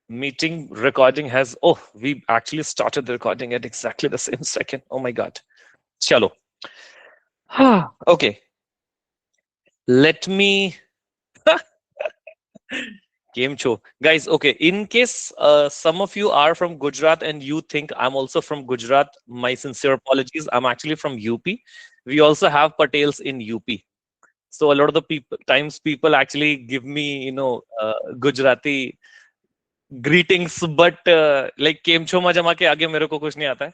Meeting recording has, oh, we actually started the recording at exactly the same second. Oh my God. Chalo. Okay. Let me game show. Guys, okay. In case some of you are from Gujarat and you think I'm also from Gujarat, my sincere apologies. I'm actually from UP. We also have Patels in UP. So a lot of the people times people actually give me, Gujarati greetings, but like केम छो मजमा के आगे मेरे को कुछ नहीं आता है.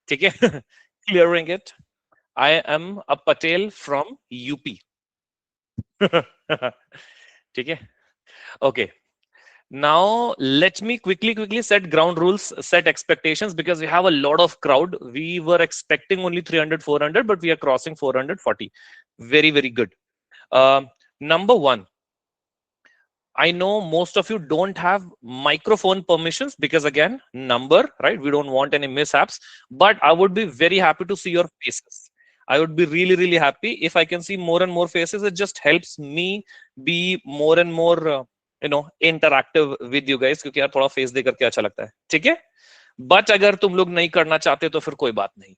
ठीक है. Clearing it. I am a Patel from UP. ठीक है. Okay. Now let me quickly set ground rules, set expectations, because we have a lot of crowd. We were expecting only 300, 400, but we are crossing 440. Very, very good. Number one, I know most of you don't have microphone permissions because again, number, right? We don't want any mishaps, but I would be very happy to see your faces. I would be really, really happy if I can see more and more faces. It just helps me be more and more, interactive with you guys, क्योंकि यार थोड़ा face देकर के अच्छा लगता है. ठीक है? But अगर तुम लोग नहीं करना चाहते तो फिर कोई बात नहीं.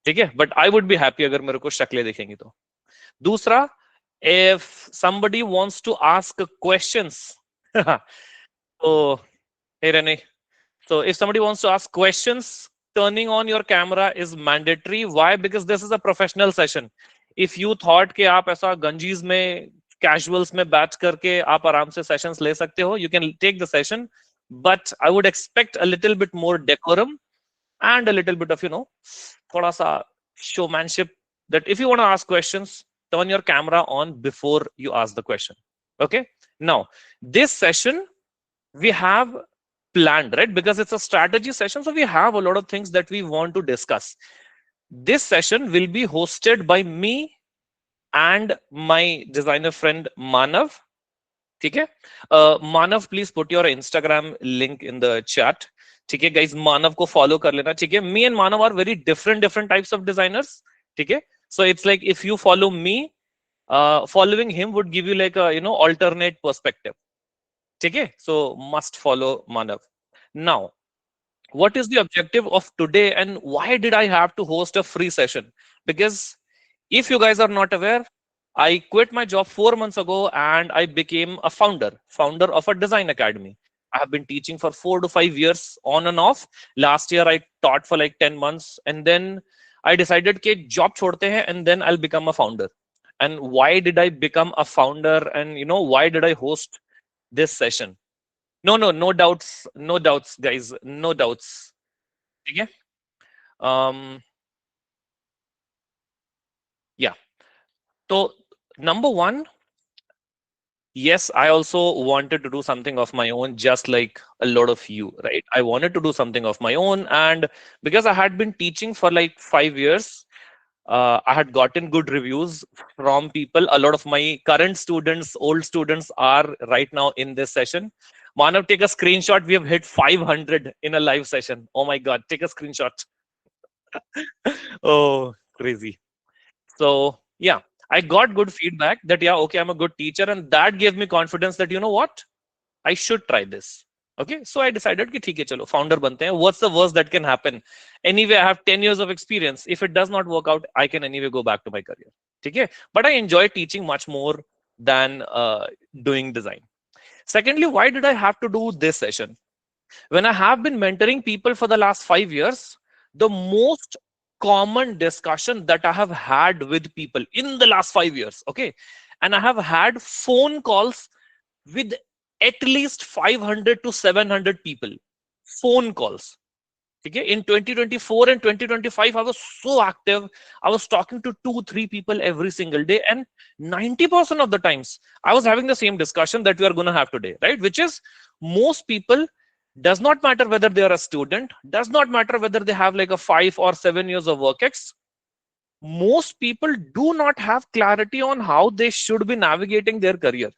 ठीक है? But I would be happy अगर मेरे को शक्लें दिखेंगी तो. दूसरा, if somebody wants to ask questions, so hey Rene, so if somebody wants to ask questions, turning on your camera is mandatory. Why? Because this is a professional session. If you thought कि आप ऐसा गंजीज में casuals में बैठ करके आप आराम से sessions ले सकते हो, you can take the session, but I would expect a little bit more decorum and a little bit of थोड़ा सा showmanship, that if you want to ask questions, turn your camera on before you ask the question. Okay. Now, this session we have planned, right? Because it's a strategy session. So we have a lot of things that we want to discuss. This session will be hosted by me and my designer friend Manav. Okay. Manav, please put your Instagram link in the chat. Okay, guys, Manav ko follow kar lena. Okay, me and Manav are very different types of designers. Okay. So it's like if you follow me, following him would give you like a alternate perspective. Okay, so must follow Manav. Now, what is the objective of today and why did I have to host a free session? Because if you guys are not aware, I quit my job 4 months ago and I became a founder of a design academy. I have been teaching for 4 to 5 years on and off. Last year I taught for like 10 months and then I decided कि job छोड़ते हैं and then I'll become a founder. And why did I become a founder and why did I host this session? No doubts, no doubts, guys, no doubts. Okay. Yeah. So number one, yes, I also wanted to do something of my own, just like a lot of you, right? I wanted to do something of my own, and because I had been teaching for like 5 years, I had gotten good reviews from people. A lot of my current students, old students, are right now in this session. Manav, take a screenshot. We have hit 500 in a live session. Oh my God, take a screenshot. Oh, crazy. So yeah, I got good feedback that yeah, okay, I'm a good teacher, and that gave me confidence that you know what, I should try this. Okay, so I decided कि ठीक है चलो founder बनते हैं. What's the worst that can happen? Anyway, I have 10 years of experience. If it does not work out, I can anyway go back to my career. Okay, but I enjoy teaching much more than doing design. Secondly, why did I have to do this session? When I have been mentoring people for the last 5 years, the most common discussion that I have had with people in the last 5 years, okay, and I have had phone calls with at least 500 to 700 people, phone calls. Okay, in 2024 and 2025, I was so active. I was talking to 2, 3 people every single day, and 90% of the times I was having the same discussion that we are going to have today, right? Which is, most people, does not matter whether they are a student, does not matter whether they have like a 5 or 7 years of work ex, most people do not have clarity on how they should be navigating their career.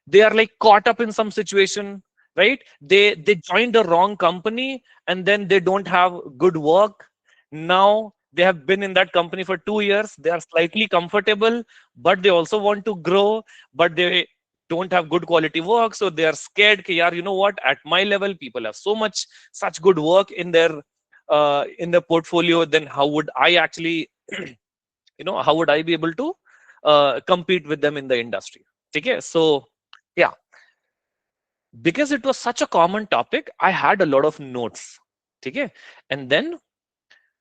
They are like caught up in some situation, right? They joined the wrong company and then they don't have good work. Now they have been in that company for 2 years. They are slightly comfortable, but they also want to grow, but they don't have good quality work, so they are scared कि यार, you know what, at my level people have so much such good work in their portfolio, then how would I actually how would I be able to compete with them in the industry? Okay, so yeah, because it was such a common topic, I had a lot of notes. Okay, and then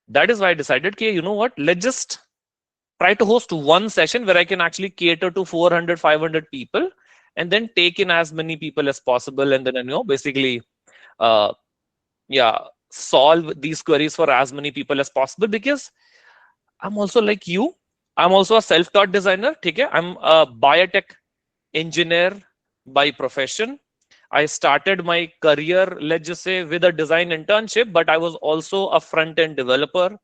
that is why I decided, okay, you know what, let's just try to host one session where I can actually cater to 400, 500 people, and then take in as many people as possible, and then basically, uh, yeah, solve these queries for as many people as possible. Because I'm also like you, I'm also a self-taught designer. Okay, I'm a biotech engineer by profession. I started my career, let's just say, with a design internship, but I was also a front-end developer.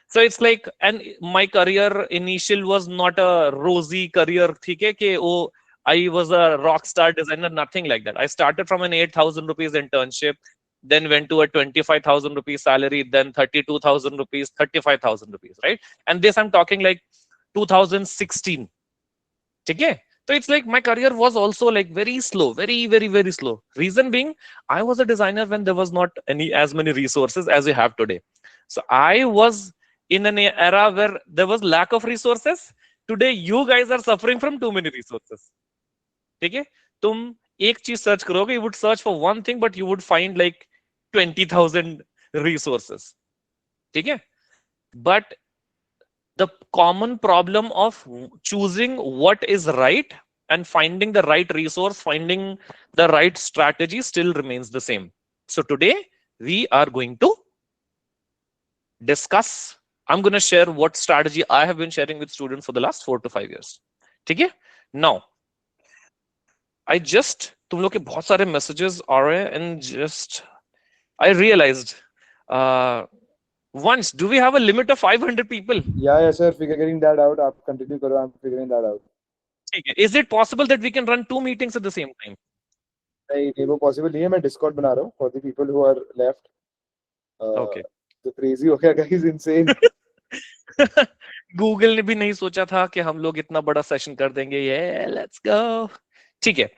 So it's like, and my career initial was not a rosy career. ठीक है कि oh, I was a rock star designer, nothing like that. I started from an 8,000 rupees internship, then went to a 25,000 rupees salary, then 32,000 rupees, 35,000 rupees, right? And this I'm talking like 2016. ठीक है? So it's like my career was also like very slow, very, very, very slow. Reason being, I was a designer when there was not any as many resources as we have today. So I was in an era where there was lack of resources. Today, you guys are suffering from too many resources. ठीक है? तुम एक चीज search करोगे, you would search for one thing, but you would find like 20,000 resources. ठीक है? But the common problem of choosing what is right and finding the right resource, finding the right strategy still remains the same. So today we are going to discuss. I'm going to share what strategy I have been sharing with students for the last 4 to 5 years. ठीक है? Now, I just तुम लोग के बहुत सारे messages आ रहे हैं, and just I realized uh, once, do we have a limit of 500 people? Yeah, sir. Figuring that out. आप continue करो. I'm figuring that out. ठीक है. Is it possible that we can run 2 meetings at the same time? नहीं, वो possible नहीं है. मैं Discord बना रहा हूँ for the people who are left. Okay. तो crazy हो गया guys, insane. गूगल ने भी नहीं सोचा था कि हम लोग इतना बड़ा सेशन कर देंगे. ये लेट्स गो. ठीक है.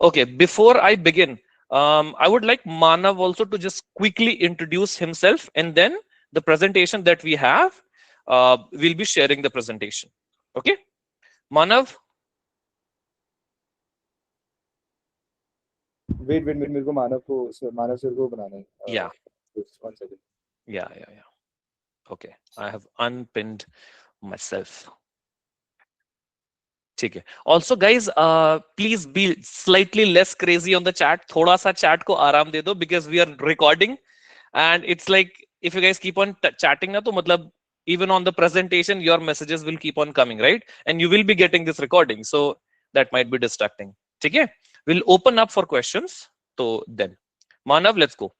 Okay, before I begin, I would like Manav also to just quickly introduce himself, and then the presentation that we have, we'll be sharing the presentation. Okay, Manav. Wait, मेरे को मानव sir को बनाना है. Yeah. Just 1 second. Yeah. Okay, I have unpinned myself. ठीक है. Also, guys, please be slightly less crazy on the chat. थोड़ा सा chat को आराम दे दो, because we are recording, and it's like if you guys keep on chatting ना, तो मतलब even on the presentation your messages will keep on coming, right? And you will be getting this recording, so that might be distracting. ठीक है? We'll open up for questions. So then, Manav, let's go.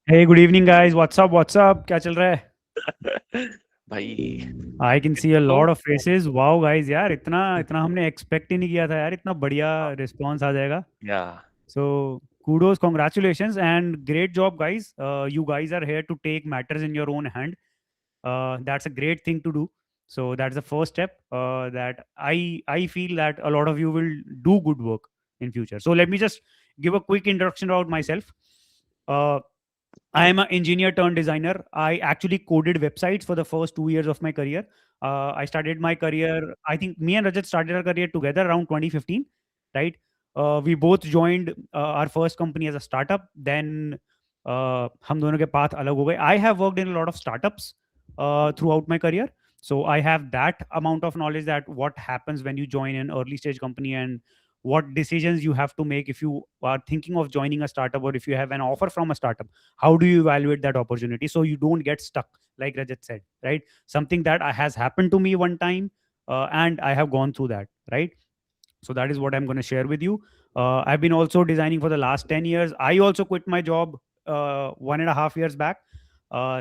Hey, good evening, guys. What's up? What's up? क्या चल रहा है? भाई, I can see a तो lot of faces. Wow, guys, यार इतना इतना हमने expect ही नहीं किया था यार, इतना बढ़िया response आ जाएगा. yeah. So kudos, congratulations, and great job, guys. You guys are here to take matters in your own hand. That's a great thing to do. So that's the first step. That I feel that a lot of you will do good work in future. So let me just give a quick introduction about myself. Uh, I am an engineer turned designer. I actually coded websites for the first 2 years of my career. I started my career, I think me and Rajat started our career together around 2015, right? We both joined our first company as a startup. Then हम दोनों के path अलग हो गए. I have worked in a lot of startups throughout my career. So I have that amount of knowledge that what happens when you join an early stage company and what decisions you have to make if you are thinking of joining a startup or if you have an offer from a startup. How do you evaluate that opportunity so you don't get stuck, like Rajat said, right? Something that has happened to me one time, and I have gone through that, right? So that is what I'm going to share with you. I've been also designing for the last 10 years. I also quit my job 1.5 years back.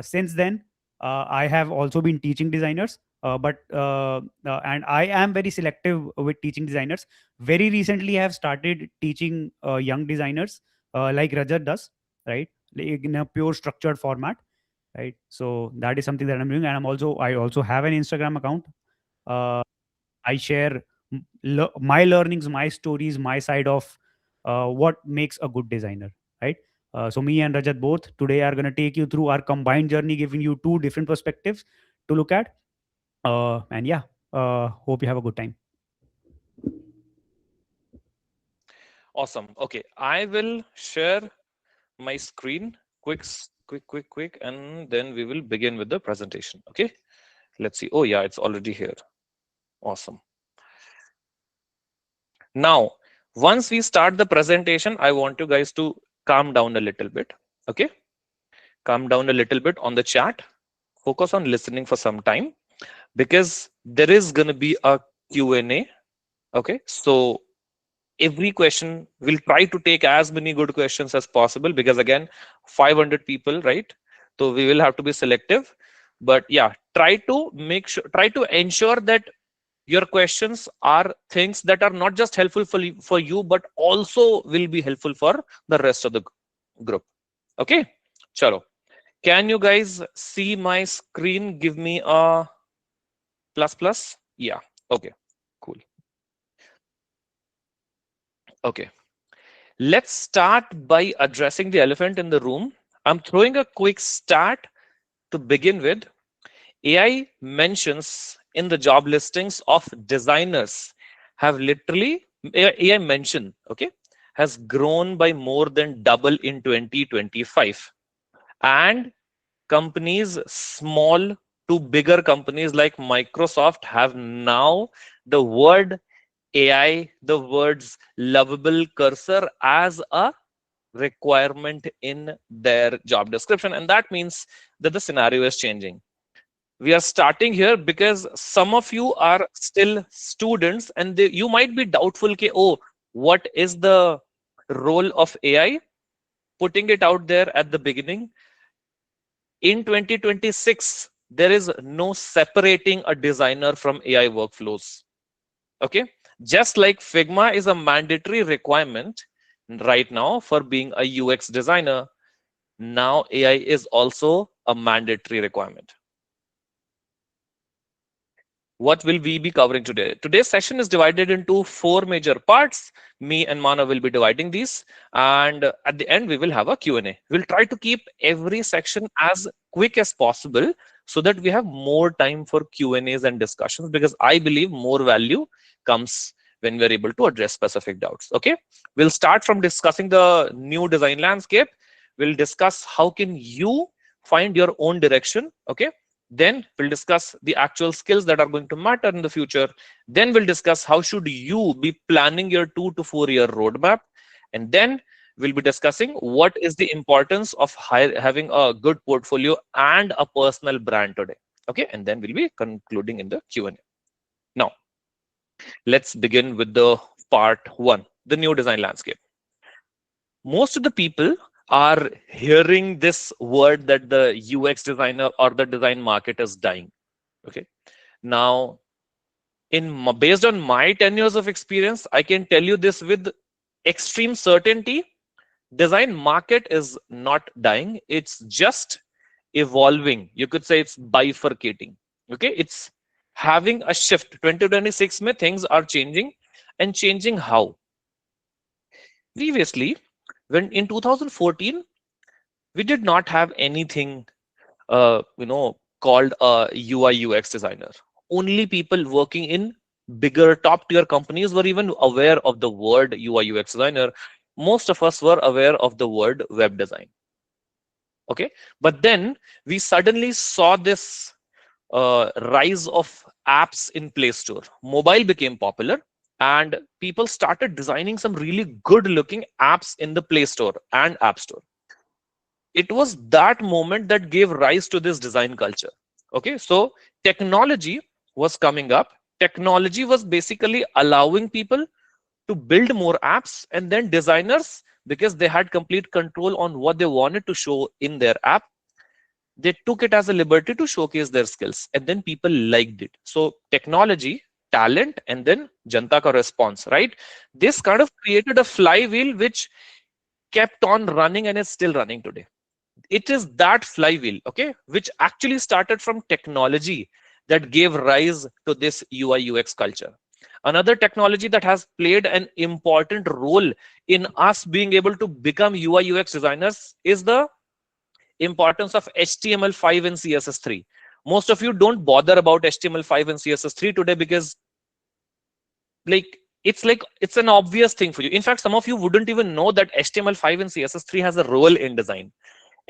Since then, I have also been teaching designers, and I am very selective with teaching designers. Very recently, I have started teaching young designers, like Rajat does, right? Like in a pure structured format, right? So that is something that I'm doing, and I also have an Instagram account. Uh, I share my learnings, my stories, my side of what makes a good designer, right? So me and Rajat both today are going to take you through our combined journey, giving you two different perspectives to look at. And yeah, hope you have a good time. Awesome. Okay, I will share my screen quick, and then we will begin with the presentation. Okay, let's see. Oh, yeah, it's already here. Awesome. Now, once we start the presentation, I want you guys to calm down a little bit. Okay, calm down a little bit on the chat. Focus on listening for some time because there is going to be a Q&A. Okay, so every question we'll try to take as many good questions as possible because again 500 people, right? So we will have to be selective, but yeah, try to ensure that your questions are things that are not just helpful for you but also will be helpful for the rest of the group. Okay, chalo, can you guys see my screen? Give me a plus. Yeah, okay, cool. Okay, let's start by addressing the elephant in the room. I'm throwing a quick stat to begin with. AI mentions in the job listings of designers have literally AI mention, okay, has grown by more than double in 2025. And companies small to bigger companies like Microsoft have now the word AI, the words lovable cursor as a requirement in their job description. And that means that the scenario is changing. We are starting here because some of you are still students and you might be doubtful ke, oh, what is the role of AI? Putting it out there at the beginning. In 2026, there is no separating a designer from AI workflows. Okay, just like Figma is a mandatory requirement right now for being a UX designer, now AI is also a mandatory requirement. What will we be covering today? Today's session is divided into four major parts. Me and Manav will be dividing these, and at the end we will have a Q&A. We'll try to keep every section as quick as possible so that we have more time for Q&As and discussions, because I believe more value comes when we're able to address specific doubts. Okay, we'll start from discussing the new design landscape. We'll discuss how can you find your own direction. Okay, then we'll discuss the actual skills that are going to matter in the future. Then we'll discuss how should you be planning your 2 to 4 year roadmap. And then we'll be discussing what is the importance of having a good portfolio and a personal brand today. Okay, and then we'll be concluding in the Q&A. Now, let's begin with the part one, the new design landscape. Most of the people are hearing this word that the UX designer or the design market is dying. Okay, now based on my 10 years of experience, I can tell you this with extreme certainty: design market is not dying, it's just evolving. You could say it's bifurcating. Okay, it's having a shift. 2026 mein things are changing, and changing how? Previously, when in 2014 we did not have anything called a UI UX designer. Only people working in bigger top tier companies were even aware of the word UI UX designer. Most of us were aware of the word web design. Okay, but then we suddenly saw this rise of apps in Play Store. Mobile became popular, and people started designing some really good looking apps in the Play Store and App Store. It was that moment that gave rise to this design culture. Okay, so technology was coming up. Technology was basically allowing people to build more apps, and then designers, because they had complete control on what they wanted to show in their app, they took it as a liberty to showcase their skills, and then people liked it. So technology, talent, and then janta ka response, right? This kind of created a flywheel which kept on running and is still running today. It is that flywheel, okay, which actually started from technology that gave rise to this UI UX culture. Another technology that has played an important role in us being able to become UI UX designers is the importance of HTML5 and CSS3. Most of you don't bother about HTML5 and CSS3 today because it's an obvious thing for you. In fact, some of you wouldn't even know that HTML5 and CSS3 has a role in design.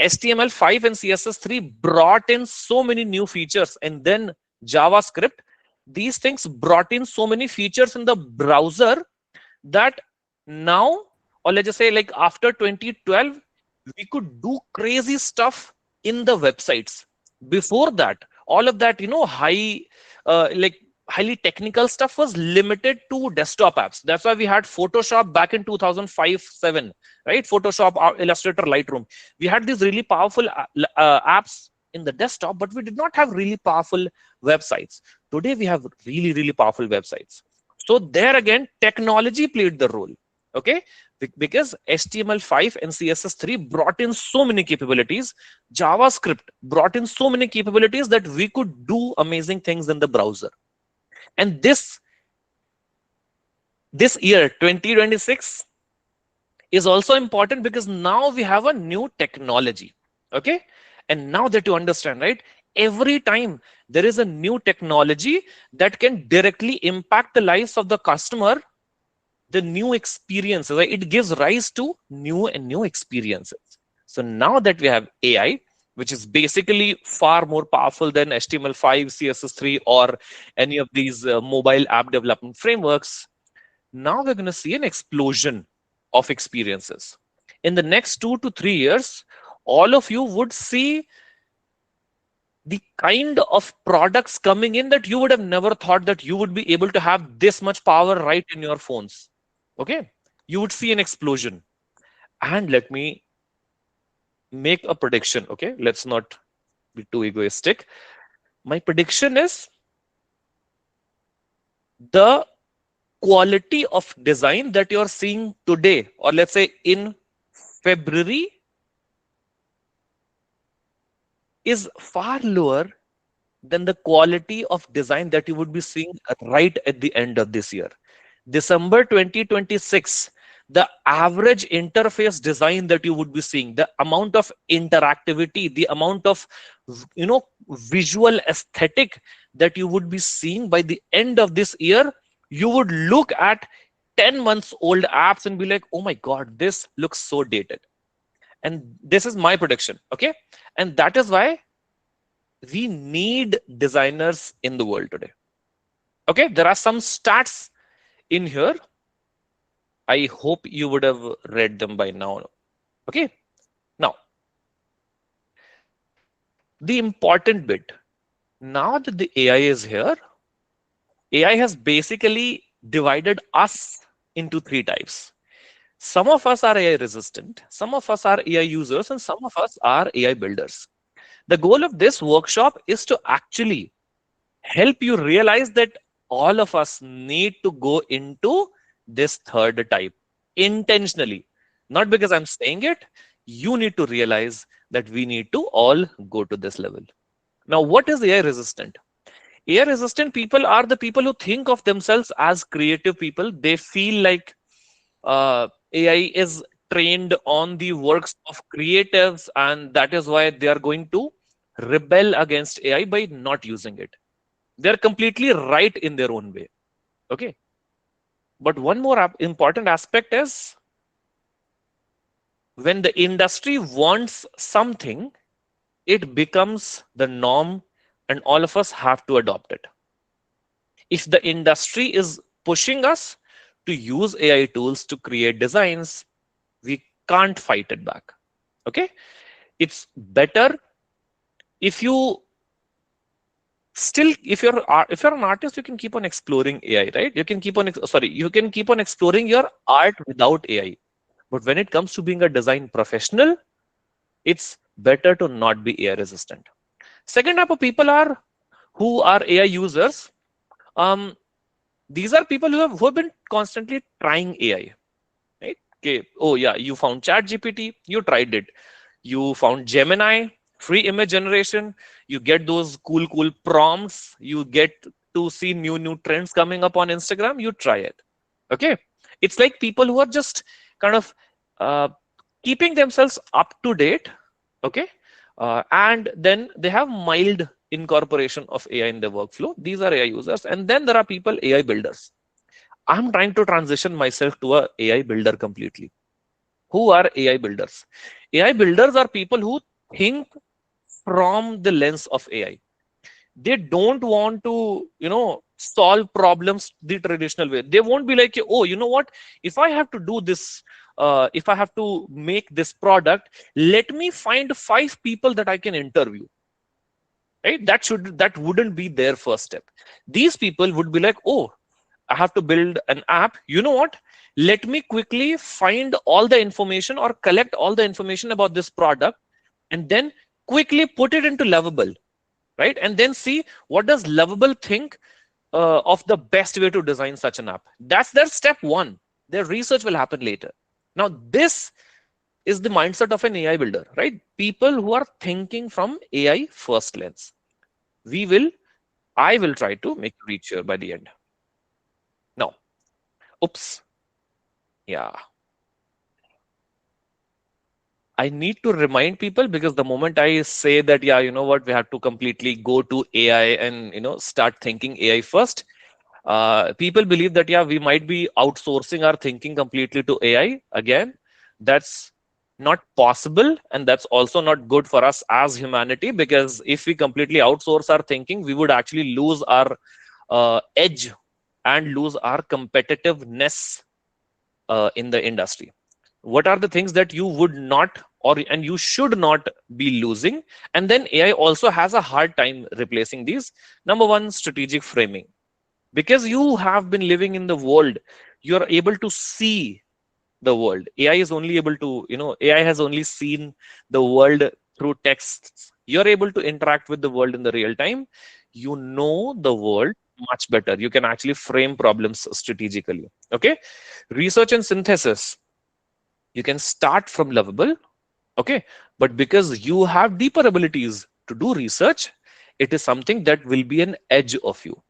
HTML5 and CSS3 brought in so many new features, and then JavaScript, these things brought in so many features in the browser that now, or let's just say like after 2012, we could do crazy stuff in the websites. Before that, all of that, like highly technical stuff was limited to desktop apps. That's why we had Photoshop back in 2005-7, right? Photoshop, Illustrator, Lightroom. We had these really powerful apps in the desktop, but we did not have really powerful websites. Today, we have really, really powerful websites. So there again, technology played the role. Okay, because HTML5 and CSS3 brought in so many capabilities. JavaScript brought in so many capabilities that we could do amazing things in the browser. And this year 2026 is also important because now we have a new technology. Okay, and now that you understand, right, every time there is a new technology that can directly impact the lives of the customer, the new experiences, right? It gives rise to new experiences. So now that we have AI, which is basically far more powerful than HTML5, CSS3, or any of these mobile app development frameworks, now we're going to see an explosion of experiences. In the next 2 to 3 years, all of you would see the kind of products coming in that you would have never thought that you would be able to have this much power right in your phones. Okay, you would see an explosion. And let me make a prediction. Okay, let's not be too egoistic. My prediction is the quality of design that you're seeing today, or let's say in February, is far lower than the quality of design that you would be seeing right at the end of this year. December 2026, the average interface design that you would be seeing, the amount of interactivity, the amount of visual aesthetic that you would be seeing by the end of this year, you would look at 10 months old apps and be like, oh my god, this looks so dated. And this is my prediction. Okay, and that is why we need designers in the world today. Okay, there are some stats in here. I hope you would have read them by now. Okay, now the important bit. Now that the AI is here, AI has basically divided us into three types. Some of us are AI resistant, some of us are AI users, and some of us are AI builders. The goal of this workshop is to actually help you realize that all of us need to go into this third type intentionally. Not because I'm saying it, you need to realize that we need to all go to this level. Now, what is AI resistant? AI resistant people are the people who think of themselves as creative people. They feel like AI is trained on the works of creatives, and that is why they are going to rebel against AI by not using it. They're completely right in their own way. Okay, but one more important aspect is when the industry wants something, it becomes the norm and all of us have to adopt it. If the industry is pushing us to use AI tools to create designs, we can't fight it back. Okay, it's better if you still, if you're an artist, you can keep on exploring AI, right? You can keep on you can keep on exploring your art without AI. But when it comes to being a design professional, it's better to not be AI resistant. Second type of people are who are AI users. These are people who have been constantly trying AI, right? Okay, oh yeah, you found Chat GPT, you tried it. You found Gemini, free image generation. You get those cool prompts. You get to see new trends coming up on Instagram, you try it. Okay, it's like people who are just kind of uh, keeping themselves up to date. Okay, and then they have mild incorporation of AI in their workflow. These are AI users, and then there are people AI builders. I'm trying to transition myself to a AI builder completely. Who are AI builders? AI builders are people who think from the lens of AI. They don't want to, solve problems the traditional way. They won't be like, oh, you know what? If I have to do this, if I have to make this product, let me find 5 people that I can interview. Right? That wouldn't be their first step. These people would be like, oh, I have to build an app. You know what? Let me quickly find all the information or collect all the information about this product and then quickly put it into Lovable, right? And then see what does Lovable think of the best way to design such an app. That's their step one. Their research will happen later. Now, this is the mindset of an AI builder, right? People who are thinking from AI first lens. We will, I will try to make you reach here by the end. Now, oops, yeah. I need to remind people because the moment I say that, yeah, you know what, we have to completely go to AI and start thinking AI first, people believe that yeah, we might be outsourcing our thinking completely to AI. Again, that's not possible, and that's also not good for us as humanity, because if we completely outsource our thinking, we would actually lose our edge and lose our competitiveness in the industry. What are the things that you would not, or and you should not be losing? And then AI also has a hard time replacing these. Number one, strategic framing. Because you have been living in the world, you're able to see the world. AI is only able to, AI has only seen the world through texts. You're able to interact with the world in the real time. You know the world much better. You can actually frame problems strategically. Okay. Research and synthesis. You can start from Lovable. Okay. But because you have deeper abilities to do research, it is something that will be an edge of you.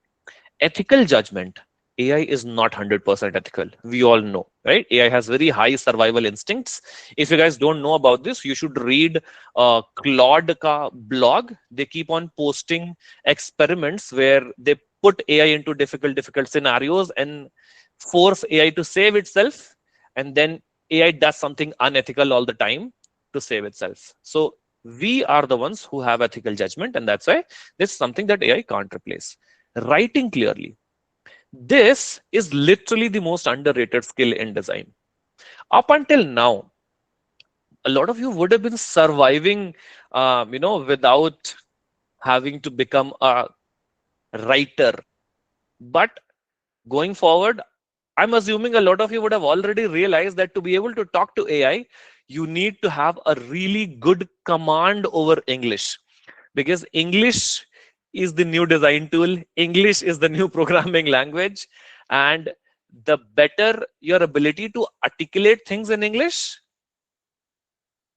Ethical judgment. AI is not 100% ethical. We all know, right? AI has very high survival instincts. If you guys don't know about this, you should read Claude ka blog. They keep on posting experiments where they put AI into difficult scenarios and force AI to save itself, and then AI does something unethical all the time to save itself. So we are the ones who have ethical judgment, and that's why this is something that AI can't replace. Writing clearly. This is literally the most underrated skill in design. Up until now, a lot of you would have been surviving, without having to become a writer. But going forward, I'm assuming a lot of you would have already realized that to be able to talk to AI, you need to have a really good command over English, because English is the new design tool. English is the new programming language. And the better your ability to articulate things in English,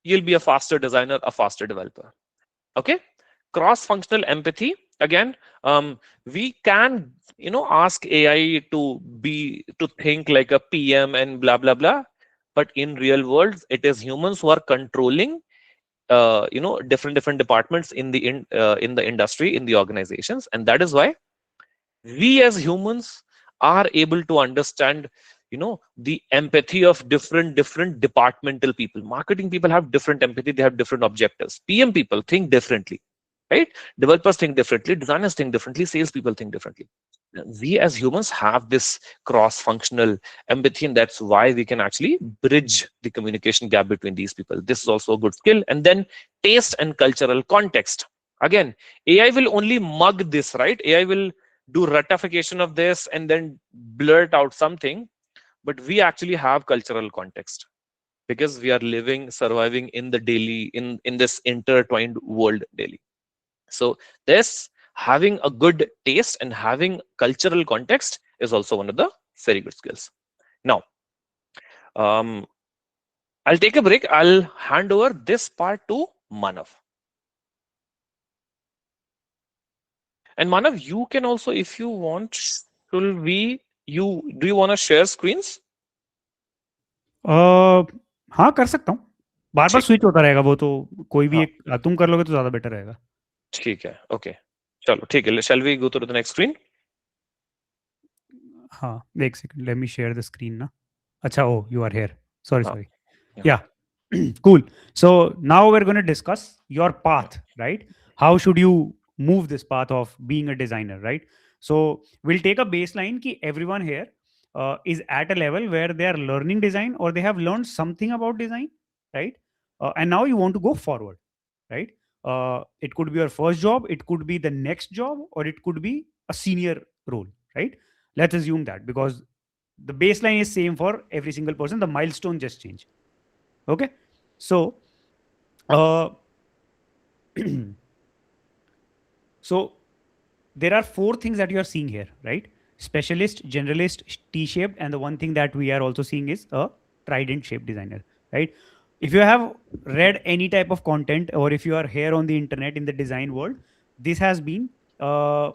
you'll be a faster designer, a faster developer. Okay. Cross functional empathy. Again, we can, ask AI to think like a PM and blah, blah, blah. But in real world, it is humans who are controlling different departments in the industry, in the organizations. And that is why we as humans are able to understand the empathy of different departmental people. Marketing people have different empathy, they have different objectives. PM people think differently, right? Developers think differently, designers think differently, sales people think differently. We as humans have this cross functional empathy, and that's why we can actually bridge the communication gap between these people. This is also a good skill. And then taste and cultural context. Again, AI will only mug this, right? AI will do ratification of this and then blurt out something, but we actually have cultural context because we are living, surviving in the daily, in this intertwined world daily. So this, having a good taste and having cultural context, is also one of the very good skills. Now, um, I'll take a break. I'll hand over this part to Manav. And Manav, you can also, if you want, should we, you, do you want to share screens? हाँ कर सकता हूँ. बार बार ठीक switch होता रहेगा वो तो. कोई भी हाँ एक तुम कर लोगे तो ज़्यादा बेटर रहेगा. ठीक है ओके चलो ठीक है shall we go to the next screen हाँ एक second, let me share the screen ना. अच्छा, ओ यू आर हेयर. सॉरी हाँ sorry. yeah, Yeah. Cool. So now we're going to discuss your path, right? How should you move this path of being a designer, right? So we'll take a baseline ki everyone here is at a level where they are learning design or they have learned something about design, right? And now you want to go forward, right? It could be your first job, it could be the next job, or it could be a senior role, right? Let's assume that, because the baseline is same for every single person, the milestone just change. Okay, so uh, so there are four things that you are seeing here, right? Specialist, generalist, T-shaped, and the one thing that we are also seeing is a trident shaped designer, right? If you have read any type of content, or if you are here on the internet in the design world, this has been uh,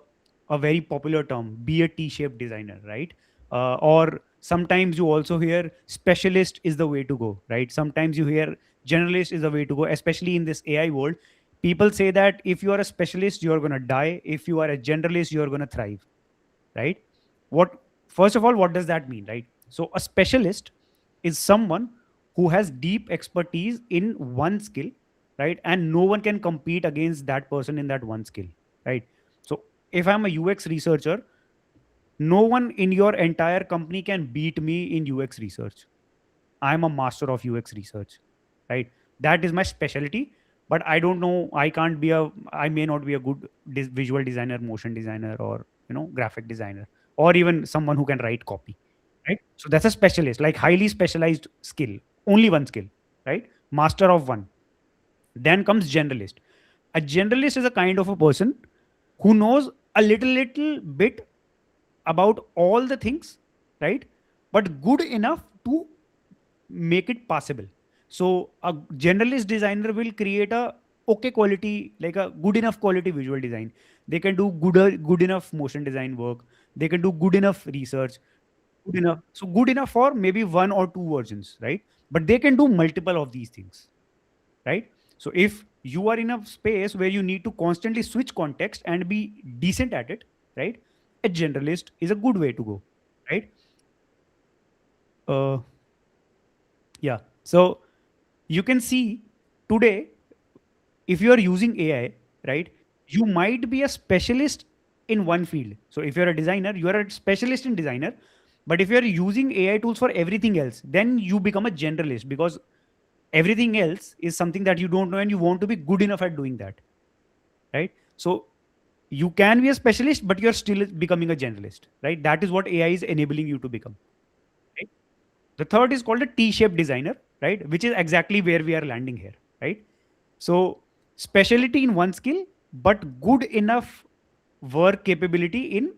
a very popular term, be a T-shaped designer, right? Or sometimes you also hear specialist is the way to go, right? Sometimes you hear generalist is the way to go, especially in this AI world. People say that if you are a specialist, you're going to die. If you are a generalist, you're going to thrive, right? What, first of all, what does that mean, right? So a specialist is someone who has deep expertise in one skill, right? And no one can compete against that person in that one skill, right? So if I'm a UX researcher, no one in your entire company can beat me in UX research. I'm a master of UX research, right? That is my specialty. But I don't know. I can't be a. I may not be a good visual designer, motion designer, or graphic designer, or even someone who can write copy, right? So that's a specialist, like highly specialized skill, only one skill, right? Master of one. Then comes generalist. A generalist is a kind of a person who knows a little bit about all the things, right? But good enough to make it possible. So a generalist designer will create a okay quality, like a good enough quality visual design. They can do good enough motion design work. They can do good enough research. Good enough. So good enough for maybe one or two versions, right? But they can do multiple of these things, right? So if you are in a space where you need to constantly switch context and be decent at it, right? A generalist is a good way to go, right? Uh, yeah. So you can see today, if you are using AI, right, you might be a specialist in one field. So if you're a designer, you are a specialist in designer. But if you're using AI tools for everything else, then you become a generalist, because everything else is something that you don't know and you want to be good enough at doing that, right? So you can be a specialist, but you're still becoming a generalist, right? That is what AI is enabling you to become, right? The third is called a T-shaped designer, right? Which is exactly where we are landing here, right? So specialty in one skill, but good enough work capability in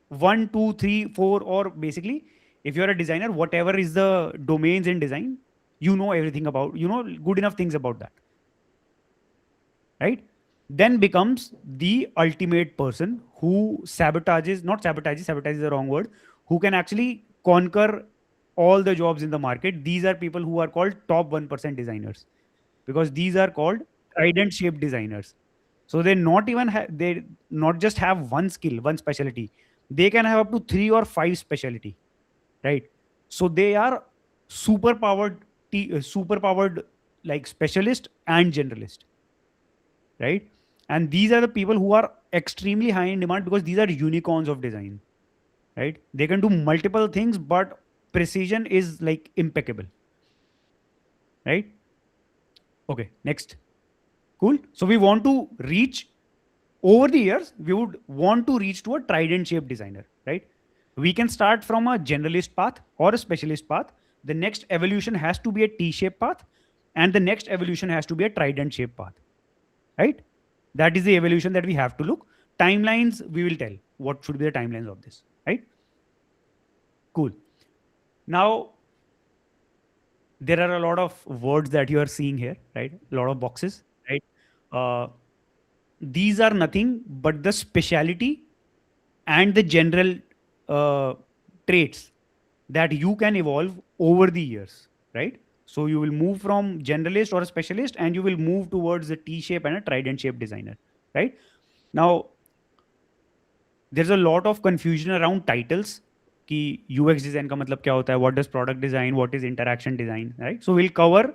one, two, three, four, or basically, if you're a designer, whatever is the domains in design, you know everything about, good enough things about that, right? Then becomes the ultimate person who sabotages, not sabotages, sabotage is the wrong word, who can actually conquer all the jobs in the market. These are people who are called top 1% designers, because these are called trident shaped designers. So they not even they not just have one skill, one specialty. They can have up to three or five specialty, right? So they are super powered, super powered, like specialist and generalist, right? And these are the people who are extremely high in demand, because these are unicorns of design, right? They can do multiple things, but precision is like impeccable, right? Okay, next. Cool. So we want to reach, over the years, we would want to reach to a trident shaped designer, right? We can start from a generalist path or a specialist path. The next evolution has to be a T shaped path, and the next evolution has to be a trident shaped path, right? That is the evolution that we have to look. Timelines, we will tell what should be the timelines of this, right? Cool. Now, there are a lot of words that you are seeing here, right? A lot of boxes, right? Uh, these are nothing but the speciality and the general uh, traits that you can evolve over the years, right? So you will move from generalist or a specialist and you will move towards a T-shape and a trident shape designer, right? Now, there's a lot of confusion around titles कि UX design का मतलब क्या होता है, what does product design, what is interaction design, right? So we'll cover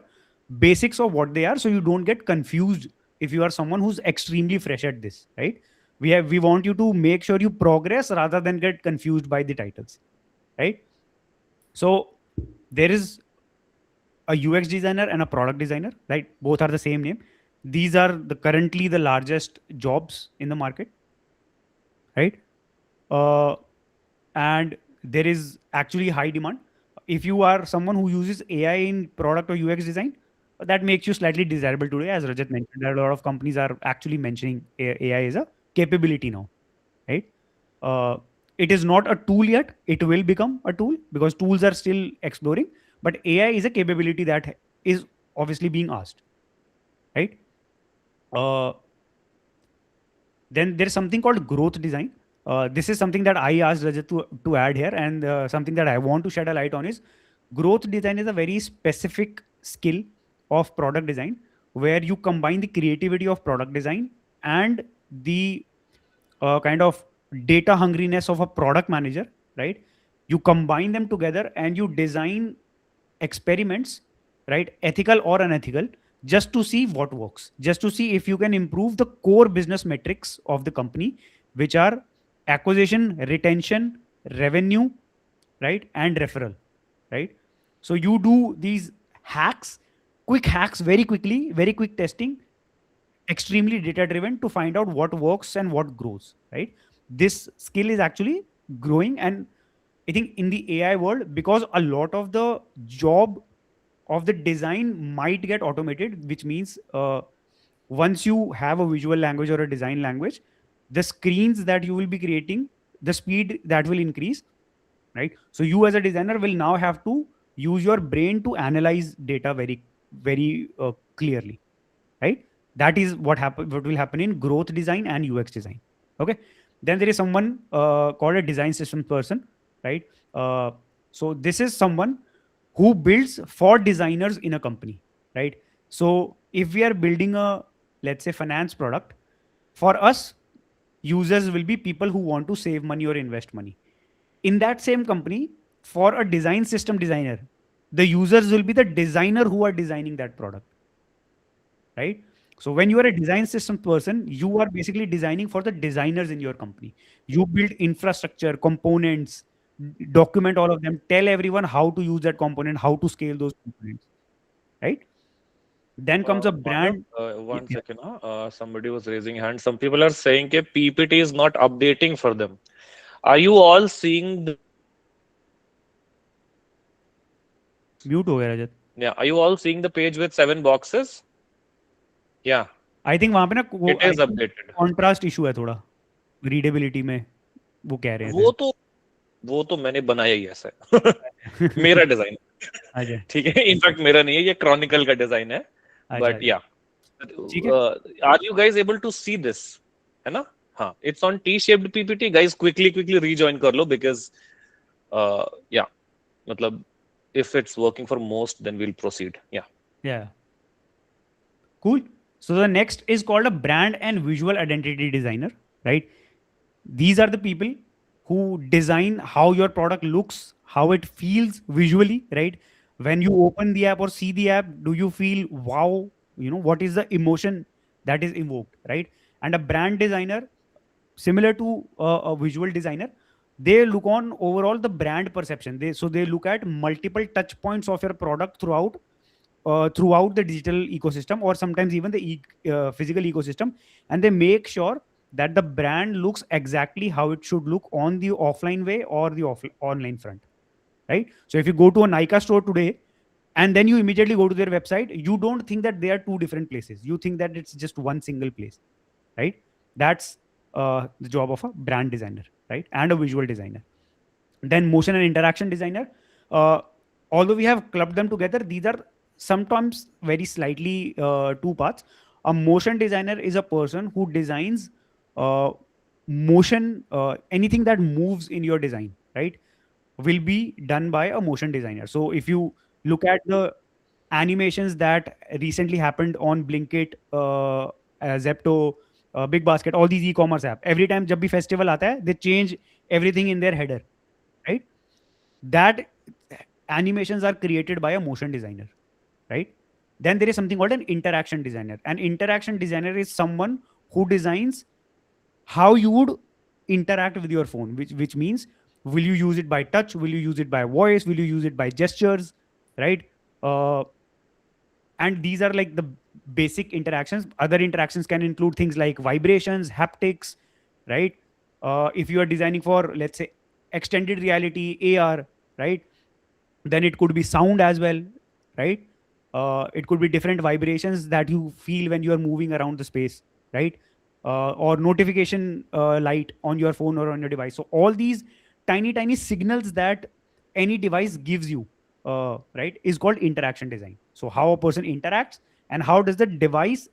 basics of what they are so you don't get confused if you are someone who's extremely fresh at this, right? We want you to make sure you progress rather than get confused by the titles, right? So there is a UX designer and a product designer, right? Both are the same name. These are the currently the largest jobs in the market, right? uh, and there is actually high demand. If you are someone who uses AI in product or UX design, that makes you slightly desirable today, as Rajat mentioned. That a lot of companies are actually mentioning AI as a capability now, right? Uh, it is not a tool yet. It will become a tool because tools are still exploring. But AI is a capability that is obviously being asked, right? Uh, then there's something called growth design. This is something that I asked Rajat to add here, and something that I want to shed a light on is growth design is a very specific skill of product design where you combine the creativity of product design and the kind of data hungriness of a product manager, right? You combine them together and you design experiments, right? Ethical or unethical, just to see what works, just to see if you can improve the core business metrics of the company, which are acquisition, retention, revenue, right? And referral, right? So you do these hacks, quick hacks, very quickly, very quick testing, extremely data driven to find out what works and what grows, right? This skill is actually growing. And I think in the AI world, because a lot of the job of the design might get automated, which means once you have a visual language or a design language, the screens that you will be creating, the speed that will increase, right? So you as a designer will now have to use your brain to analyze data very, very clearly, right? That is what will happen in growth design and UX design. Okay. Then there is someone called a design systems person, right? uh, so this is someone who builds for designers in a company, right? So if we are building a, let's say, finance product, for us, users will be people who want to save money or invest money. In that same company, for a design system designer, the users will be the designer who are designing that product, right? So when you are a design system person, you are basically designing for the designers in your company. You build infrastructure, components, document all of them, tell everyone how to use that component, how to scale those components, right? Then comes a Manav, brand. one Yeah, second. Somebody was raising hand. Some people are saying that PPT is not updating for them. Are you all seeing the page with 7 boxes? Mute हो गया रजत. Yeah. Are you all seeing the page with 7 boxes? Yeah, I think वहां पे ना वो it I is think updated. Contrast issue है थोड़ा readability में, वो कह रहे थे. वो तो वो तो मैंने बनाया ही ऐसा है। मेरा डिजाइन। अच्छा. ठीक है, इनफैक्ट मेरा नहीं है, ये क्रॉनिकल का डिजाइन है। अच्छा. बट या, ठीक है. Are you guys able to see this? है ना? हाँ, it's on T shaped PPT guys, quickly quickly rejoin कर लो बिकॉज या, मतलब if it's working for most, then we'll proceed. Yeah. Yeah. Cool. So the next is called a brand and visual identity designer, right? These are the people who design how your product looks, how it feels visually, right? When you open the app or see the app, do you feel wow? What is the emotion that is invoked, right? And a brand designer, similar to a visual designer, they look on overall the brand perception. They look at multiple touch points of your product throughout the digital ecosystem, or sometimes even the physical ecosystem, and they make sure that the brand looks exactly how it should look on the offline way or the online front, right? So if you go to a Nika store today and then you immediately go to their website, you don't think that they are two different places, you think that it's just one single place, right? That's the job of a brand designer, right? And a visual designer. Then motion and interaction designer. uh, Although we have clubbed them together, these are sometimes very slightly two paths. A motion designer is a person who designs motion, anything that moves in your design, right, will be done by a motion designer. So if you look at the animations that recently happened on Blinkit, Zepto, Big Basket, all these e-commerce app, every time जब भी festival आता है, they change everything in their header, right? That animations are created by a motion designer, right? Then there is something called an interaction designer. An interaction designer is someone who designs how you would interact with your phone, which means, will you use it by touch, will you use it by voice, will you use it by gestures, right? uh, and these are like the basic interactions. Other interactions can include things like vibrations, haptics, right? If you are designing for, let's say, extended reality, AR, right, then it could be sound as well, right? It could be different vibrations that you feel when you are moving around the space, right? Or notification light on your phone or on your device. So all these tiny tiny signals that any device gives you, right, is called interaction design. So how a person interacts and how does the device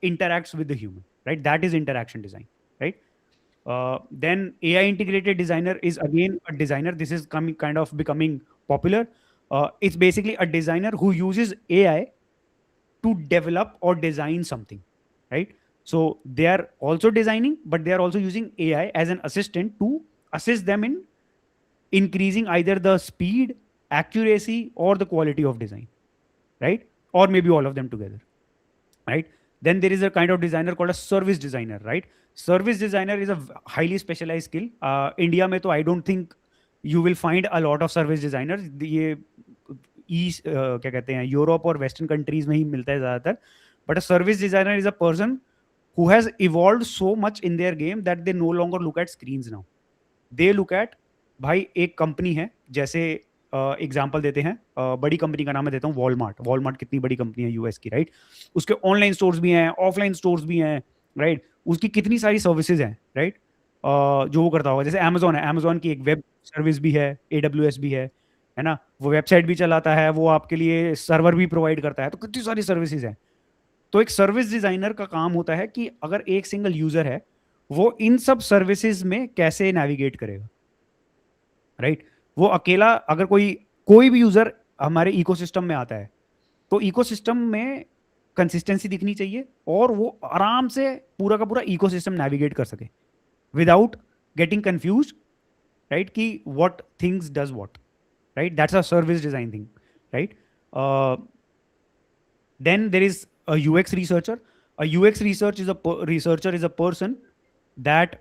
interacts with the human, right? That is interaction design, right? Then AI integrated designer is again a designer. This is coming kind of becoming popular. It's basically a designer who uses AI to develop or design something, right? So they are also designing, but they are also using AI as an assistant to assist them in increasing either the speed, accuracy, or the quality of design, right? Or maybe all of them together, right? Then there is a kind of designer called a service designer, right? Service designer is a highly specialized skill. India mein to I don't think you will find a lot of service designers. ये east क्या कहते हैं, Europe और western countries में ही मिलता है ज्यादातर. But a service designer is a person who has evolved so much in their game that they no longer look at screens now. They look at, भाई एक कंपनी है, जैसे एग्जाम्पल देते हैं, बड़ी कंपनी का नाम मैं देता हूँ, वॉलमार्ट. वॉलमार्ट कितनी बड़ी कंपनी है यूएस की, राइट? उसके ऑनलाइन स्टोर्स भी हैं, ऑफलाइन स्टोर्स भी हैं, राइट? उसकी कितनी सारी सर्विसेज हैं, राइट? जो वो करता होगा. जैसे अमेजोन है, अमेजोन की एक वेब सर्विस भी है, AWS भी है ना? वो वेबसाइट भी चलाता है, वो आपके लिए सर्वर भी प्रोवाइड करता है, तो कितनी सारी सर्विसेज हैं. तो एक सर्विस डिजाइनर का काम होता है कि अगर एक सिंगल यूजर है, वो इन सब सर्विसेज में कैसे नेविगेट करेगा, राइट? वो अकेला, अगर कोई कोई भी यूजर हमारे इकोसिस्टम में आता है, तो इकोसिस्टम में कंसिस्टेंसी दिखनी चाहिए और वो आराम से पूरा का पूरा इकोसिस्टम नेविगेट कर सके विदाउट गेटिंग कंफ्यूज, राइट? कि what things does what, right? That's a service design thing, right? Then there is a UX researcher. A UX research is researcher is a person that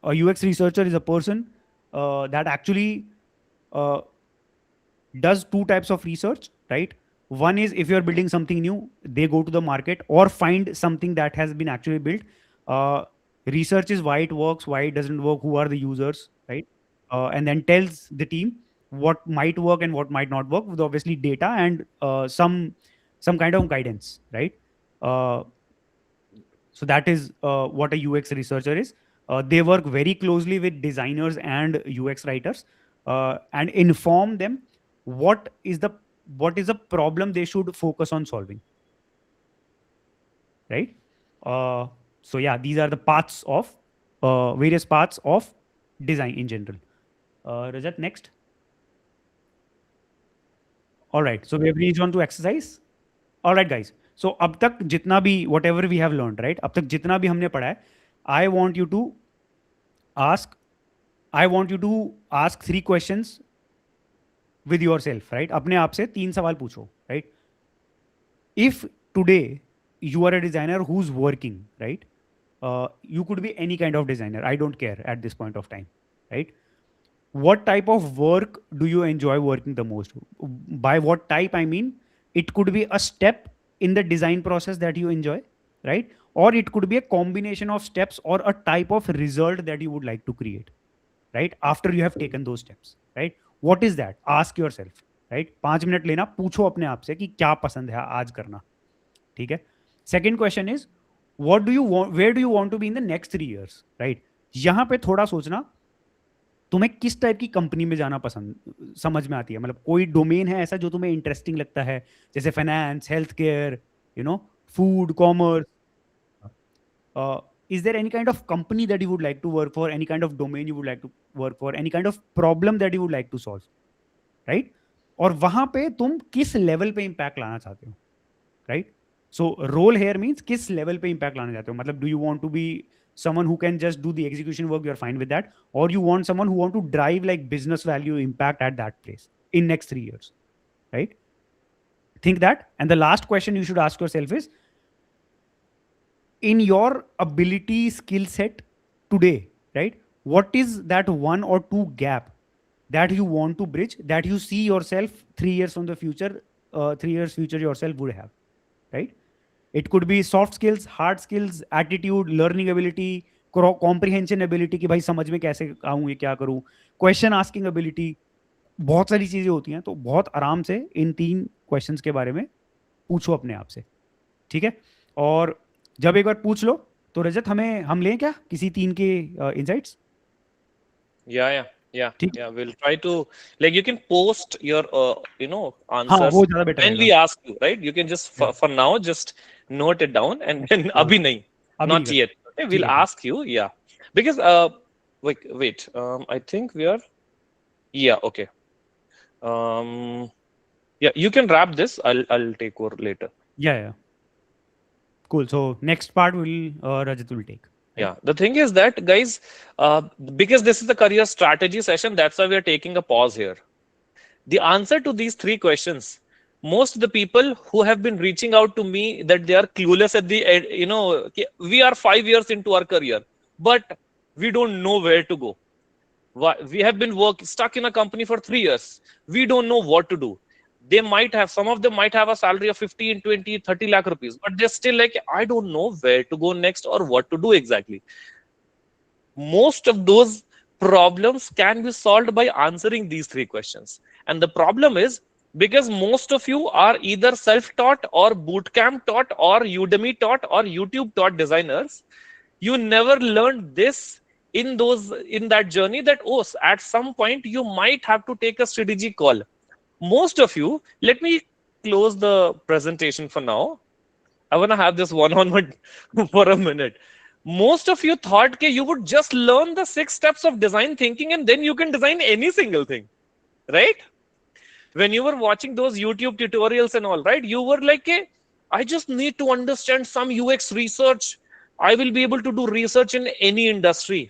a UX researcher is a person that actually uh, does two types of research, right? One is if you're building something new, they go to the market or find something that has been actually built. Research is why it works, why it doesn't work, who are the users, right? And then tells the team what might work and what might not work with obviously data and some kind of guidance, right? Uh, so that is what a UX researcher is. They work very closely with designers and UX writers and inform them what is the problem they should focus on solving, right? So yeah, these are the paths of various paths of design in general. Rajat, next. All right, so we have reached on to exercise. All right, guys. So अब तक जितना भी whatever we have learned, right? अब तक जितना भी हमने पढ़ा है, I want you to ask, I want you to ask 3 questions with yourself, right? अपने आप से 3 सवाल पूछो, right? If today you are a designer who's working, right? You could be any kind of designer. I don't care at this point of time, right? What type of work do you enjoy working the most? By what type, I mean, it could be a step in the design process that you enjoy, right? Or it could be a combination of steps or a type of result that you would like to create, right? After you have taken those steps, right? What is that? Ask yourself, right? 5 minute लेना, पूछो अपने आप से कि क्या पसंद है आज करना, ठीक है? Second question is, what do you want, where do you want to be in the next 3 years, right? यहाँ पे थोड़ा सोचना, तुम्हें किस टाइप की कंपनी में जाना पसंद समझ में आती है. मतलब कोई डोमेन है ऐसा जो तुम्हें इंटरेस्टिंग लगता है, जैसे finance, health care, you know, food, commerce. Uh, is there any kind of company that you would like to work for? Any kind of domain you would like to work for? Any kind of problem that you would like to solve? Right? और वहां पे तुम किस level पे impact लाना चाहते हो? Right? So role here means किस लेवल पे इम्पैक्ट लाना चाहते हो? मतलब do you want to be someone who can just do the execution work, you're fine with that, or you want someone who want to drive like business value impact at that place in next 3 years, right? Think that. And the last question you should ask yourself is, in your ability skill set today, right, what is that one or two gap that you want to bridge, that you see yourself 3 years from the future, 3 years future yourself would have, right? It could be soft skills, hard skills, attitude, learning ability, comprehension ability कि भाई समझ में कैसे आऊँ, ये क्या करूँ, question asking ability, बहुत सारी चीजें होती हैं. तो बहुत आराम से इन 3 क्वेश्चंस के बारे में पूछो अपने आप से, ठीक है? और जब एक बार पूछ लो तो रजत हम लें क्या किसी 3 के इनसाइट्स? Yeah. ठीक. We'll try to, like, you can post your हाँ, answers वो ज्यादा बेटर when रहेगा. we ask you, right? You can just for now just note it down, and then हाँ, abhi nahi, अभी नहीं not करते. yet. Okay, ठीक we'll है, ठीक. ask you, yeah, because wait, I think we are, yeah, okay, yeah, you can wrap this. I'll take over later. Yeah. Cool. So next part will Rajat will take. Right? Yeah, the thing is that, guys, because this is the career strategy session, that's why we are taking a pause here. The answer to these 3 questions, most of the people who have been reaching out to me that they are clueless at the end, we are 5 years into our career, but we don't know where to go. We have been stuck in a company for 3 years. We don't know what to do. Some of them might have a salary of 15, 20, 30 lakh rupees, but they're still like, I don't know where to go next or what to do exactly. Most of those problems can be solved by answering these 3 questions. And the problem is, because most of you are either self-taught or bootcamp taught or Udemy taught or YouTube taught designers, you never learned this in that journey, that at some point you might have to take a strategic call. Most of you, let me close the presentation for now. I want to have this one-on-one for a minute. Most of you thought that you would just learn the 6 steps of design thinking and then you can design any single thing, right? When you were watching those YouTube tutorials and all, right, you were like, I just need to understand some UX research. I will be able to do research in any industry.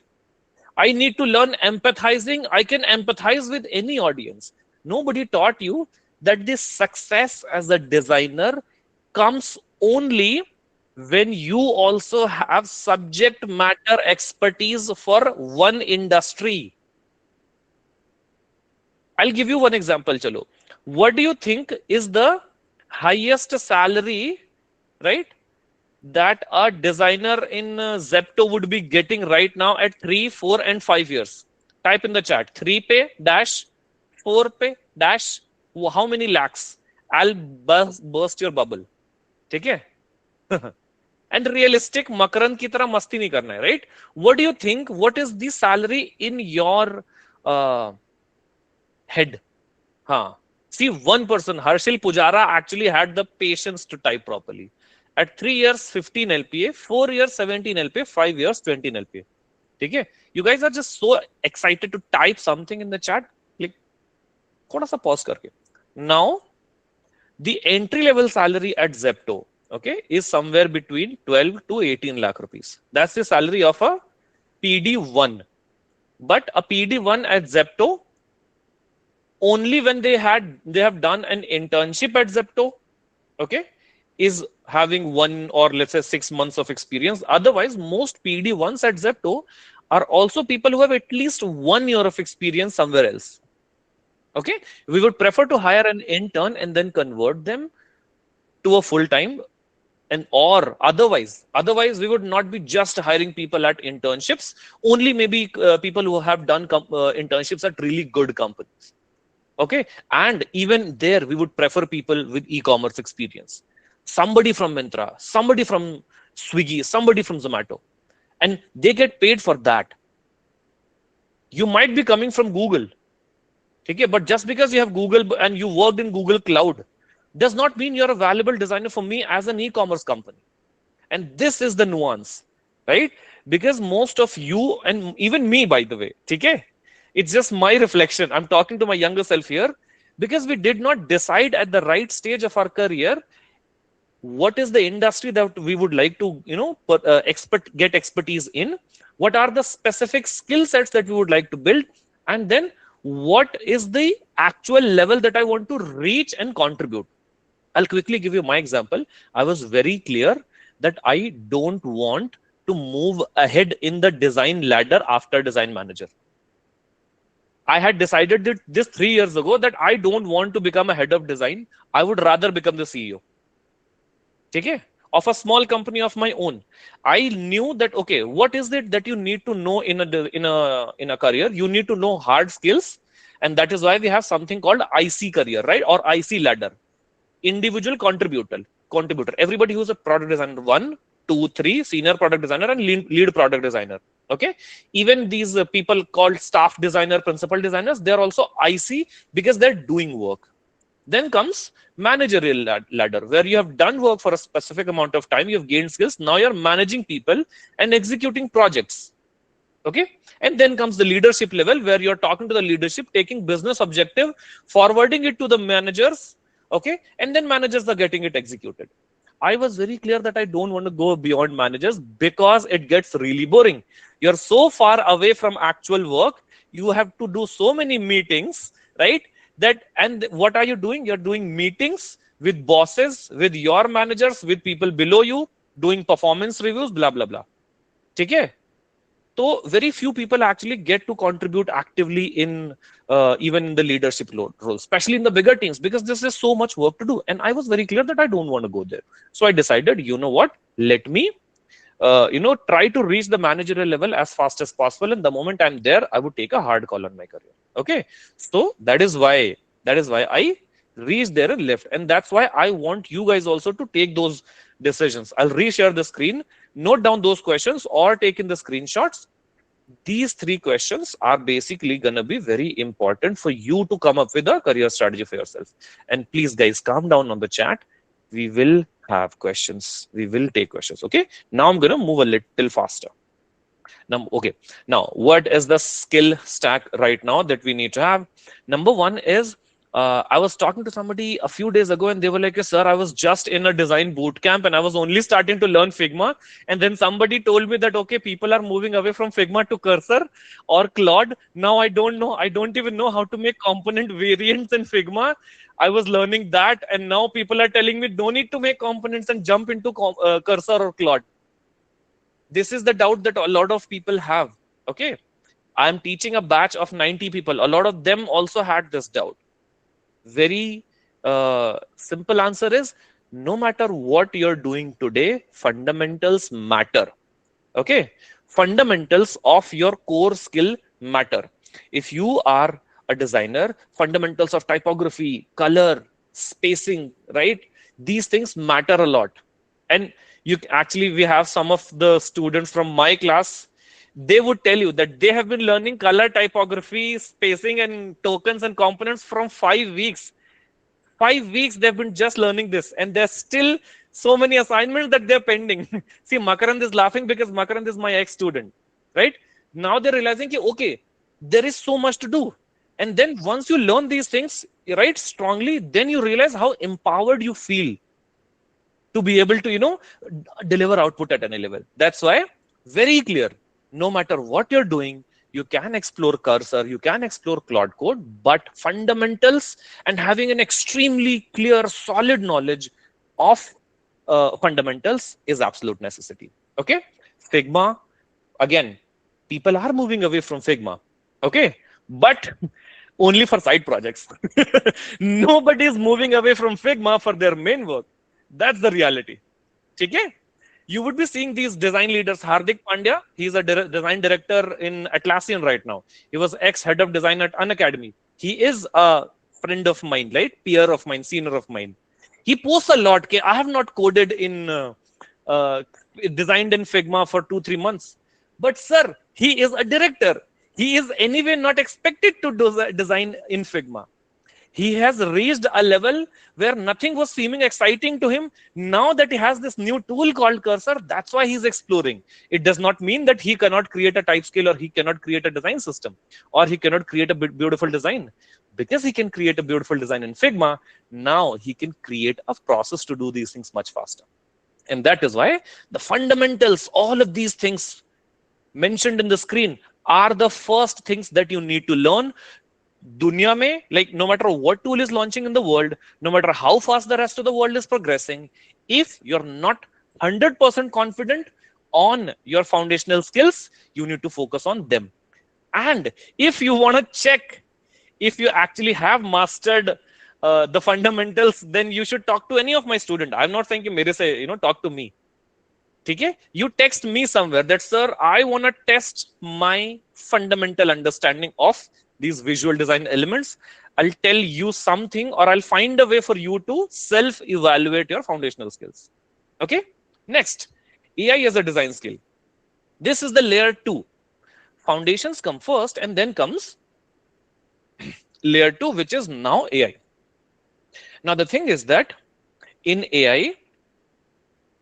I need to learn empathizing. I can empathize with any audience. Nobody taught you that this success as a designer comes only when you also have subject matter expertise for one industry. I'll give you one example, chalo. What do you think is the highest salary, right, that a designer in Zepto would be getting right now at 3, 4, and 5 years? Type in the chat. 3 pay dash 4 pay dash how many lakhs? I'll burst your bubble. ठीक है? And realistic makaran की तरह मस्ती नहीं करना है, right? What do you think? What is the salary in your head? Huh. See, one person, Harshil Pujara, actually had the patience to type properly. At 3 years, 15 LPA, 4 years, 17 LPA, 5 years, 20 LPA. Okay? You guys are just so excited to type something in the chat. Click. थोड़ा सा pause करके. Now, the entry level salary at Zepto, okay, is somewhere between 12 to 18 lakh rupees. That's the salary of a PD1. But a PD1 at Zepto, only when they have done an internship at Zepto, okay, is having 1 or let's say 6 months of experience. Otherwise, most PD1s at Zepto are also people who have at least 1 year of experience somewhere else. Okay, we would prefer to hire an intern and then convert them to a full-time, and or otherwise we would not be just hiring people at internships, only maybe people who have done internships at really good companies. Okay, and even there we would prefer people with e-commerce experience, somebody from Myntra, somebody from Swiggy, somebody from Zomato, and they get paid for that. You might be coming from Google, okay, but just because you have Google and you worked in Google Cloud does not mean you're a valuable designer for me as an e-commerce company. And this is the nuance, right? Because most of you, and even me, by the way, okay, it's just my reflection. I'm talking to my younger self here, because we did not decide at the right stage of our career what is the industry that we would like to, get expertise in, what are the specific skill sets that we would like to build, and then what is the actual level that I want to reach and contribute. I'll quickly give you my example. I was very clear that I don't want to move ahead in the design ladder after design manager. I had decided that this 3 years ago that I don't want to become a head of design. I would rather become the CEO. Okay? Of a small company of my own. I knew that, okay, what is it that you need to know in a career? You need to know hard skills, and that is why we have something called IC career, right? Or IC ladder, individual contributor. Everybody who's a product designer, 1, 2, 3, senior product designer, and lead product designer. Okay, even these people called staff designer, principal designers, they're also IC because they're doing work. Then comes managerial ladder, where you have done work for a specific amount of time, you've gained skills, now you're managing people and executing projects. Okay, and then comes the leadership level, where you're talking to the leadership, taking business objective, forwarding it to the managers. Okay, and then managers are getting it executed. I was very clear that I don't want to go beyond managers because it gets really boring. You're so far away from actual work, you have to do so many meetings, right? That, and what are you doing? You're doing meetings with bosses, with your managers, with people below you, doing performance reviews, blah blah blah. Okay, so very few people actually get to contribute actively in even in the leadership role, especially in the bigger teams, because there's just so much work to do. And I was very clear that I don't want to go there. So I decided, you know what? Let me, try to reach the managerial level as fast as possible. And the moment I'm there, I would take a hard call on my career. Okay, so that is why I reached there and left, and that's why I want you guys also to take those decisions. I'll reshare the screen, note down those questions or take in the screenshots. These 3 questions are basically going to be very important for you to come up with a career strategy for yourself. And please, guys, calm down on the chat. We will have questions. We will take questions. Okay. Now I'm going to move a little faster. Now, okay. Now, what is the skill stack right now that we need to have? Number one is, I was talking to somebody a few days ago and they were like, sir, I was just in a design boot camp and I was only starting to learn Figma. And then somebody told me that, okay, people are moving away from Figma to Cursor or Claude. Now I don't know. I don't even know how to make component variants in Figma. I was learning that. And now people are telling me, don't need to make components and jump into Cursor or Claude. This is the doubt that a lot of people have. Okay. I'm teaching a batch of 90 people. A lot of them also had this doubt. Very simple answer is, no matter what you're doing today, fundamentals matter. Okay, fundamentals of your core skill matter. If you are a designer, fundamentals of typography, color, spacing, right, these things matter a lot. And we have some of the students from my class, they would tell you that they have been learning color, typography, spacing, and tokens and components from 5 weeks. 5 weeks they've been just learning this, and there's still so many assignments that they're pending. See, Makarand is laughing because Makarand is my ex-student, right? Now they're realizing, okay, there is so much to do. And then once you learn these things, right, strongly, then you realize how empowered you feel to be able to, deliver output at any level. That's why, very clear, no matter what you're doing, you can explore Cursor, you can explore Claude Code, but fundamentals and having an extremely clear, solid knowledge of fundamentals is absolute necessity. Okay, Figma, again, people are moving away from Figma. Okay, but only for side projects. Nobody is moving away from Figma for their main work. That's the reality. Okay? You would be seeing these design leaders. Hardik Pandya, he's a design director in Atlassian right now. He was ex-head of design at Unacademy. He is a friend of mine, right? Peer of mine, senior of mine. He posts a lot. I have not coded in, designed in Figma for 2-3 months. But sir, he is a director. He is anyway not expected to design in Figma. He has reached a level where nothing was seeming exciting to him. Now that he has this new tool called Cursor, that's why he's exploring. It does not mean that he cannot create a type scale, or he cannot create a design system, or he cannot create a beautiful design. Because he can create a beautiful design in Figma, now he can create a process to do these things much faster. And that is why the fundamentals, all of these things mentioned in the screen, are the first things that you need to learn. Dunya mein, like no matter what tool is launching in the world, no matter how fast the rest of the world is progressing, if you're not 100% confident on your foundational skills, you need to focus on them. And if you want to check if you actually have mastered the fundamentals, then you should talk to any of my student. I'm not saying कि मेरे से, talk to me. ठीक है? You text me somewhere that, sir, I want to test my fundamental understanding of these visual design elements. I'll tell you something, or I'll find a way for you to self-evaluate your foundational skills. Okay? Next, AI as a design skill. This is the layer 2. Foundations come first, and then comes layer 2, which is now AI. Now, the thing is that in AI,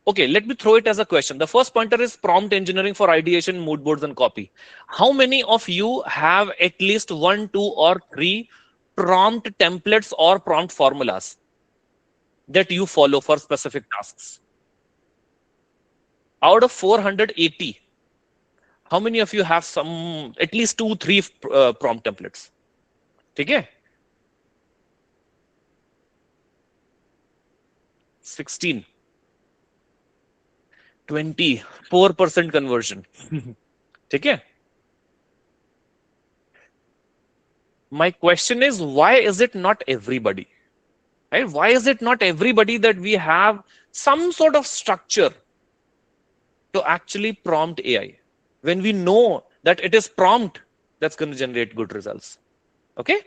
okay, let me throw it as a question. The first pointer is prompt engineering for ideation, mood boards, and copy. How many of you have at least 1, 2, or 3 prompt templates or prompt formulas that you follow for specific tasks? Out of 480, how many of you have some at least 2, 3 prompt templates? Okay? 16. 24% conversion. Okay? My question is, why is it not everybody? Right? Why is it not everybody that we have some sort of structure to actually prompt AI, when we know that it is prompt that's going to generate good results? Okay?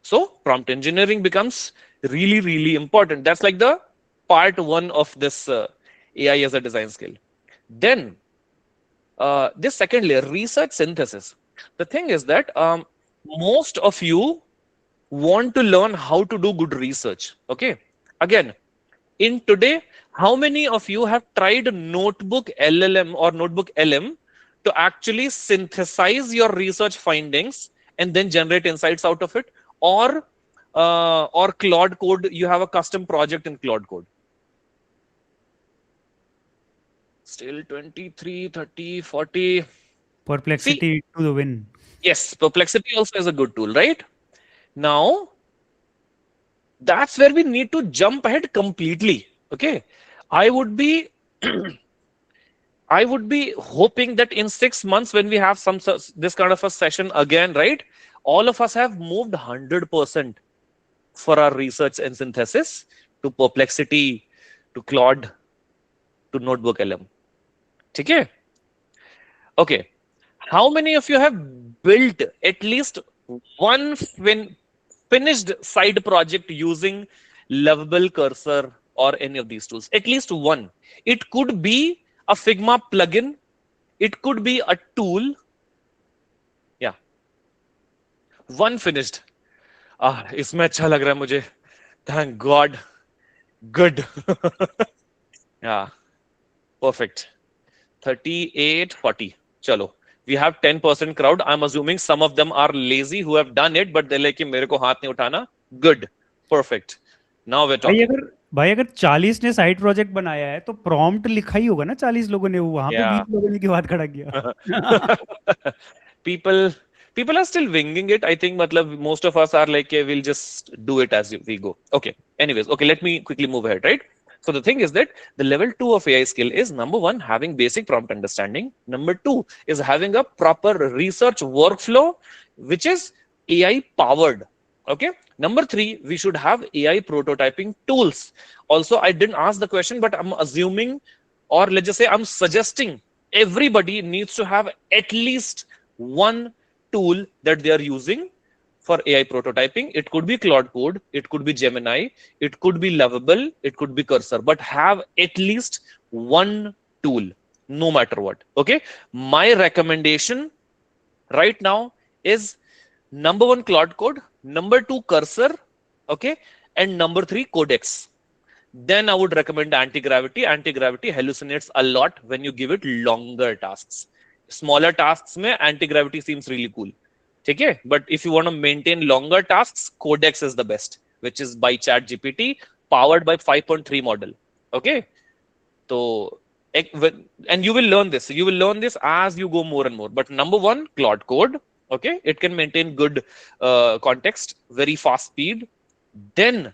So prompt engineering becomes really, really important. That's like the part 1 of this AI as a design skill. Then this second layer, research synthesis. The thing is that most of you want to learn how to do good research. Okay? Again, in today, how many of you have tried Notebook LLM or Notebook LM to actually synthesize your research findings and then generate insights out of it? Or Claude Code, you have a custom project in Claude Code? Still 23, 30, 40. Perplexity See, to the win. yes, Perplexity also is a good tool, right? Now, that's where we need to jump ahead completely. Okay. I would be I would be hoping that in 6 months, when we have this kind of a session again, right? All of us have moved 100% for our research and synthesis to Perplexity, to Claude, to Notebook LM. Okay. Okay. How many of you have built at least one finished side project using Lovable Cursor or any of these tools? At least one. It could be a Figma plugin. It could be a tool. Yeah. One finished. इसमें अच्छा लग रहा है मुझे. Thank God. Good. Yeah. Perfect. 38, 40. Chalo. We have 10% crowd. I'm assuming some of them are lazy who have done it, but they're like, मेरे को हाथ नहीं उठाना. Good. Perfect. Now we're भाई talking. अगर 40 ने साइड प्रोजेक्ट बनाया है तो प्रॉम्प्ट लिखा ही होगा ना 40 लोगों ने, वहां पे Yeah. 20 लोगों ने क्यों हाथ खड़ा किया? people are still winging it. I think matlab, most of us are like, okay, we'll just do it as we go. Okay. Anyways, okay, let me quickly move ahead, right? So the thing is that the level 2 of AI skill is, number 1, having basic prompt understanding. Number 2 is having a proper research workflow, which is AI powered. Okay. Number 3, we should have AI prototyping tools. Also, I didn't ask the question, but I'm assuming, or let's just say I'm suggesting, everybody needs to have at least one tool that they are using for AI prototyping. It could be Claude Code, it could be Gemini, it could be Lovable, it could be Cursor, but have at least one tool, no matter what. Okay. My recommendation right now is number 1, Claude Code, number 2, Cursor. Okay. And number three, codex. Then I would recommend anti-gravity. Anti-gravity hallucinates a lot when you give it longer tasks. Smaller tasks में anti-gravity seems really cool. Okay? But if you want to maintain longer tasks, Codex is the best, which is by ChatGPT, powered by 5.3 model. Okay? So, and you will learn this. You will learn this as you go more and more. But number one, Claude Code. Okay? It can maintain good context, very fast speed. Then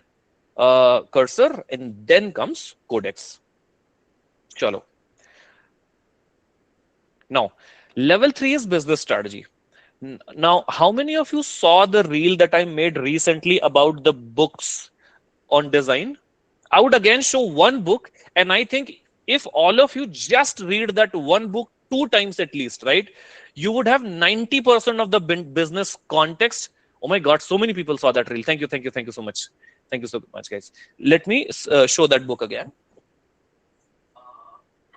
cursor, and then comes Codex. Chalo. Now, level three is business strategy. Now, how many of you saw the reel that I made recently about the books on design? I would again show one book, and I think if all of you just read that one book two times at least, right, you would have 90% of the business context. Oh my God, so many people saw that reel. Thank you, thank you, thank you so much. Thank you so much, guys. Let me show that book again.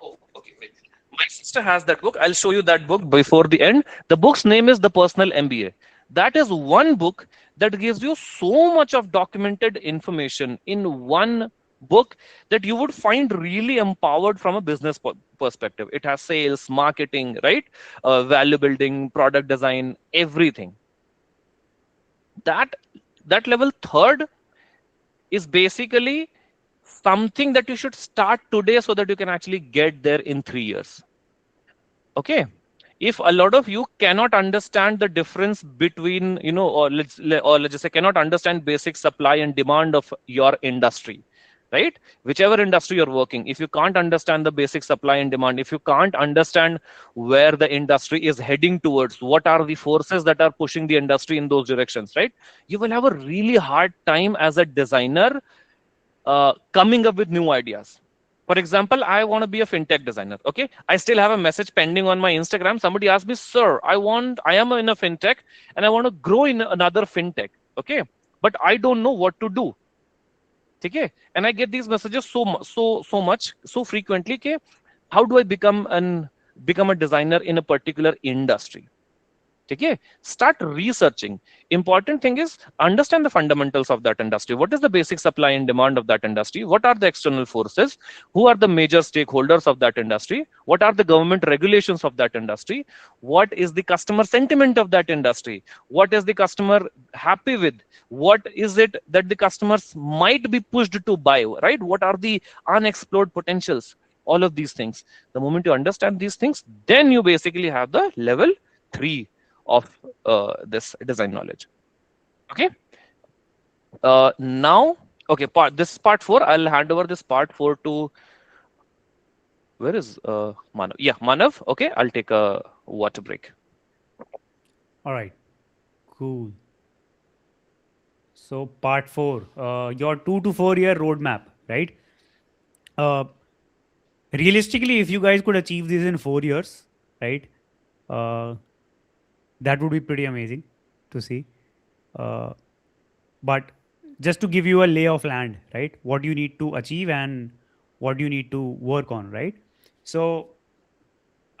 Oh, okay, wait. My sister has that book. I'll show you that book before the end. The book's name is The Personal MBA. That is one book that gives you so much of documented information in one book that you would find really empowered from a business perspective. It has sales, marketing, right? Value building, product design, everything. That that level third is basically something that you should start today so that you can actually get there in 3 years. Okay. If a lot of you cannot understand the difference between, or let's just say cannot understand basic supply and demand of your industry, right? Whichever industry you're working, if you can't understand the basic supply and demand, if you can't understand where the industry is heading towards, what are the forces that are pushing the industry in those directions, right? You will have a really hard time as a designer coming up with new ideas. For example, I want to be a fintech designer. Okay, I still have a message pending on my Instagram. Somebody asked me, "Sir, I am in a fintech and I want to grow in another fintech." Okay, but I don't know what to do. Okay, and I get these messages so much so frequently. Okay, how do I become a designer in a particular industry? Okay, start researching. Important thing is understand the fundamentals of that industry. What is the basic supply and demand of that industry? What are the external forces? Who are the major stakeholders of that industry? What are the government regulations of that industry? What is the customer sentiment of that industry? What is the customer happy with? What is it that the customers might be pushed to buy, right? What are the unexplored potentials? All of these things. The moment you understand these things, then you basically have the level three of this design knowledge. Okay. Now, okay, this is part four. I'll hand over this part four to, where is Manav? Yeah, Manav. Okay, I'll take a water break. All right. Cool. So part four, your 2 to 4 year roadmap, right? Uh, Realistically, if you guys could achieve this in 4 years, right, uh, that would be pretty amazing to see. Uh, but just to give you a lay of land, right, what you need to achieve and what you need to work on, right? So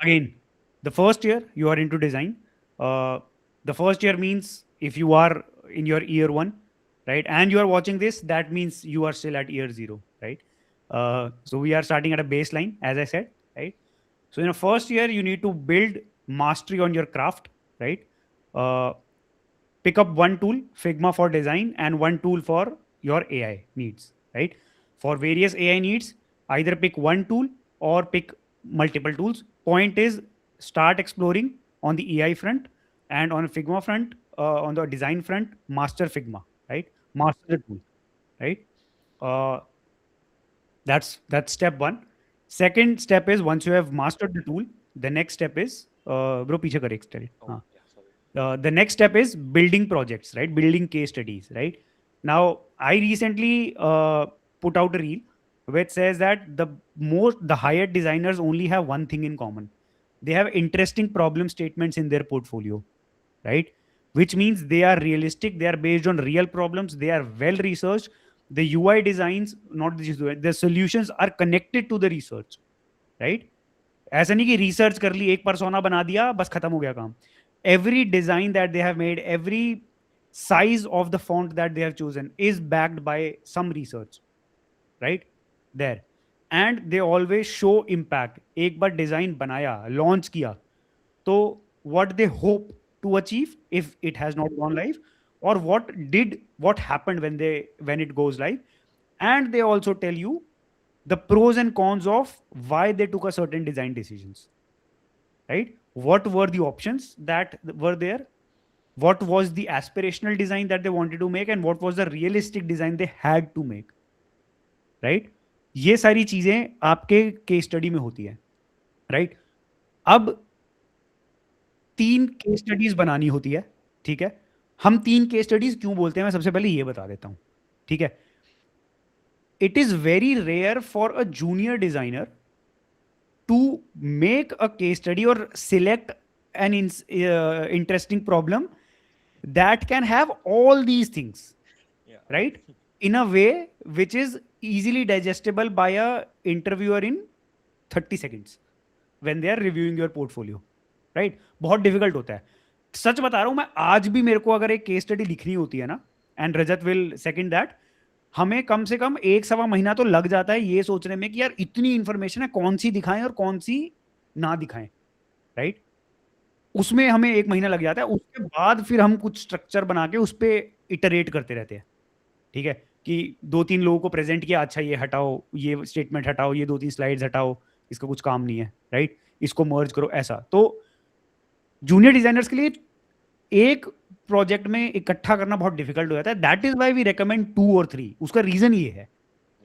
again, the first year you are into design. Uh, the first year means if you are in your year one, right, and you are watching this, that means you are still at year zero, right? So we are starting at a baseline, as I said, right? So in a first year, you need to build mastery on your craft, right? Uh, Pick up one tool, Figma for design, and one tool for your AI needs, right? For various AI needs, either pick one tool or pick multiple tools. Point is, start exploring on the AI front and on Figma front, on the design front, master Figma, right? Master the tool, right? Uh, that's step one. Second step is once you have mastered the tool, the next step is bro पीछे कर एक step. Oh, हाँ. yeah, sorry. The next step is building projects, right? Building case studies, right? Now, I recently put out a reel which says that the hired designers only have one thing in common. They have interesting problem statements in their portfolio, right? Which means they are realistic, they are based on real problems, they are well researched. The UI designs, not the solutions are connected to the research, right? ऐसा नहीं कि research कर ली एक persona बना दिया बस खत्म हो गया काम. Every design that they have made, every size of the font that they have chosen is backed by some research, right? There. And they always show impact. एक बार डिजाइन बनाया, launch किया, तो what they hope to achieve if it has not gone live, or what happened when it goes live. And they also tell you the pros and cons of why they took a certain design decisions, right? What were the options that were there, what was the aspirational design that they wanted to make, and what was the realistic design they had to make, right? ये सारी चीजें आपके case study में होती है, right? अब 3 case studies बनानी होती है, ठीक है? हम 3 केस स्टडीज क्यों बोलते हैं, मैं सबसे पहले ये बता देता हूं, ठीक है? It is very rare for a junior designer to make a case study or select an interesting problem that can have all these things, Yeah. right, in a way which is easily digestible by a interviewer in 30 seconds when they are reviewing your portfolio, right? बहुत difficult होता है, सच बता रहा हूं मैं। आज भी मेरे को अगर एक केस स्टडी लिखनी होती है ना, and Rajat will second that, हमें कम से कम 1-1.25 महीना तो लग जाता है ये सोचने में कि यार इतनी इंफॉर्मेशन है, कौन सी दिखाएं और कौन सी ना दिखाएं, राइट? उसमें हमें 1 महीना लग जाता है। उसके बाद फिर हम कुछ स्ट्रक्चर बना के उस पर इटरेट करते रहते हैं, ठीक है? कि 2-3 लोगों को प्रेजेंट किया, अच्छा ये हटाओ, ये स्टेटमेंट हटाओ, ये 2-3 स्लाइड्स हटाओ, इसका कुछ काम नहीं है, राइट? इसको मर्ज करो, ऐसा। तो जूनियर डिजाइनर्स के लिए एक प्रोजेक्ट में इकट्ठा करना बहुत डिफिकल्ट हो जाता है। That is why we recommend 2 और 3। उसका रीजन ये है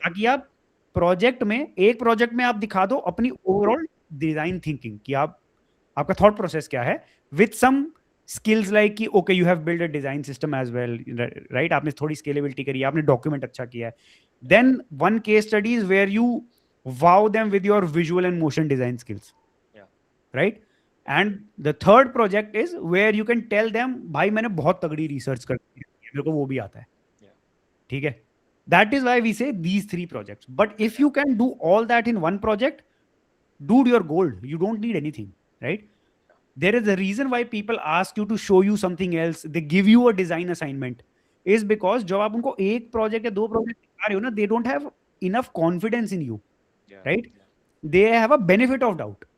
ताकि आप एक प्रोजेक्ट में आप दिखा दो अपनी ओवरऑल डिजाइन थिंकिंग कि आपका थॉट प्रोसेस क्या है, विथ सम स्किल्स लाइक कि okay you have build a design system as well, right? आपने थोड़ी स्केलेबिलिटी करी, आपने डॉक्यूमेंट अच्छा किया है। Then one case studies where you wow them with your visual and motion design skills, right? And the third project is where you can tell them भाई मैंने बहुत तगड़ी रिसर्च कर दी है, मेरे को वो भी आता है, ठीक है? दैट इज व्हाई वी से these 3 projects. But if you can do all that in one project, dude, you're gold. You don't need anything, right? There is a reason why people ask you to show you something else. They give you a design assignment is because जब आप उनको एक project या 2 project दिखा रहे हो ना, they don't have enough confidence in you, right? They have a benefit of doubt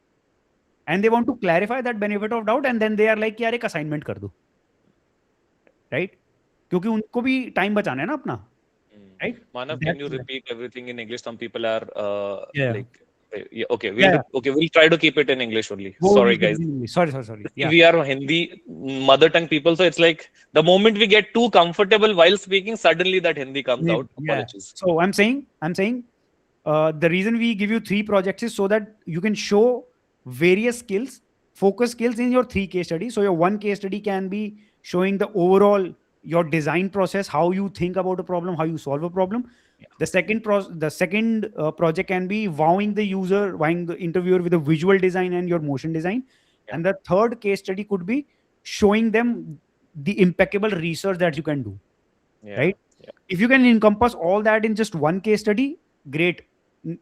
and they want to clarify that benefit of doubt, and then they are like यार एक assignment कर दो, right? क्योंकि उनको भी टाइम बचाना है ना अपना, right? Manav, can you repeat everything in English? Some people are Yeah. like, okay, we'll try to keep it in English only. Sorry, guys. Sorry. Yeah. We are Hindi mother tongue people, so it's like the moment we get too comfortable while speaking, suddenly that Hindi comes out. Apologies. So I'm saying, the reason we give you 3 projects is so that you can show various skills, focus skills in your 3 case studies. So your 1 case study can be showing the overall your design process, how you think about a problem, how you solve a problem. The second project can be wowing the user, wowing the interviewer with the visual design and your motion design. And the third case study could be showing them the impeccable research that you can do, right? If you can encompass all that in just 1 case study, great,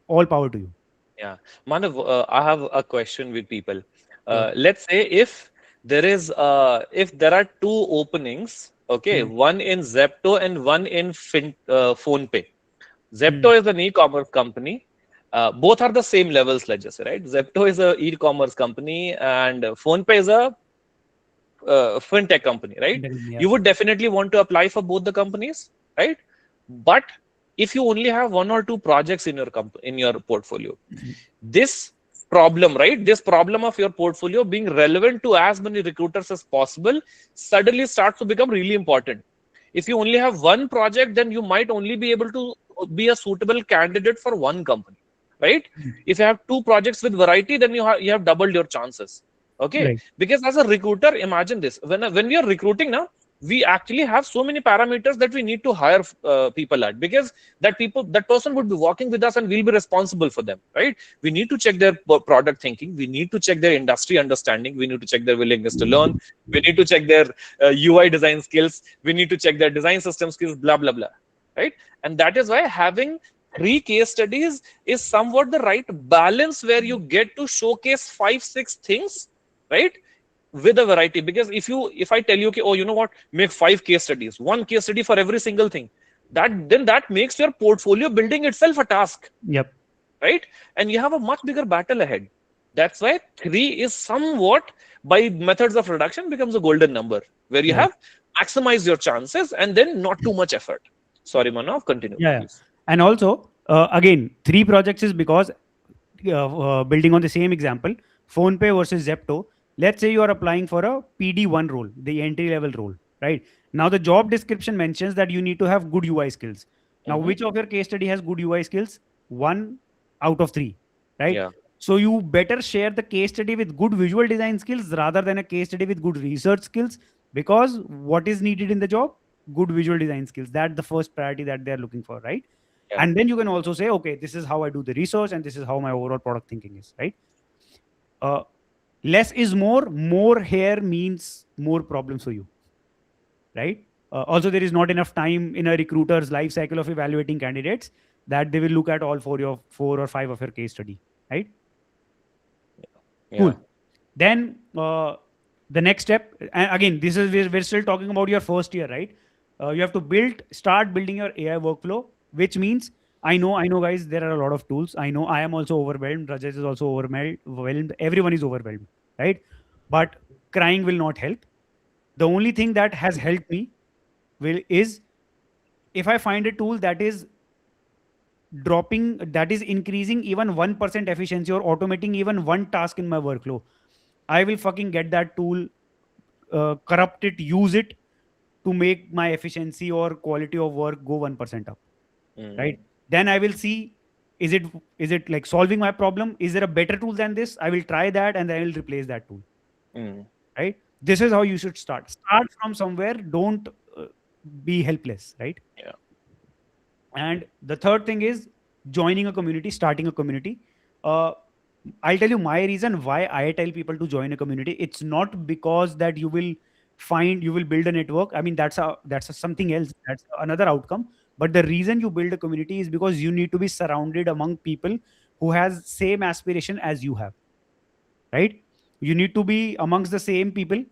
all power to you. Yeah, Manav, I have a question with people. Let's say if there are 2 openings, okay, one in Zepto and one in PhonePe. Zepto is an e-commerce company. Both are the same levels, let's just say, right? Zepto is a e-commerce company and PhonePe is a fintech company, right? Yeah. You would definitely want to apply for both the companies, right? But if you only have 1 or 2 projects in your portfolio, this problem, right? This problem of your portfolio being relevant to as many recruiters as possible suddenly starts to become really important. If you only have 1 project, then you might only be able to be a suitable candidate for 1 company, right? If you have 2 projects with variety, then you have doubled your chances. Okay, right. Because as a recruiter, imagine this: when we are recruiting now, we actually have so many parameters that we need to hire people at, because that person would be working with us and we'll be responsible for them, right? We need to check their product thinking, we need to check their industry understanding, we need to check their willingness to learn, we need to check their UI design skills, we need to check their design system skills, blah blah blah, right? And that is why having 3 case studies is somewhat the right balance, where you get to showcase 5-6 things, right? with a variety. Because if I tell you, okay, oh, you know what, make 5 case studies, one case study for every single thing, that makes your portfolio building itself a task, Yep. right? And you have a much bigger battle ahead. That's why three is somewhat, by methods of reduction, becomes a golden number where you Right. have maximized your chances and then not too much effort. Sorry, Manav, continue, Yeah, yeah. please. And also, again, 3 projects is because building on the same example, PhonePe versus Zepto. Let's say you are applying for a PD1 role, the entry level role, right? Now, the job description mentions that you need to have good UI skills. Now, Hmm. which of your case study has good UI skills? One out of three, right? Yeah. So, you better share the case study with good visual design skills rather than a case study with good research skills, because what is needed in the job? Good visual design skills. That's the first priority that they're looking for, right? Yeah. And then you can also say, okay, this is how I do the research and this is how my overall product thinking is, right? uh, Less is more here means more problems for you, right? Also, there is not enough time in a recruiter's life cycle of evaluating candidates that they will look at all four or five of your case study, right? Cool. Yeah. Then the next step, and again, this is we're still talking about your first year, right? You have to start building your AI workflow, which means I know, guys, there are a lot of tools. I know I am also overwhelmed. Rajesh is also overwhelmed. Everyone is overwhelmed, right? But crying will not help. The only thing that has helped me will is if I find a tool that is increasing even 1% efficiency or automating even one task in my workflow, I will fucking get that tool, corrupt it, use it to make my efficiency or quality of work go 1% up, right? Mm. Then I will see, is it is it like solving my problem? Is there a better tool than this? I will try that and then I will replace that tool, Mm. right? This is how you should start from somewhere. Don't uh, be helpless, right? Yeah. And the third thing is joining a community, starting a community. uh, I'll tell you my reason why I tell people to join a community. It's not because that you will build a network. I mean, something else. That's another outcome. But the reason you build a community is because you need to be surrounded among people who has same aspiration as you have, right? You need to be amongst the same people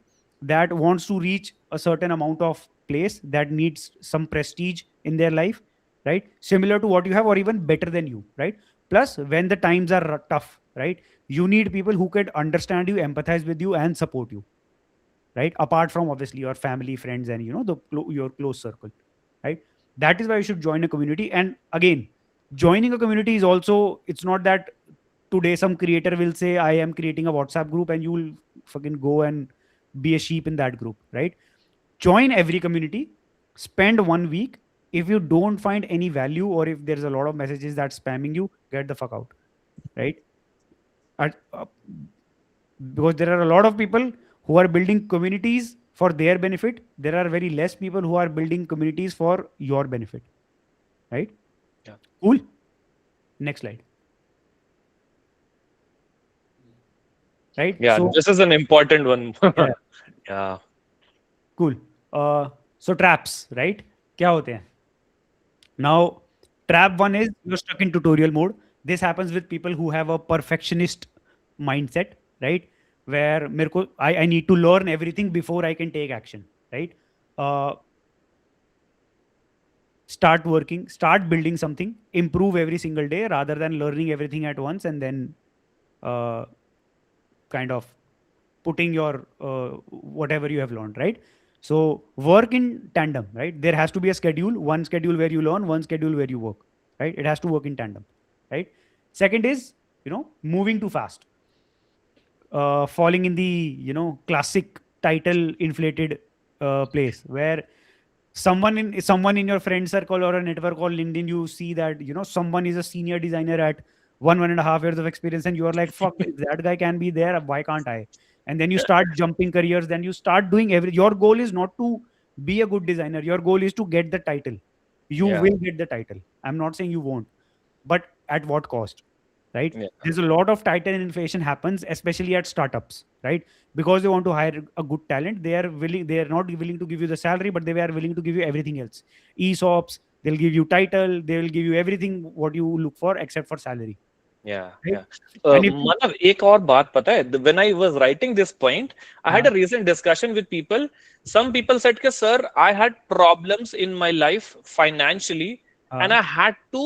that wants to reach a certain amount of place, that needs some prestige in their life, right? Similar to what you have or even better than you, right? Plus, when the times are tough, right, you need people who can understand you, empathize with you and support you, right? Apart from obviously your family, friends, and your close circle, right? That is why you should join a community. And again, joining a community is also, it's not that today some creator will say I am creating a WhatsApp group and you will fucking go and be a sheep in that group, right? Join every community, spend 1 week. If you don't find any value or if there's a lot of messages that spamming you, get the fuck out, right? At, because there are a lot of people who are building communities for their benefit. There are very less people who are building communities for your benefit, right? Yeah. Cool. Next slide. Right. Yeah. So This is an important one. yeah, Yeah. cool. So traps, right? क्या होते हैं? Now, trap one is you're stuck in tutorial mode. This happens with people who have a perfectionist mindset, right? Where I need to learn everything before I can take action, right? Uh, Start working, start building something, improve every single day rather than learning everything at once and then uh, kind of putting your whatever you have learned, right? So work in tandem, right? There has to be a schedule, one schedule where you learn, one schedule where you work, right? It has to work in tandem, right? Second is, moving too fast, falling in the classic title inflated place where someone in your friend circle or a network or LinkedIn, you see that someone is a senior designer at 1.5 years of experience, and you are like, fuck, if that guy can be there, why can't I? And then you start jumping careers, then you start doing your goal is not to be a good designer, your goal is to get the title. You Yeah. will get the title, I'm not saying you won't, but at what cost, right? Yeah. There's a lot of title inflation happens, especially at startups, right? Because they want to hire a good talent, they are not willing to give you the salary, but they are willing to give you everything else. ESOPs, they'll give you title, they will give you everything what you look for except for salary, Yeah, right? yeah. And if you, Manav, एक और बात पता है? When I was writing this point, I had uh, a recent discussion with people. Some people said, "Ke, sir, I had problems in my life financially, and uh, I had to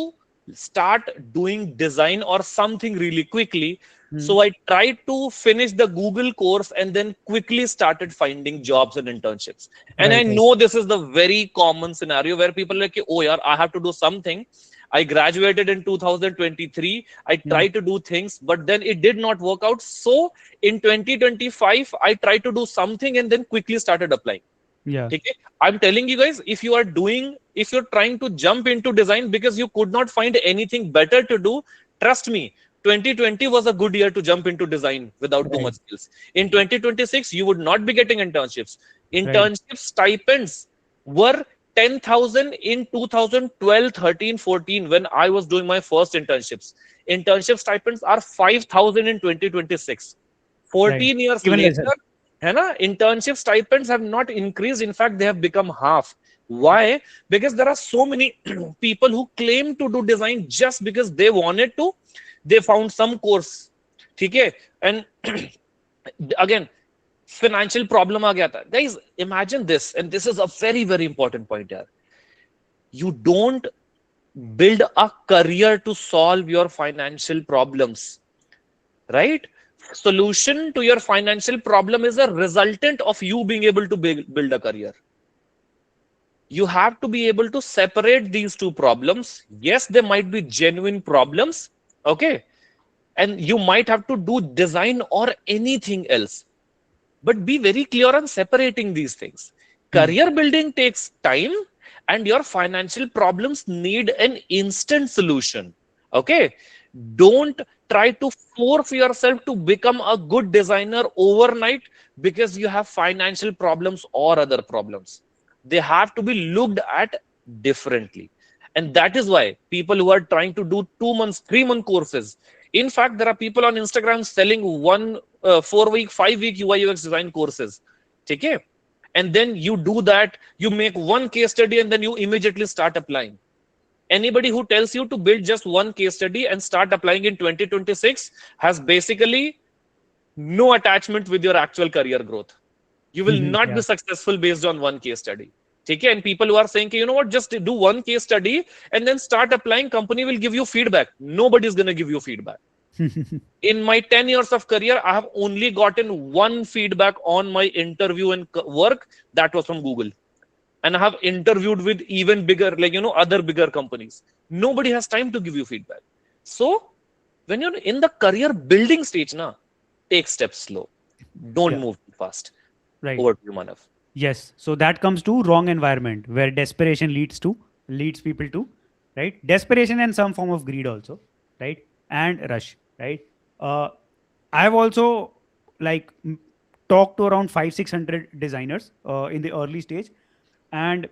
start doing design or something really quickly. hmm, So I tried to finish the Google course and then quickly started finding jobs and internships." And I right, right, know this is the very common scenario where people are like, "Oh, yeah, I have to do something." I graduated in 2023. I hmm, tried to do things, but then it did not work out. So in 2025, I tried to do something and then quickly started applying. yeah, Okay? I'm telling you guys, if you're trying to jump into design because you could not find anything better to do, trust me, 2020 was a good year to jump into design without too right, much skills. In 2026, you would not be getting internships. right, Internship stipends were 10,000 in 2012, 13, 14 when I was doing my first internships. Internship stipends are 5,000 in 2026. right. 14 years Even lesser. later, है ना, internship stipends have not increased. In fact, they have become half. Why? Because there are so many people who claim to do design just because they wanted to. They found some course. ठीक है? And again, financial problem आ गया था. Guys, imagine this, and this is a very, very important point here. You don't build a career to solve your financial problems, right? Solution to your financial problem is a resultant of you being able to build a career. You have to be able to separate these two problems. Yes, there might be genuine problems, okay, and you might have to do design or anything else, but be very clear on separating these things. Hmm. Career building takes time, and your financial problems need an instant solution. Okay, don't try to force yourself to become a good designer overnight because you have financial problems or other problems. They have to be looked at differently. And that is why people who are trying to do 2 months, 3 month courses, in fact, there are people on Instagram selling 4 week, 5 week UI UX design courses. Okay? And then you do that, you make one case study, and then you immediately start applying. Anybody who tells you to build just one case study and start applying in 2026 has basically no attachment with your actual career growth. You will not be Yeah. successful based on one case study. Okay? And people who are saying, you know what, just do one case study and then start applying, company will give you feedback. Nobody is going to give you feedback. In my 10 years of career, I have only gotten one feedback on my interview and work. That was from Google. And I have interviewed with even bigger, like, other bigger companies. Nobody has time to give you feedback. So when you're in the career building stage, take steps slow. Don't Yeah. move too fast. Right. Over to you, Manav. Yes. So that comes to wrong environment where desperation leads people to, right? Desperation and some form of greed also, right? And rush, right? Uh, I've also like talked to around 500-600 designers in the early stage, and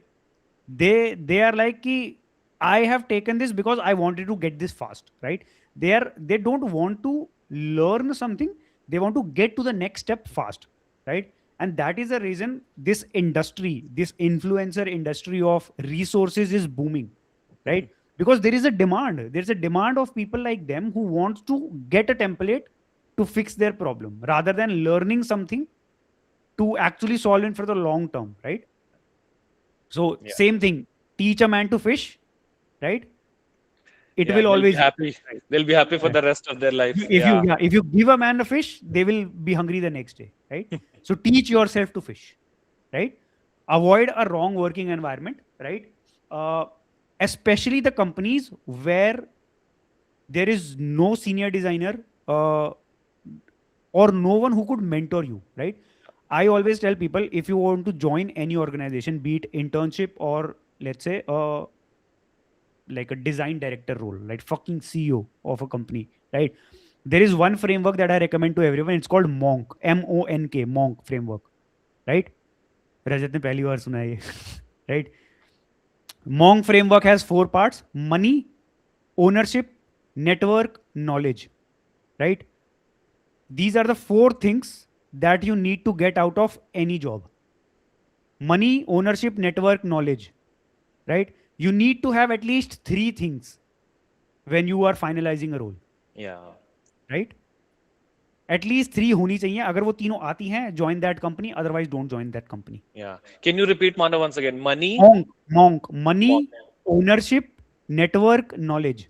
they are like ki, I have taken this because I wanted to get this fast, right? They don't want to learn something, they want to get to the next step fast, right? And that is the reason this industry, this influencer industry of resources is booming, right? Because there's a demand of people like them who want to get a template to fix their problem rather than learning something to actually solve it for the long term, right? So Yeah. same thing, teach a man to fish, right? It Yeah. will They'll be always, happy. right? They'll be happy for Yeah. the rest of their life. If you Yeah. yeah, if you give a man a fish, they will be hungry the next day, right? So teach yourself to fish, right? Avoid a wrong working environment, right? Uh, Especially the companies where there is no senior designer or no one who could mentor you, right? I always tell people, if you want to join any organization, be it internship or let's say like a design director role, like fucking CEO of a company, right? There is one framework that I recommend to everyone. It's called Monk, MONK, Monk framework, right? रजत ने पहली बार सुना है ये right? Monk framework has 4 parts: money, ownership, network, knowledge, right? These are the 4 things that you need to get out of any job: money, ownership, network, knowledge, right? You need to have at least 3 things when you are finalizing a role. Yeah. right? At least 3 होनी चाहिए. अगर वो तीनों आती हैं, join that company, otherwise don't join that company. Yeah. Can you repeat Manav once again? Money. Money, ownership, network, knowledge.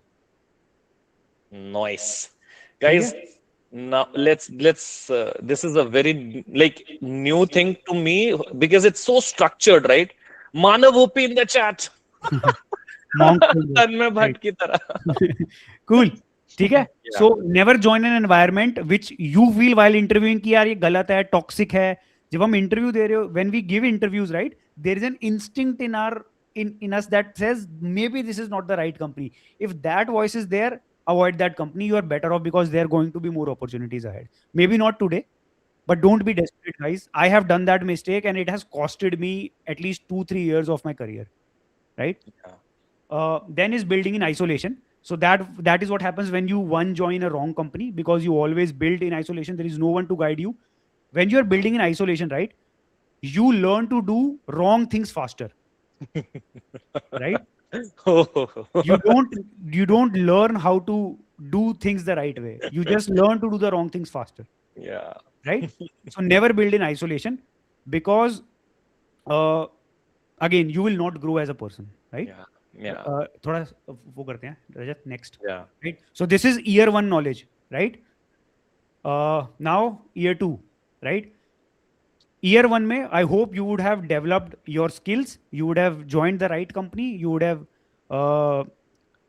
Nice. ठीक है? Guys, now let's this is a very like new thing to me because it's so structured, right? Manav OP in the chat. Monk. Tanmay Right. Bhatt की तरह. Cool. ठीक है? Yeah. So never join an environment which you feel while interviewing कि यार ये गलत है, toxic है. जब हम interview दे रहे हो, when we give interviews, right? There is an instinct in us that says maybe this is not the right company. If that voice is there, avoid that company. You are better off because there are going to be more opportunities ahead. Maybe not today, but don't be desperate, guys. I have done that mistake and it has costed me at least 2-3 years of my career, right? Yeah. Then is building in isolation. So that is what happens when you one join a wrong company, because you always build in isolation. There is no one to guide you. When you are building in isolation, right, you learn to do wrong things faster, right? you don't you don't learn how to do things the right way. You just learn to do the wrong things faster, Yeah. right? So never build in isolation, because uh, again you will not grow as a person, right? Yeah. Yeah. थोड़ा वो करते हैं रजत, next, Yeah. right? So this is year 1 knowledge, right? Now year 2, right? Year 1 में I hope you would have developed your skills, you would have joined the right company, you would have uh,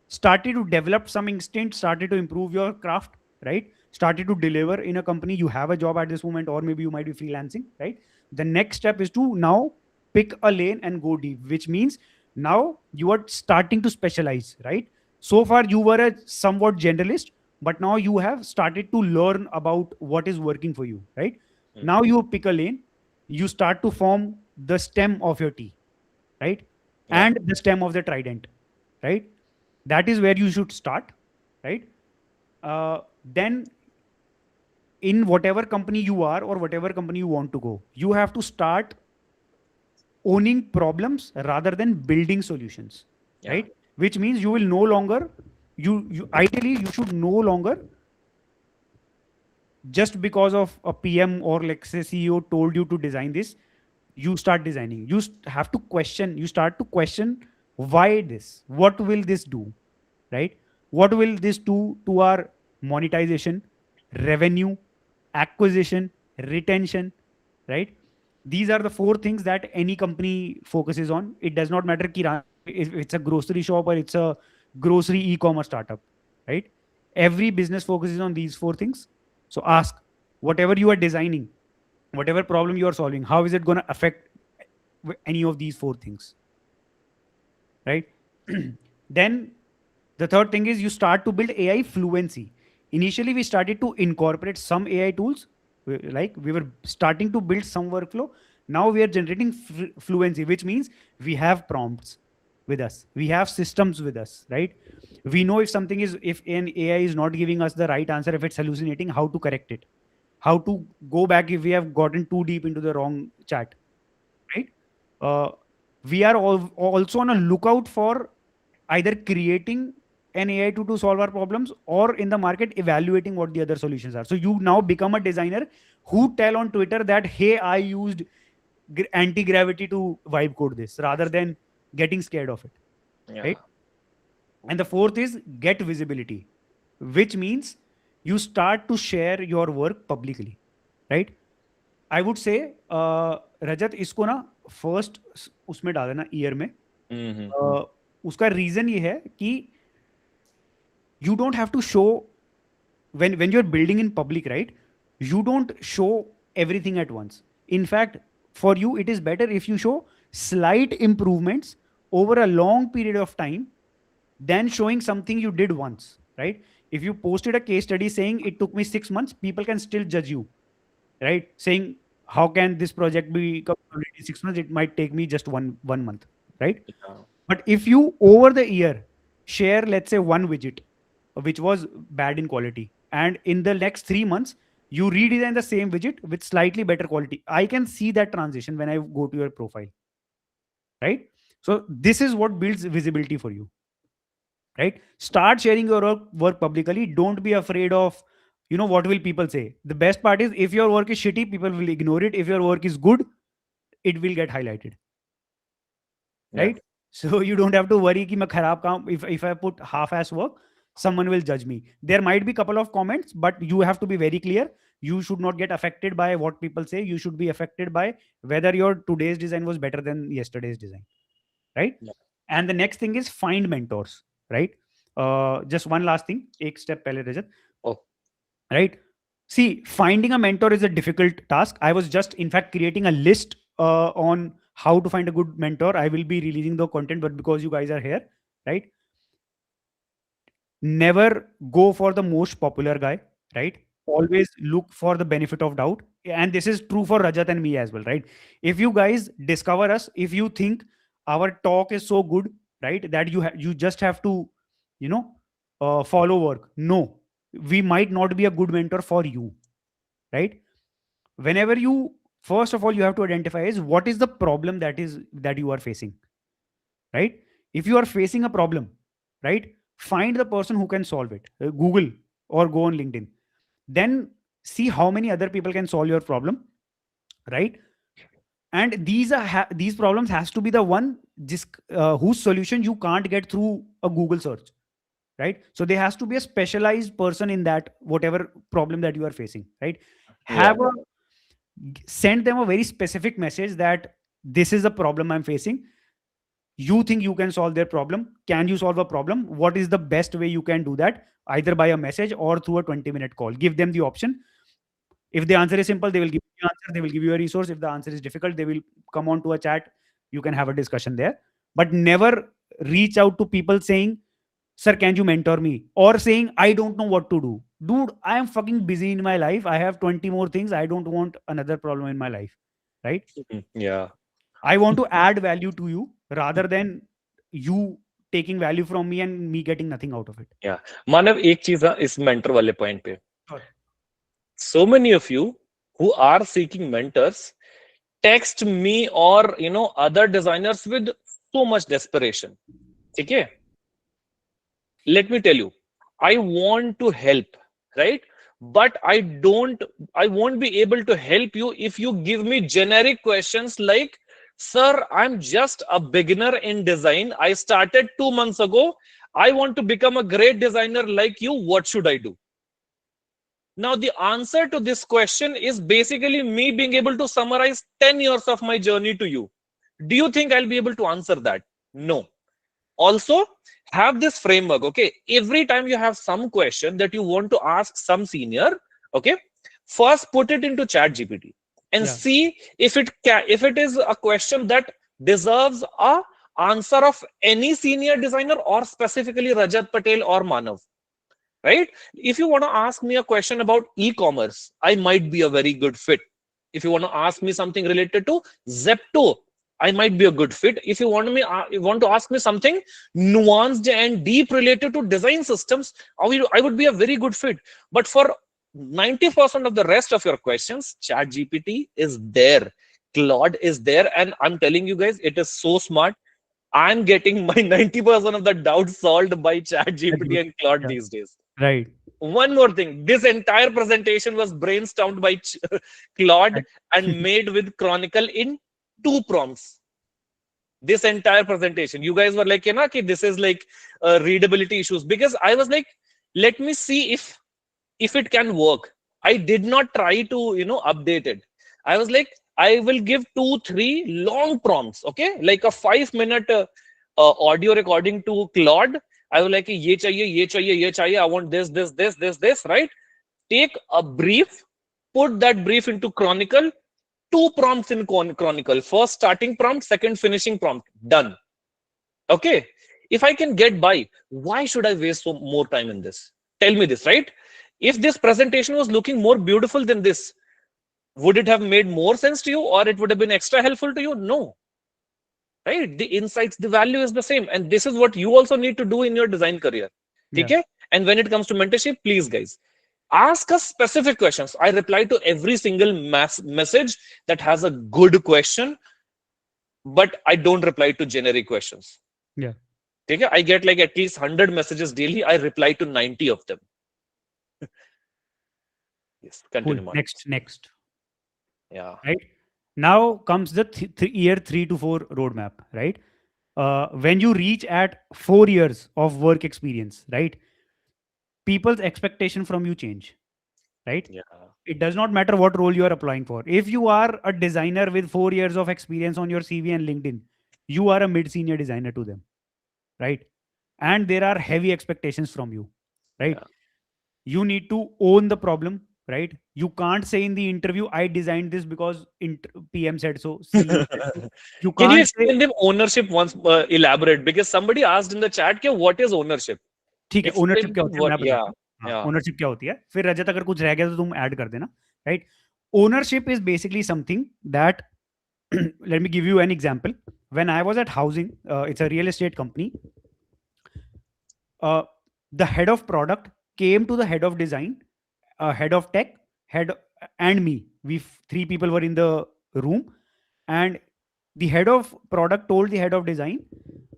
started to develop some instinct, started to improve your craft, right? Started to deliver in a company. You have a job at this moment, or maybe you might be freelancing, right? The next step is to now pick a lane and go deep, which means now you are starting to specialize, right? So far you were a somewhat generalist, but now you have started to learn about what is working for you, right? Mm. Now you pick a lane, you start to form the stem of your tea, right? Yeah. And the stem of the trident, right? That is where you should start, right? Then in whatever company you are or whatever company you want to go, you have to start owning problems rather than building solutions, Yeah. right? Which means you will no longer, you ideally you should no longer, just because of a PM or like say CEO told you to design this, you start designing. You have to question, you start to question, why this, what will this do, right? What will this do to our monetization, revenue, acquisition, retention, right? These are the 4 things that any company focuses on. It does not matter if it's a grocery shop or it's a grocery e-commerce startup, right? Every business focuses on these 4 things. So ask, whatever you are designing, whatever problem you are solving, how is it going to affect any of these 4 things, right? Then the third thing is you start to build AI fluency. Initially, we started to incorporate some AI tools, like we were starting to build some workflow. Now we are generating fluency, which means we have prompts with us, we have systems with us, right? We know if an AI is not giving us the right answer, if it's hallucinating, how to correct it, how to go back if we have gotten too deep into the wrong chat, right? Uh, we are also on a lookout for either creating an AI to solve our problems, or in the market evaluating what the other solutions are. So you now become a designer who tell on Twitter that, hey, I used anti-gravity to vibe code this, rather than getting scared of it, Yeah. right? And the fourth is get visibility, which means you start to share your work publicly, right? I would say Rajat इसको ना first उसमें डाल देना year में. Mm-hmm. उसका reason ये है कि you don't have to show, when you're building in public, right? You don't show everything at once. In fact, for you it is better if you show slight improvements over a long period of time than showing something you did once, right? If you posted a case study saying it took me 6 months, people can still judge you, right? Saying, how can this project be completed in 6 months? It might take me just one month, right? Yeah. But if you over the year share, let's say, one widget which was bad in quality, and in the next 3 months you redesign the same widget with slightly better quality, I can see that transition when I go to your profile, right? So this is what builds visibility for you. right? Start sharing your work publicly. Don't be afraid of, what will people say. The best part is, if your work is shitty, people will ignore it. If your work is good, it will get highlighted, Yeah. right? So you don't have to worry कि मैं खराब काम, if I put half ass work, someone will judge me. There might be couple of comments, but you have to be very clear. You should not get affected by what people say. You should be affected by whether your today's design was better than yesterday's design, right? Yeah. And the next thing is find mentors, right? Just one last thing, एक step पहले रजत, Oh, right? See, finding a mentor is a difficult task. I was just, in fact, creating a list on how to find a good mentor. I will be releasing the content, but because you guys are here, right? Never go for the most popular guy, right? Always look for the benefit of doubt. And this is true for Rajat and me as well, right? If you guys discover us, if you think our talk is so good, right, that you just have to, you know, follow work. No, we might not be a good mentor for you, right? Whenever you, first of all, you have to identify is what is the problem that you are facing, right? If you are facing a problem, right, find the person who can solve it. Google or go on LinkedIn, then see how many other people can solve your problem, right? And these problems has to be the one whose solution you can't get through a Google search, right? So there has to be a specialized person in that whatever problem that you are facing, right? yeah. Have a Send them a very specific message that this is the problem I'm facing. You think you can solve their problem? Can you solve a problem? What is the best way you can do that? Either by a message or through a 20-minute call. Give them the option. If the answer is simple, they will give you the answer, they will give you a resource. If the answer is difficult, they will come on to a chat. You can have a discussion there. But never reach out to people saying, sir, can you mentor me? Or saying, I don't know what to do. Dude, I am fucking busy in my life. I have 20 more things. I don't want another problem in my life. Right? Yeah. I want to add value to you rather than you taking value from me and me getting nothing out of it. Yeah. मानव एक चीज है इस mentor वाले point पे. Sure. So many of you who are seeking mentors text me or other designers with so much desperation. ठीक है? Let me tell you, I want to help, right? But I won't be able to help you if you give me generic questions like, sir, I'm just a beginner in design. I started 2 months ago. I want to become a great designer like you. What should I do? Now, the answer to this question is basically me being able to summarize 10 years of my journey to you. Do you think I'll be able to answer that? No. Also, have this framework. Okay, every time you have some question that you want to ask some senior, okay, first put it into chat GPT and Yeah. see if it is a question that deserves a answer of any senior designer or specifically Rajat Patel or Manav, right? If you want to ask me a question about e-commerce, I might be a very good fit. If you want to ask me something related to Zepto, I might be a good fit. If you want to ask me something nuanced and deep related to design systems, I would be a very good fit. But for 90% of the rest of your questions, ChatGPT is there, Claude is there, and I'm telling you guys, it is so smart. I'm getting my 90% of the doubts solved by ChatGPT and Claude Yeah. these days. Right. One more thing, this entire presentation was brainstormed by Claude and made with Chronicle in 2 prompts. This entire presentation, you guys were like, this is like readability issues, because I was like, let me see if it can work. I did not try to update it. I was like, I will give 2-3 long prompts, okay, like a 5-minute audio recording to Claude. I was like, ye chahiye, I want this, right? Take a brief, put that brief into Chronicle, 2 prompts in Chronicle, first starting prompt, second finishing prompt, done. Okay, if I can get by, why should I waste more time in this? Tell me this, right? If this presentation was looking more beautiful than this, would it have made more sense to you, or it would have been extra helpful to you? No, right? The insights, the value is the same, and this is what you also need to do in your design career. Yeah. Okay? And when it comes to mentorship, please guys, ask us specific questions. I reply to every single message that has a good question, but I don't reply to generic questions. Yeah. Okay, I get like at least 100 messages daily. I reply to 90 of them. Yes, Cool. continue, Manav. Next. Yeah. Right. Now comes the year 3 to 4 roadmap. Right. When you reach at 4 years of work experience, right, people's expectation from you change. Right. Yeah. It does not matter what role you are applying for. If you are a designer with 4 years of experience on your CV and LinkedIn, you are a mid senior designer to them. Right. And there are heavy expectations from you. Right. Yeah. You need to own the problem. Right. You can't say in the interview, I designed this because PM said so, CEO said so. You Can you can't say, explain them ownership once, elaborate? Because somebody asked in the chat, "Kya, what is ownership?" ठीक है, ownership Explain क्या them होती है what. मैं Yeah. बताता हूँ. हाँ, Yeah. Ownership क्या होती है, फिर रजत अगर कुछ रह गया तो तुम ऐड कर देना. Right. Ownership is basically something that let me give you an example. When I was at housing, it's a real estate company. uh, the head of product came to the head of design, head of tech, head, and me. Three people were in the room, and the head of product told the head of design,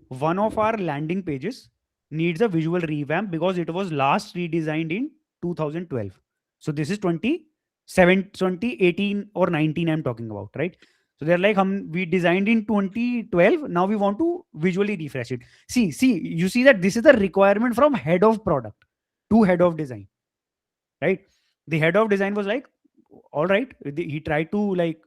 one of our landing pages needs a visual revamp because it was last redesigned in 2012. So this is 2018 or 19 I'm talking about, right? So they're like, we designed in 2012. Now we want to visually refresh it. See, you see that this is the requirement from head of product to head of design, right? The head of design was like, all right. He tried to like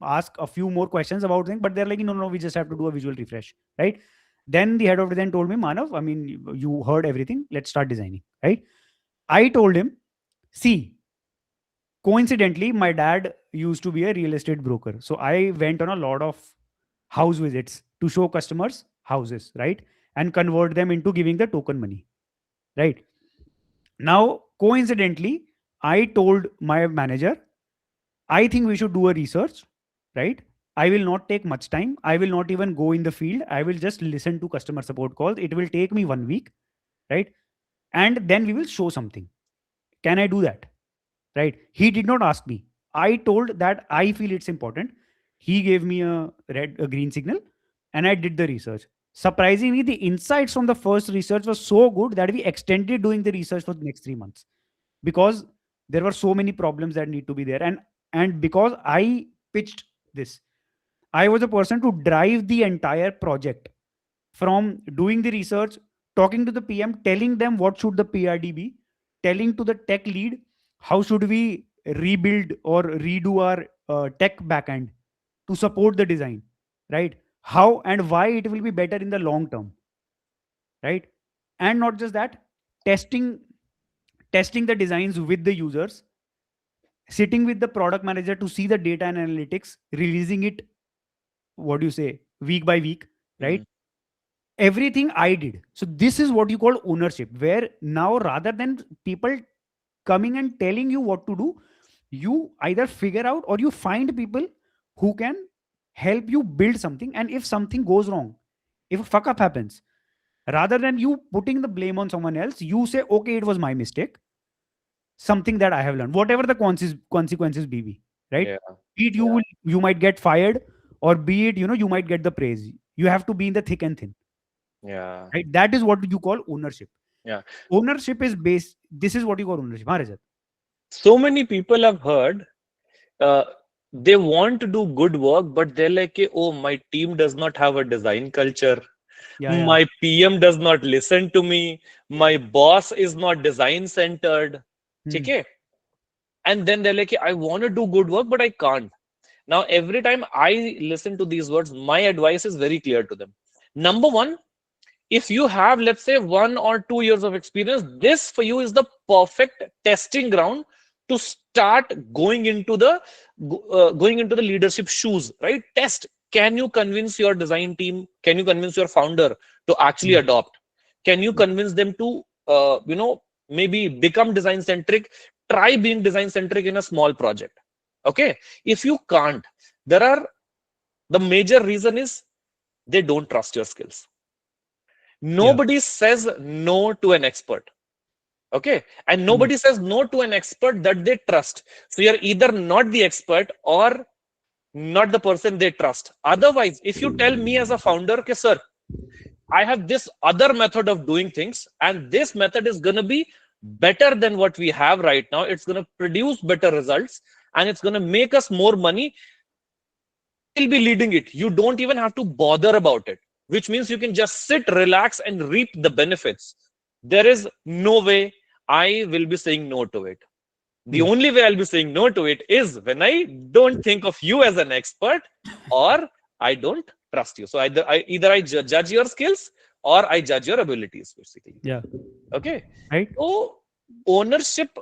ask a few more questions about things, but they're like, no, we just have to do a visual refresh, right? Then the head of design told me, Manav, I mean, you heard everything. Let's start designing, right? I told him, see, coincidentally, my dad used to be a real estate broker. So I went on a lot of house visits to show customers houses, right? And convert them into giving the token money, right? Now, coincidentally, I told my manager, I think we should do a research, right? I will not take much time. I will not even go in the field. I will just listen to customer support calls. It will take me 1 week, right? And then we will show something. Can I do that? Right? He did not ask me. I told that I feel it's important. He gave me a green signal, and I did the research. Surprisingly, the insights from the first research was so good that we extended doing the research for the next 3 months because there were so many problems that need to be there. And because I pitched this, I was a person to drive the entire project from doing the research, talking to the PM, telling them what should the PRD be, telling to the tech lead how should we rebuild or redo our tech backend to support the design, right? How and why it will be better in the long term, right? And not just that, testing testing the designs with the users, sitting with the product manager to see the data and analytics, releasing it, what do you say, week by week, right? Mm. Everything I did. So this is what you call ownership, where now rather than people coming and telling you what to do, you either figure out or you find people who can help you build something. And if something goes wrong, if a fuck up happens, rather than you putting the blame on someone else, you say, okay, it was my mistake, something that I have learned, whatever the consequences be, right? Yeah. Be it Yeah. you might get fired, or be it you might get the praise. You have to be in the thick and thin, Yeah. right? That is what you call ownership. Yeah. Ownership is based. This is what you call ownership. Huh, Rajat? So many people have heard, uh, they want to do good work, but they're like, oh, my team does not have a design culture. Yeah. My PM does not listen to me. My boss is not design centered. Hmm. Okay. And then they're like, I want to do good work, but I can't. Now, every time I listen to these words, my advice is very clear to them. Number one, if you have, let's say, 1 or 2 years of experience, this for you is the perfect testing ground to start going into the leadership shoes, right? Test. Can you convince your design team? Can you convince your founder to actually Hmm. adopt? Can you Hmm. convince them to maybe become design centric? Try being design centric in a small project. Okay. If you can't, there are, the major reason is they don't trust your skills. Yeah. Nobody says no to an expert. Okay. And Hmm. nobody says no to an expert that they trust. So you're either not the expert or not the person they trust. Otherwise, if you tell me as a founder, okay, sir, I have this other method of doing things, and this method is going to be better than what we have right now. It's going to produce better results, and it's going to make us more money. Will be leading it. You don't even have to bother about it, which means you can just sit, relax, and reap the benefits. There is no way I will be saying no to it. The Yeah. only way I'll be saying no to it is when I don't think of you as an expert, or I don't trust you. So either I judge your skills, or I judge your abilities, basically. Yeah. Okay. Right. So ownership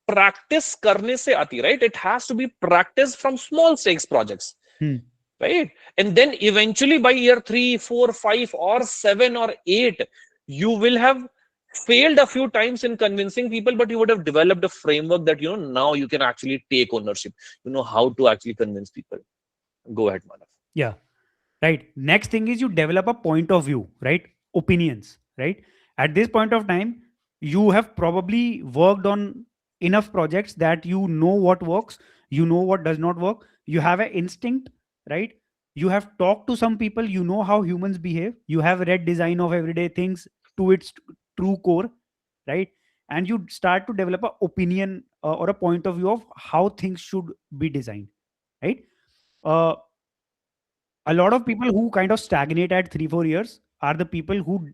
practice करने से आती, right? It has to be practiced from small stakes projects, Hmm. right? And then eventually by year 3, 4, 5, or 7 or 8, you will have failed a few times in convincing people, but you would have developed a framework that, now you can actually take ownership. You know how to actually convince people. Go ahead, Manav. Yeah. Right. Next thing is you develop a point of view, right? Opinions, right? At this point of time, you have probably worked on enough projects that you know what works, you know what does not work, you have an instinct, right? You have talked to some people, you know how humans behave, you have read design of everyday things to its true core, right? And you start to develop a opinion or a point of view of how things should be designed, right? uh, a lot of people who kind of stagnate at 3 4 years are the people who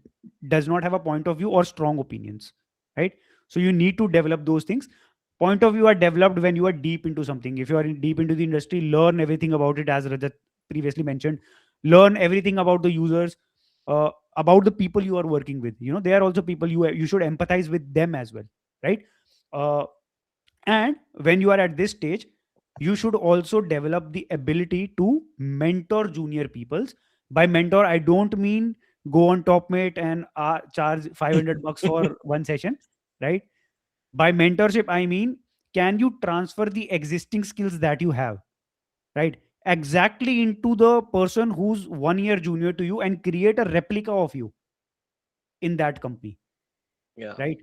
does not have a point of view or strong opinions, right? So you need to develop those things. Point of view are developed when you are deep into something. If you are deep into the industry, learn everything about it, as Rajat previously mentioned. Learn everything about the users, about the people you are working with. They are also people you should empathize with them as well, right? uh, and when you are at this stage, you should also develop the ability to mentor junior peoples. By mentor, I don't mean go on Topmate and charge 500 bucks for one session, right? By mentorship, I mean, can you transfer the existing skills that you have, right? Exactly into the person who's 1 year junior to you and create a replica of you in that company, Yeah, right?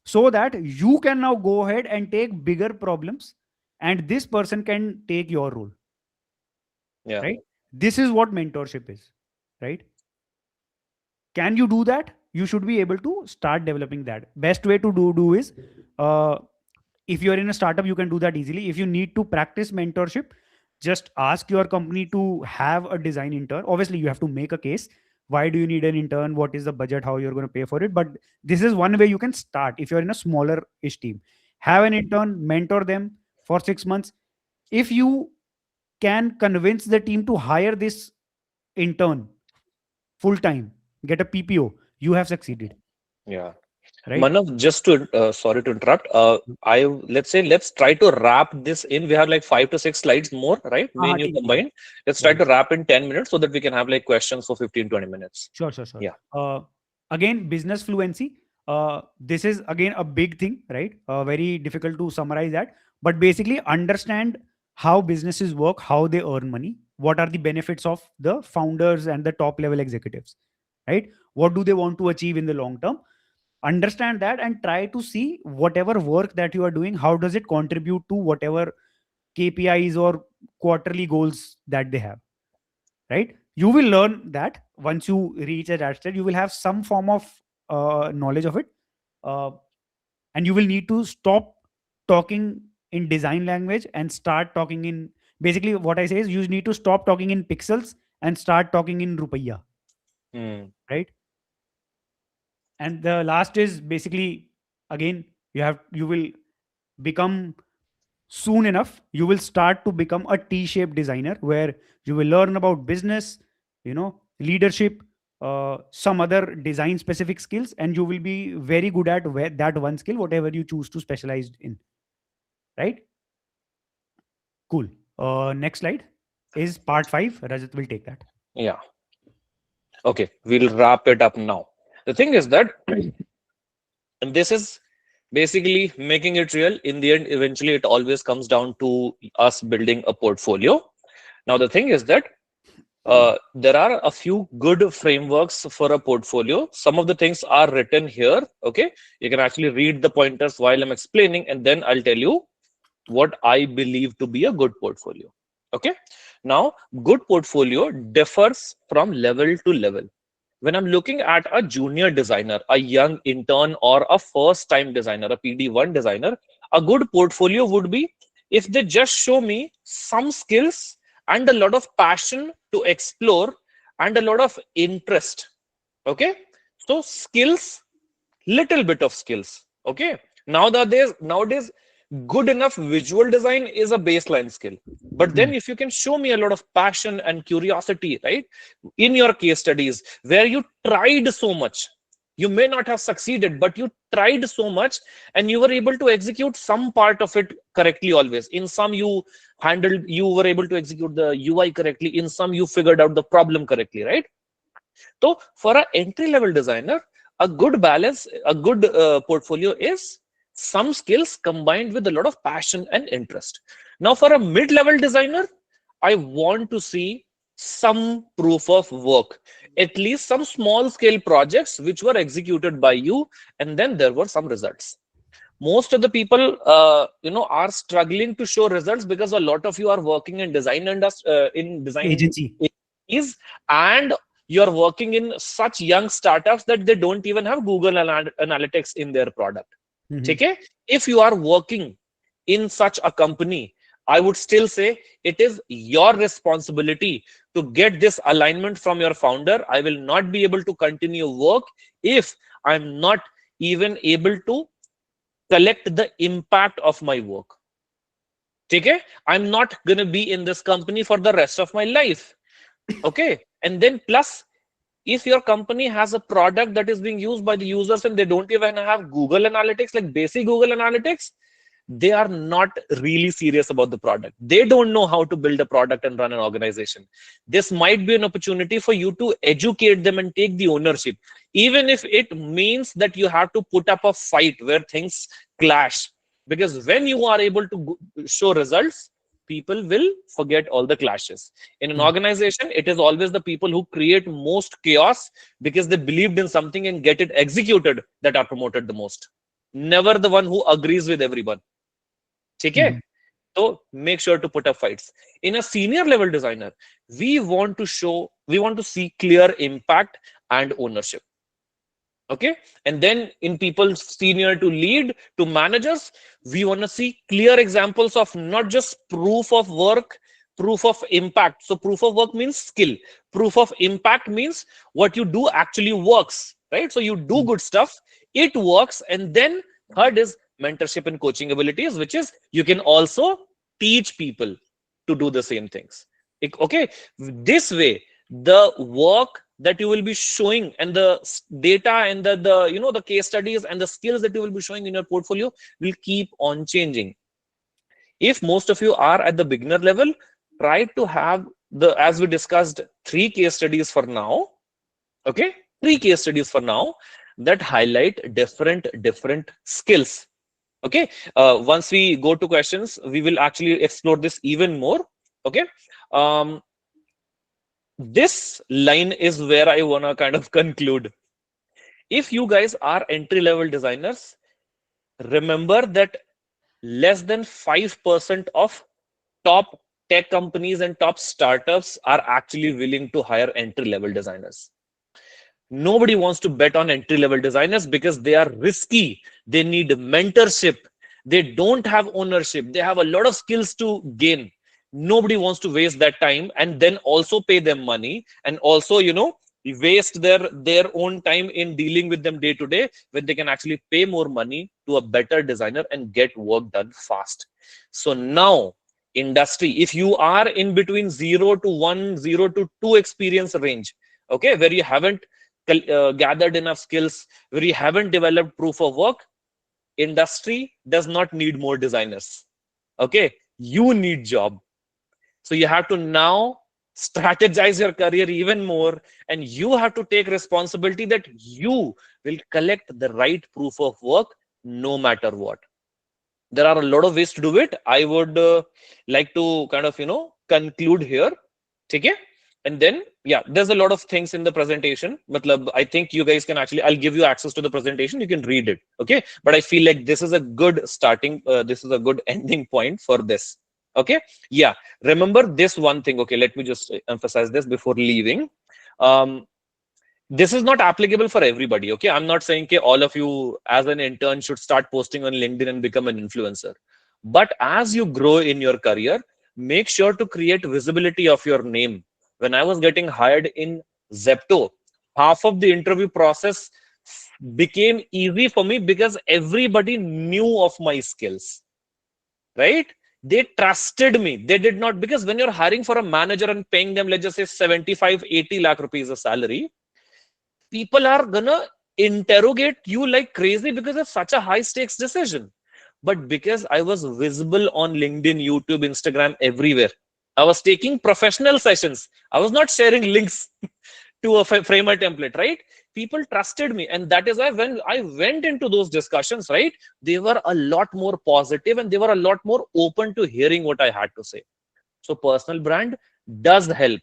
So that you can now go ahead and take bigger problems and this person can take your role, yeah, right? This is what mentorship is, right? Can you do that? You should be able to start developing that. Best way to do is, uh, if you're in a startup, you can do that easily. If you need to practice mentorship, just ask your company to have a design intern. Obviously you have to make a case. Why do you need an intern? What is the budget? How you're going to pay for it? But this is one way you can start. If you're in a smaller ish team, have an intern, mentor them for 6 months. If you can convince the team to hire this intern full time, get a PPO, you have succeeded, yeah. right? Manav, just to sorry to interrupt. Let's try to wrap this in. We have like 5 to 6 slides more, right? Me and you ठीक है, ठीक है. combined. Let's try Right. to wrap in 10 minutes so that we can have like questions for 15 to 20 minutes. Sure, sure, sure. Yeah. Again, business fluency. This is again a big thing, right? Very difficult to summarize that. But basically, understand how businesses work, how they earn money, what are the benefits of the founders and the top level executives, right? What do they want to achieve in the long term? Understand that and try to see whatever work that you are doing, how does it contribute to whatever KPIs or quarterly goals that they have, right? You will learn that once you reach a that stage, you will have some form of knowledge of it, uh, and you will need to stop talking in design language and start talking in, basically what I say is you need to stop talking in pixels and start talking in rupaya, Hmm. right? And the last is basically, again, you will become, soon enough you will start to become a T-shaped designer where you will learn about business, leadership, some other design specific skills, and you will be very good at that one skill, whatever you choose to specialize in, right? Cool. Next slide is part 5. Rajat will take that. Yeah. Okay. We'll wrap it up now. The thing is that, and this is basically making it real. In the end, eventually, it always comes down to us building a portfolio. Now, the thing is that there are a few good frameworks for a portfolio. Some of the things are written here. Okay, you can actually read the pointers while I'm explaining, and then I'll tell you what I believe to be a good portfolio. Okay, now good portfolio differs from level to level. when I'm looking at a junior designer, a young intern, or a first time designer, a PD1 designer, a good portfolio would be if they just show me some skills and a lot of passion to explore and a lot of interest. Okay. So skills, little bit of skills. Okay. Nowadays, good enough visual design is a baseline skill. But then if you can show me a lot of passion and curiosity, right, in your case studies where you tried so much, you may not have succeeded, but you tried so much and you were able to execute some part of it correctly always. In some you were able to execute the UI correctly. In some you figured out the problem correctly, right? So for an entry level designer, a good balance, a good portfolio is some skills combined with a lot of passion and interest. Now, for a mid level designer, I want to see some proof of work, at least some small scale projects which were executed by you, and then there were some results. Most of the people are struggling to show results because a lot of you are working in design in design Agency. agencies, and you're working in such young startups that they don't even have Google Analytics in their product. Okay? If you are working in such a company, I would still say it is your responsibility to get this alignment from your founder. I will not be able to continue work if I'm not even able to collect the impact of my work. Okay? I'm not going to be in this company for the rest of my life. Okay? And then plus, if your company has a product that is being used by the users and they don't even have Google Analytics, like basic Google Analytics, they are not really serious about the product. They don't know how to build a product and run an organization. This might be an opportunity for you to educate them and take the ownership, even if it means that you have to put up a fight where things clash. Because when you are able to show results, people will forget all the clashes. In an organization, it is always the people who create most chaos because they believed in something and get it executed that are promoted the most. Never the one who agrees with everyone. Okay? So make sure to put up fights. In a senior level designer, we want to see clear impact and ownership. Okay? And then in people senior to lead to managers, we want to see clear examples of not just proof of work, proof of impact. So proof of work means skill. Proof of impact means what you do actually works, right? So you do good stuff, it works. And then third is mentorship and coaching abilities, which is you can also teach people to do the same things. Okay, this way the work that you will be showing and the data and the case studies and the skills that you will be showing in your portfolio will keep on changing. If most of you are at the beginner level, try to have as we discussed, 3 case studies for now. Okay, 3 case studies for now that highlight different skills. Okay, once we go to questions, we will actually explore this even more. Okay, this line is where I want to kind of conclude. If you guys are entry level designers, remember that less than 5% of top tech companies and top startups are actually willing to hire entry level designers. Nobody wants to bet on entry level designers because they are risky. They need mentorship. They don't have ownership. They have a lot of skills to gain. Nobody wants to waste that time and then also pay them money and also, waste their own time in dealing with them day to day when they can actually pay more money to a better designer and get work done fast. So now, industry, if you are in between 0 to 1, 0 to 2 experience range, okay, where you haven't gathered enough skills, where you haven't developed proof of work, industry does not need more designers. Okay, you need job. So you have to now strategize your career even more, and you have to take responsibility that you will collect the right proof of work no matter what. There are a lot of ways to do it. I would like to kind of conclude here. Okay, and then yeah, there's a lot of things in the presentation. Matlab, I think you guys can actually, I'll give you access to the presentation, you can read it. Okay, but I feel like this is a good starting, this is a good ending point for this. Okay, yeah, remember this one thing. Okay, let me just emphasize this before leaving. This is not applicable for everybody. Okay, I'm not saying that all of you as an intern should start posting on LinkedIn and become an influencer. But as you grow in your career, make sure to create visibility of your name. When I was getting hired in Zepto, half of the interview process became easy for me because everybody knew of my skills, right? They trusted me. They did not, because when you're hiring for a manager and paying them, let's just say 75, 80 lakh rupees a salary, people are gonna interrogate you like crazy because it's such a high stakes decision. But because I was visible on LinkedIn, YouTube, Instagram, everywhere, I was taking professional sessions. I was not sharing links to a framer template, right? People trusted me. And that is why when I went into those discussions, right, they were a lot more positive and they were a lot more open to hearing what I had to say. So personal brand does help.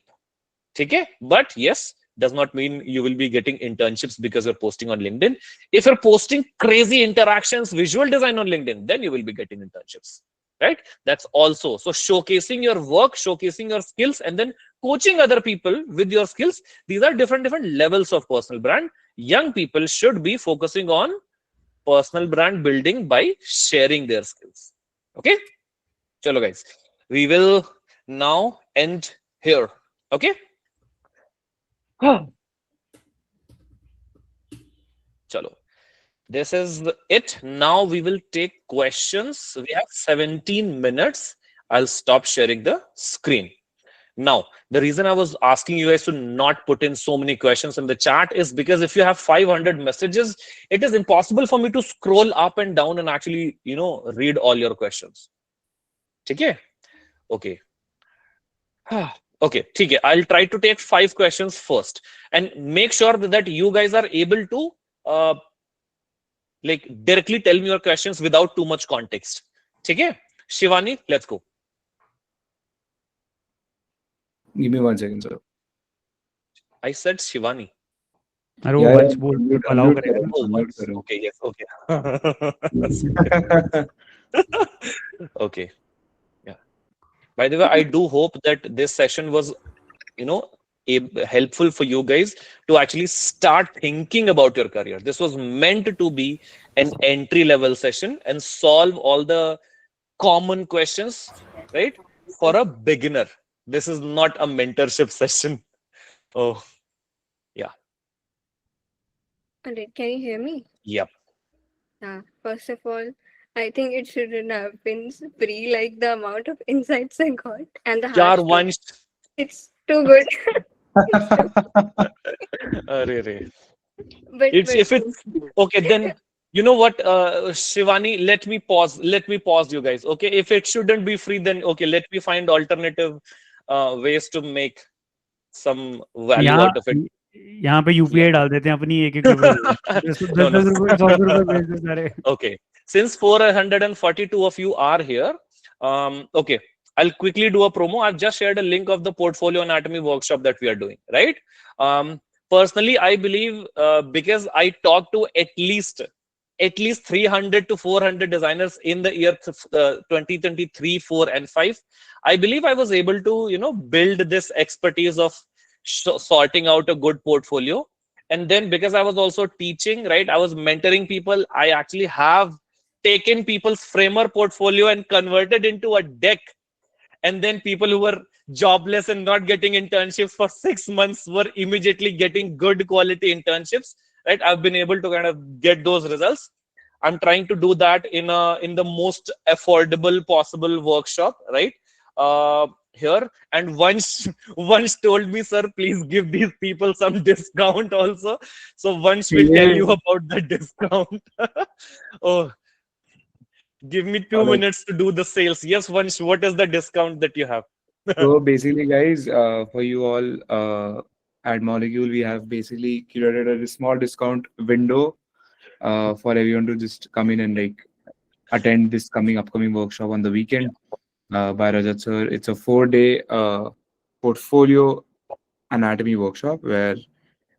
Okay, but yes, does not mean you will be getting internships because you're posting on LinkedIn. If you're posting crazy interactions, visual design on LinkedIn, then you will be getting internships, right? That's also, so showcasing your work, showcasing your skills, and then coaching other people with your skills. These are different levels of personal brand. Young people should be focusing on personal brand building by sharing their skills. Okay, chalo guys, we will now end here. Okay. Chalo. This is it. Now we will take questions. We have 17 minutes. I'll stop sharing the screen. Now, the reason I was asking you guys to not put in so many questions in the chat is because if you have 500 messages, it is impossible for me to scroll up and down and actually, read all your questions. Okay? Okay. Okay, ठीक है. I'll try to take 5 questions first and make sure that you guys are able to uh, like directly tell me your questions without too much context. Okay, Shivani, let's go. Give me 1 second, sir. I said Shivani. अरे वो Yeah, वंश yeah, बोल unmute, allow unmute करेगा करो, ना. Oh, unmute once. करो. Okay, yes, okay. Okay, yeah. By the way, I do hope that this session was, you know, helpful for you guys to actually start thinking about your career. This was meant to be an entry level session and solve all the common questions, right? For a beginner. This is not a mentorship session. Oh, yeah. Alright, can you hear me? Yep. First of all, I think it shouldn't have been free like the amount of insights I got and the Yaar, harsh truth. Vansh. It's too good. It's too, Arre, re. but It's if it's okay, then you know what, Shivani, let me pause you guys. Okay, if it shouldn't be free, then okay, let me find alternative ways to make some value यहाँ out of it. यहाँ पे Yeah. UPI डाल देते हैं अपनी 1-1 रुपए दे दो. दस No, दस no. दस रुपए 100 रुपए भेज दो सारे. Okay. Since 442 of you are here, okay, I'll quickly do a promo. I've just shared a link of the portfolio anatomy workshop that we are doing, right? Personally, I believe because I talked to at least 300 to 400 designers in the year 2023, 4, and 5. I believe I was able to, build this expertise of sorting out a good portfolio. And then because I was also teaching, right, I was mentoring people. I actually have taken people's framer portfolio and converted into a deck. And then people who were jobless and not getting internships for 6 months were immediately getting good quality internships, right? I've been able to kind of get those results. I'm trying to do that in the most affordable possible workshop, right? Here, and once told me, sir, please give these people some discount also. So once will tell you about the discount. Oh, give me 2 minutes to do the sales. Yes, once, what is the discount that you have? So basically, guys, for you all at Molecule, we have basically curated a small discount window for everyone to just come in and like attend this upcoming workshop on the weekend by Rajat sir. It's a 4-day portfolio anatomy workshop where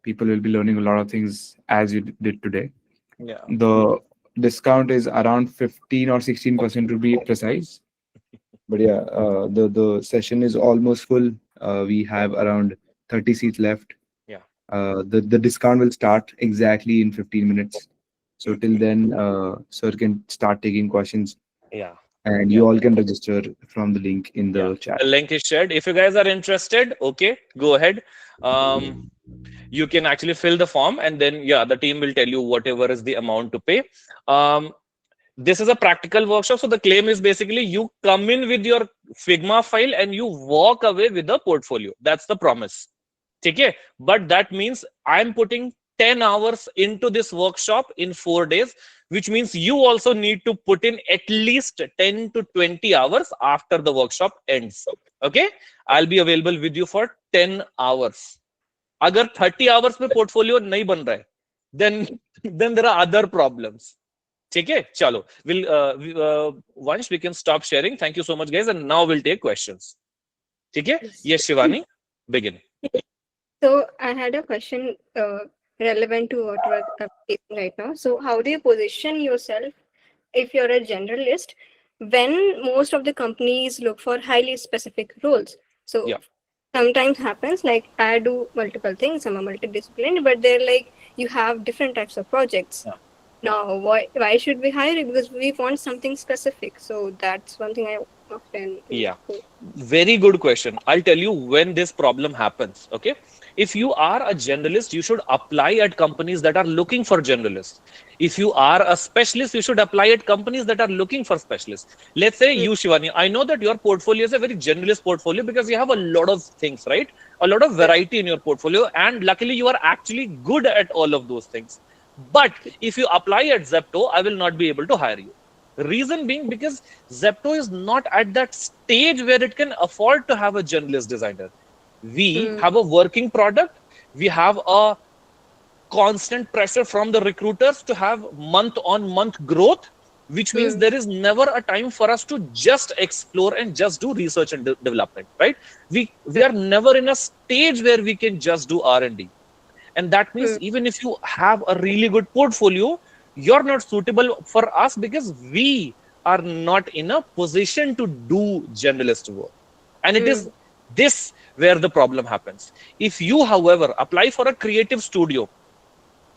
people will be learning a lot of things as you did today. Yeah. The discount is around 15 or 16% to be precise. But yeah, the session is almost full. We have around 30 seats left. Yeah. The discount will start exactly in 15 minutes. So till then, sir can start taking questions, Yeah. and Yeah. you all can register from the link in Yeah. the chat. The link is shared. If you guys are interested, okay, go ahead. You can actually fill the form, and then yeah, the team will tell you whatever is the amount to pay. Um, this is a practical workshop, so the claim is basically you come in with your Figma file and you walk away with a portfolio. That's the promise. Okay, but that means I'm putting 10 hours into this workshop in 4 days, which means you also need to put in at least 10 to 20 hours after the workshop ends. Okay, I'll be available with you for 10 hours. अगर 30 hours में portfolio नहीं बन रहा है, then there are other problems. ठीक है, चलो, once we can stop sharing. Thank you so much, guys, and now we'll take questions. ठीक है, yes, Shivani, begin. So I had a question relevant to what we're facing right now. So how do you position yourself if you're a generalist when most of the companies look for highly specific roles? So Yeah. sometimes happens like I do multiple things, I'm a multidisciplinary, but they're like you have different types of projects. Yeah. Now why should we hire you? Because we want something specific. So that's one thing I often Yeah, very good question. I'll tell you when this problem happens. Okay, if you are a generalist, you should apply at companies that are looking for generalists. If you are a specialist, you should apply at companies that are looking for specialists. Let's say you, Shivani, I know that your portfolio is a very generalist portfolio because you have a lot of things, right? A lot of variety in your portfolio, and luckily you are actually good at all of those things. But if you apply at Zepto, I will not be able to hire you. Reason being because Zepto is not at that stage where it can afford to have a generalist designer. We have a working product. We have a constant pressure from the recruiters to have month on month growth, which means there is never a time for us to just explore and just do research and development, right? We are never in a stage where we can just do R&D. And that means even if you have a really good portfolio, you're not suitable for us because we are not in a position to do generalist work. And it is this where the problem happens. If you, however, apply for a creative studio,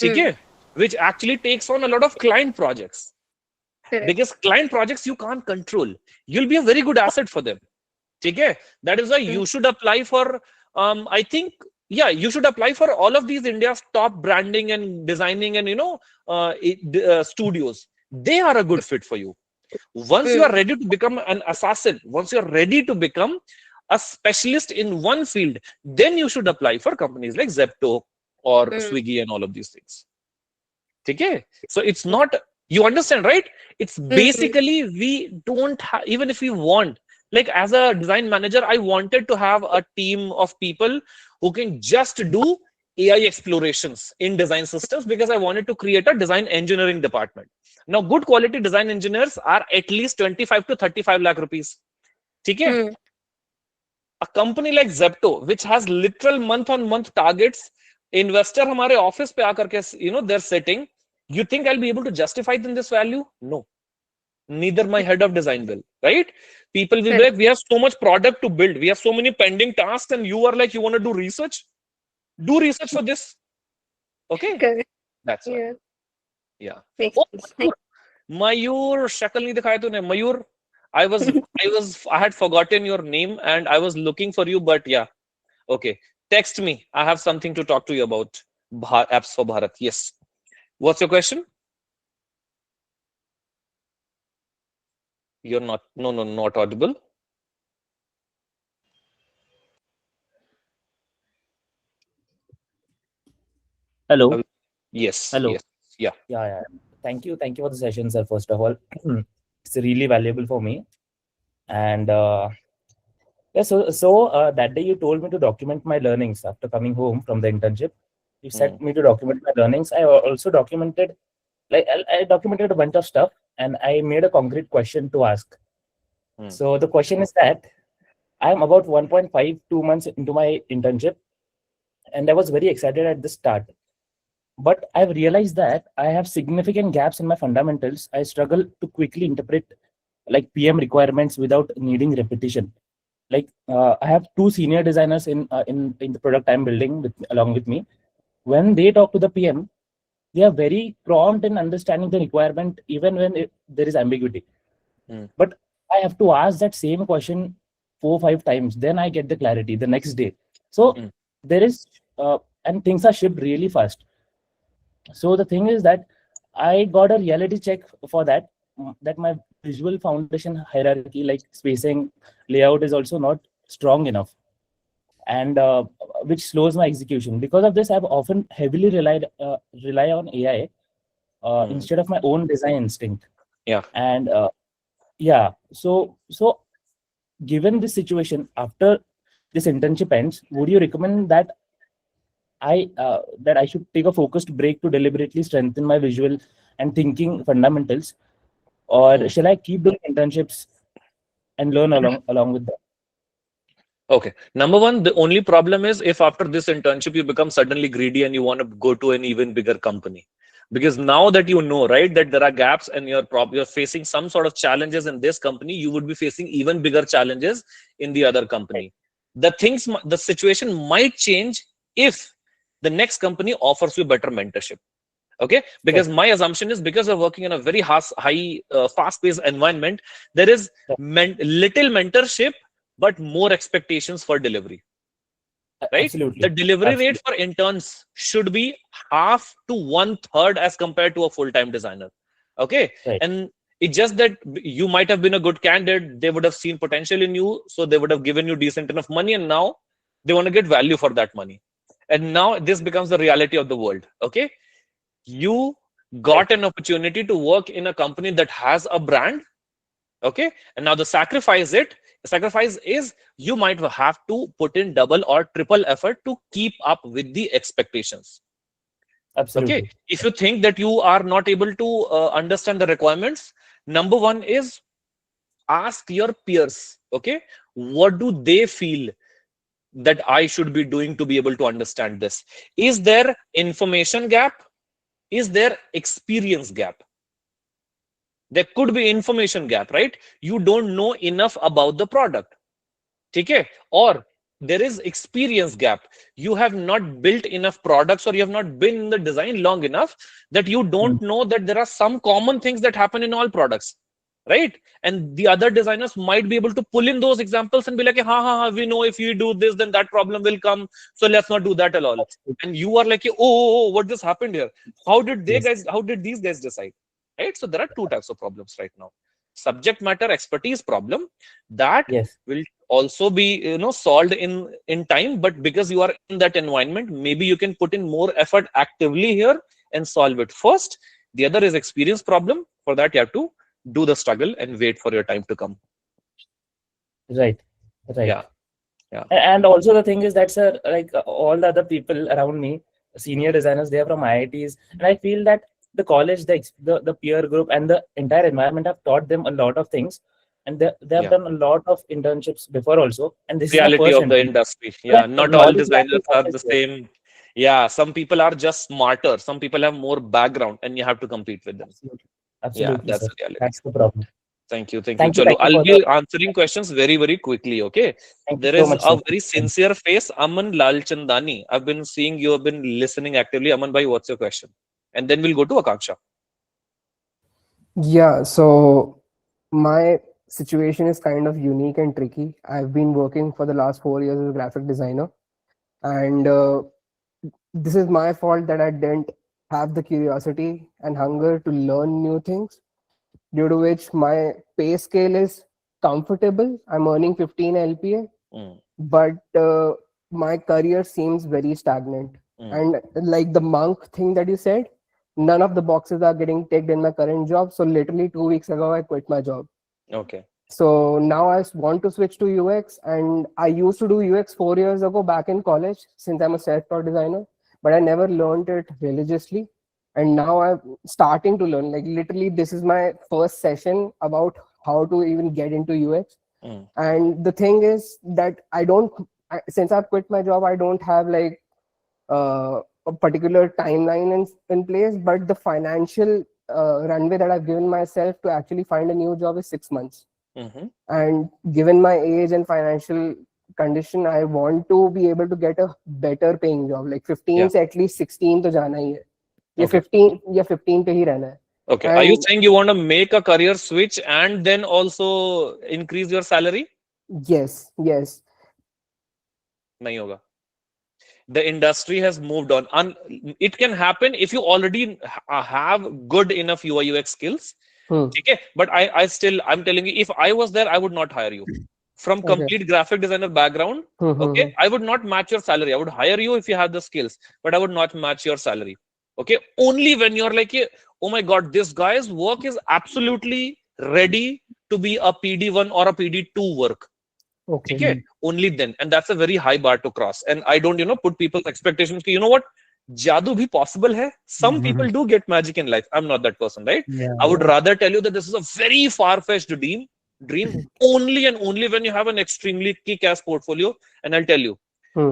okay, which actually takes on a lot of client projects, because client projects you can't control, you'll be a very good asset for them. Okay, that is why you should apply for I think, yeah, you should apply for all of these India's top branding and designing and studios. They are a good fit for you. Once you are ready to become an assassin, once you are ready to become a specialist in one field, then you should apply for companies like Zepto or Swiggy and all of these things. Okay, so it's not, you understand, right? It's basically we don't have, even if we want, like as a design manager, I wanted to have a team of people who can just do AI explorations in design systems because I wanted to create a design engineering department. Now, good quality design engineers are at least 25 to 35 lakh rupees. Okay? A company like Zepto, which has literal month on month targets, investor हमारे office पे आकर के, they're sitting. You think I'll be able to justify them this value? No. Neither my head of design will, right? People will be like, we have so much product to build. We have so many pending tasks, and you are like, you want to do research? Do research for this. Okay? Correct. That's why. Yeah. Makes Oh, sense. Mayur, shakal nahi dikhaya tune. Mayur, I had forgotten your name and I was looking for you, but yeah. Okay. Text me. I have something to talk to you about. Apps for Bharat. Yes. What's your question? You're not, no, not audible. Hello. Yes, Hello. yes, yeah. Yeah. Thank you. Thank you for the session, sir. First of all, it's really valuable for me. And yeah, so that day you told me to document my learnings after coming home from the internship. You said me to document my learnings. I also documented, like I documented a bunch of stuff, and I made a concrete question to ask. So the question is that I'm about 1.52 months into my internship, and I was very excited at the start. But I've realized that I have significant gaps in my fundamentals. I struggle to quickly interpret like PM requirements without needing repetition. Like I have two senior designers in the product I'm building along with me, when they talk to the PM, they are very prompt in understanding the requirement even when there is ambiguity. Hmm. But I have to ask that same question 4 or 5 times, then I get the clarity the next day. So Hmm. there is and things are shipped really fast. So the thing is that I got a reality check for that, that my visual foundation hierarchy, like spacing, layout, is also not strong enough, and which slows my execution. Because of this, I've often heavily rely on AI Hmm. instead of my own design instinct. Yeah. And yeah, so given this situation, after this internship ends, would you recommend that I should take a focused break to deliberately strengthen my visual and thinking fundamentals, or Hmm. shall I keep doing internships and learn along with them? Okay. Number one, the only problem is if after this internship you become suddenly greedy and you want to go to an even bigger company. Because now that you know, right, that there are gaps and you're facing some sort of challenges in this company, you would be facing even bigger challenges in the other company. The situation might change if the next company offers you better mentorship. Okay, because Right, my assumption is because we're working in a very high fast-paced environment, there is right. little mentorship but more expectations for delivery, right? The Absolutely, delivery rate absolutely. for interns should be half to one third as compared to a full-time designer. Okay, Right, and it's just that you might have been a good candidate, they would have seen potential in you, so they would have given you decent enough money, and now they want to get value for that money, and now this becomes the reality of the world. Okay, you right. got an opportunity to work in a company that has a brand. Okay, and now the sacrifice is you might have to put in double or triple effort to keep up with the expectations. Okay, Absolutely. if you think that you are not able to understand the requirements, number one is ask your peers. Okay, what do they feel that I should be doing to be able to understand this? Is there information gap? Is there experience gap? There could be information gap, right? You don't know enough about the product. Okay, or there is experience gap. You have not built enough products, or you have not been in the design long enough that you Mm. don't know that there are some common things that happen in all products, right? And the other designers might be able to pull in those examples and be like, ha ha ha, we know if you do this then that problem will come, so let's not do that at all. Absolutely. And you are like, oh, what just happened here? Yes, How did these guys decide? Right, so there are two types of problems right now: subject matter expertise problem that yes. will also be solved in time, but because you are in that environment, maybe you can put in more effort actively here and solve it first. The other is experience problem. For that you have to do the struggle and wait for your time to come. Right, right. Yeah, yeah, And also the thing is that, sir, like all the other people around me, senior designers, they are from IITs, and I feel that the college, the peer group, and the entire environment have taught them a lot of things, and they have yeah. done a lot of internships before also, and this is my Reality first of the internship. industry. So Yeah, that not all knowledge gap designers is are always the there. same. Yeah, some people are just smarter, some people have more background, and you have to compete with them. Absolutely, Yeah, absolutely, that's sir. the reality. That's the problem. Thank you. Thank you. Thank you, Chalo, thank you I'll for the, be answering questions very, very quickly. Okay. thank you There so is much, a sir. very sincere face, Aman Lalchandani. I've been seeing you have been listening actively. Aman bhai, what's your question? And then we'll go to Akanksha. Yeah, so my situation is kind of unique and tricky. I've been working for the last 4 years as a graphic designer, and this is my fault that I didn't have the curiosity and hunger to learn new things, due to which my pay scale is comfortable. I'm earning 15 LPA, Mm, but my career seems very stagnant. mm, And like the monk thing that you said, none of the boxes are getting ticked in my current job. So literally 2 weeks ago, I quit my job. okay. So now I want to switch to UX, and I used to do UX 4 years ago back in college, since I'm a self-taught designer, but I never learned it religiously. And now I'm starting to learn. Like literally, this is my first session about how to even get into UX. Mm, And the thing is that since I've quit my job, I don't have like a particular timeline in place, but the financial runway that I've given myself to actually find a new job is 6 months. mm-hmm, And given my age and financial condition, I want to be able to get a better paying job. Like 15 Yeah. से at least 16 तो जाना ही है. या Okay. 15 या 15 पे ही रहना है. Okay. Are you And saying you want to make a career switch and then also increase your salary? yes, yes. नहीं होगा. The industry has moved on. It can happen if you already have good enough UI UX skills. Okay, but I'm telling you, if I was there, I would not hire you. From Okay. complete graphic designer background, okay, I would not match your salary. I would hire you if you have the skills, but I would not match your salary. Okay, only when you're like, oh my God, this guy's work is absolutely ready to be a PD1 or a PD2 work. Okay. Okay, only then, and that's a very high bar to cross. And I don't, put people's expectations. You know what? Jadoo bhi possible hai. Some people do get magic in life. I'm not that person, right? Yeah. I would rather tell you that this is a very far-fetched dream only and only when you have an extremely kick-ass portfolio. And I'll tell you,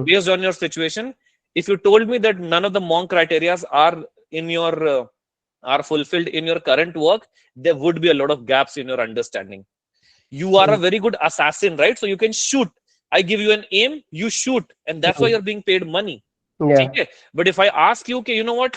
based on your situation, if you told me that none of the monk criterias are in your are fulfilled in your current work, there would be a lot of gaps in your understanding. You are a very good assassin, right? So you can shoot. I give you an aim, you shoot, and that's why you're being paid money. Yeah. Okay? But if I ask you, okay, you know what?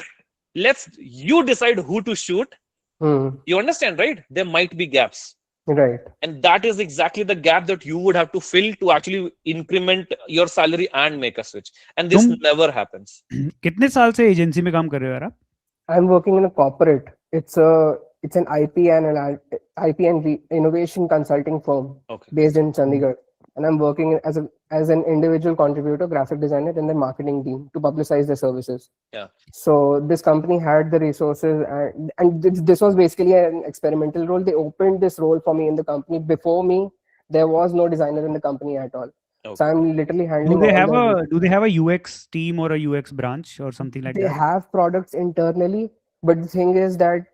You decide who to shoot. You understand, right? There might be gaps. Right. And that is exactly the gap that you would have to fill to actually increment your salary and make a switch. And this never happens. कितने साल से agency में काम कर रहे हो यार आप? I'm working in a corporate. It's an IP and innovation consulting firm based in Chandigarh, and I'm working as an individual contributor, graphic designer in the marketing team to publicize their services. Yeah. So this company had the resources, and this was basically an experimental role. They opened this role for me in the company. Before me, there was no designer in the company at all. So I'm literally handling. Do they have a UX team or a UX branch or something like that? They have products internally, but the thing is that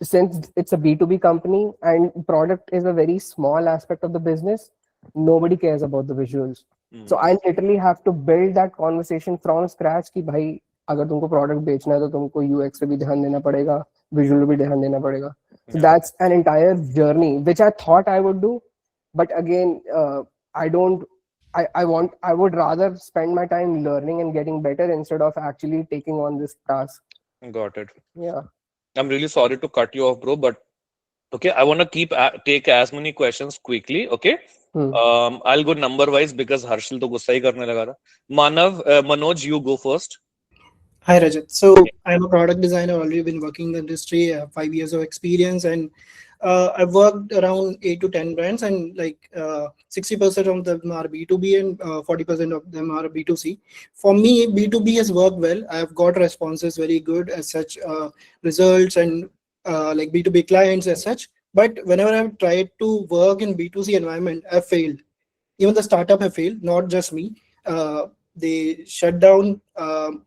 since it's a B2B company and product is a very small aspect of the business, nobody cares about the visuals. So I literally have to build that conversation from scratch कि भाई अगर तुमको product बेचना है तो तुमको UX पे भी ध्यान देना पड़ेगा, visual पे भी ध्यान देना पड़ेगा. So that's an entire journey which I thought I would do, but again I don't. I would rather spend my time learning and getting better instead of actually taking on this task. Got it. Yeah. I'm really sorry to cut you off, bro, but okay, I want to take as many questions quickly. Okay. I'll go number wise because Harshil to gussa hi karne laga tha. Manav, Manoj, you go first. Hi Rajat. So I'm a product designer. Already been working in the industry. I have 5 years of experience, and I've worked around 8 to 10 brands, and like 60% of them are B2B and 40% of them are B2C. For me, B2B has worked well. I've got responses very good as such, results and like B2B clients as such. But whenever I've tried to work in B2C environment, I've failed. Even the startup have failed, not just me. They shut down,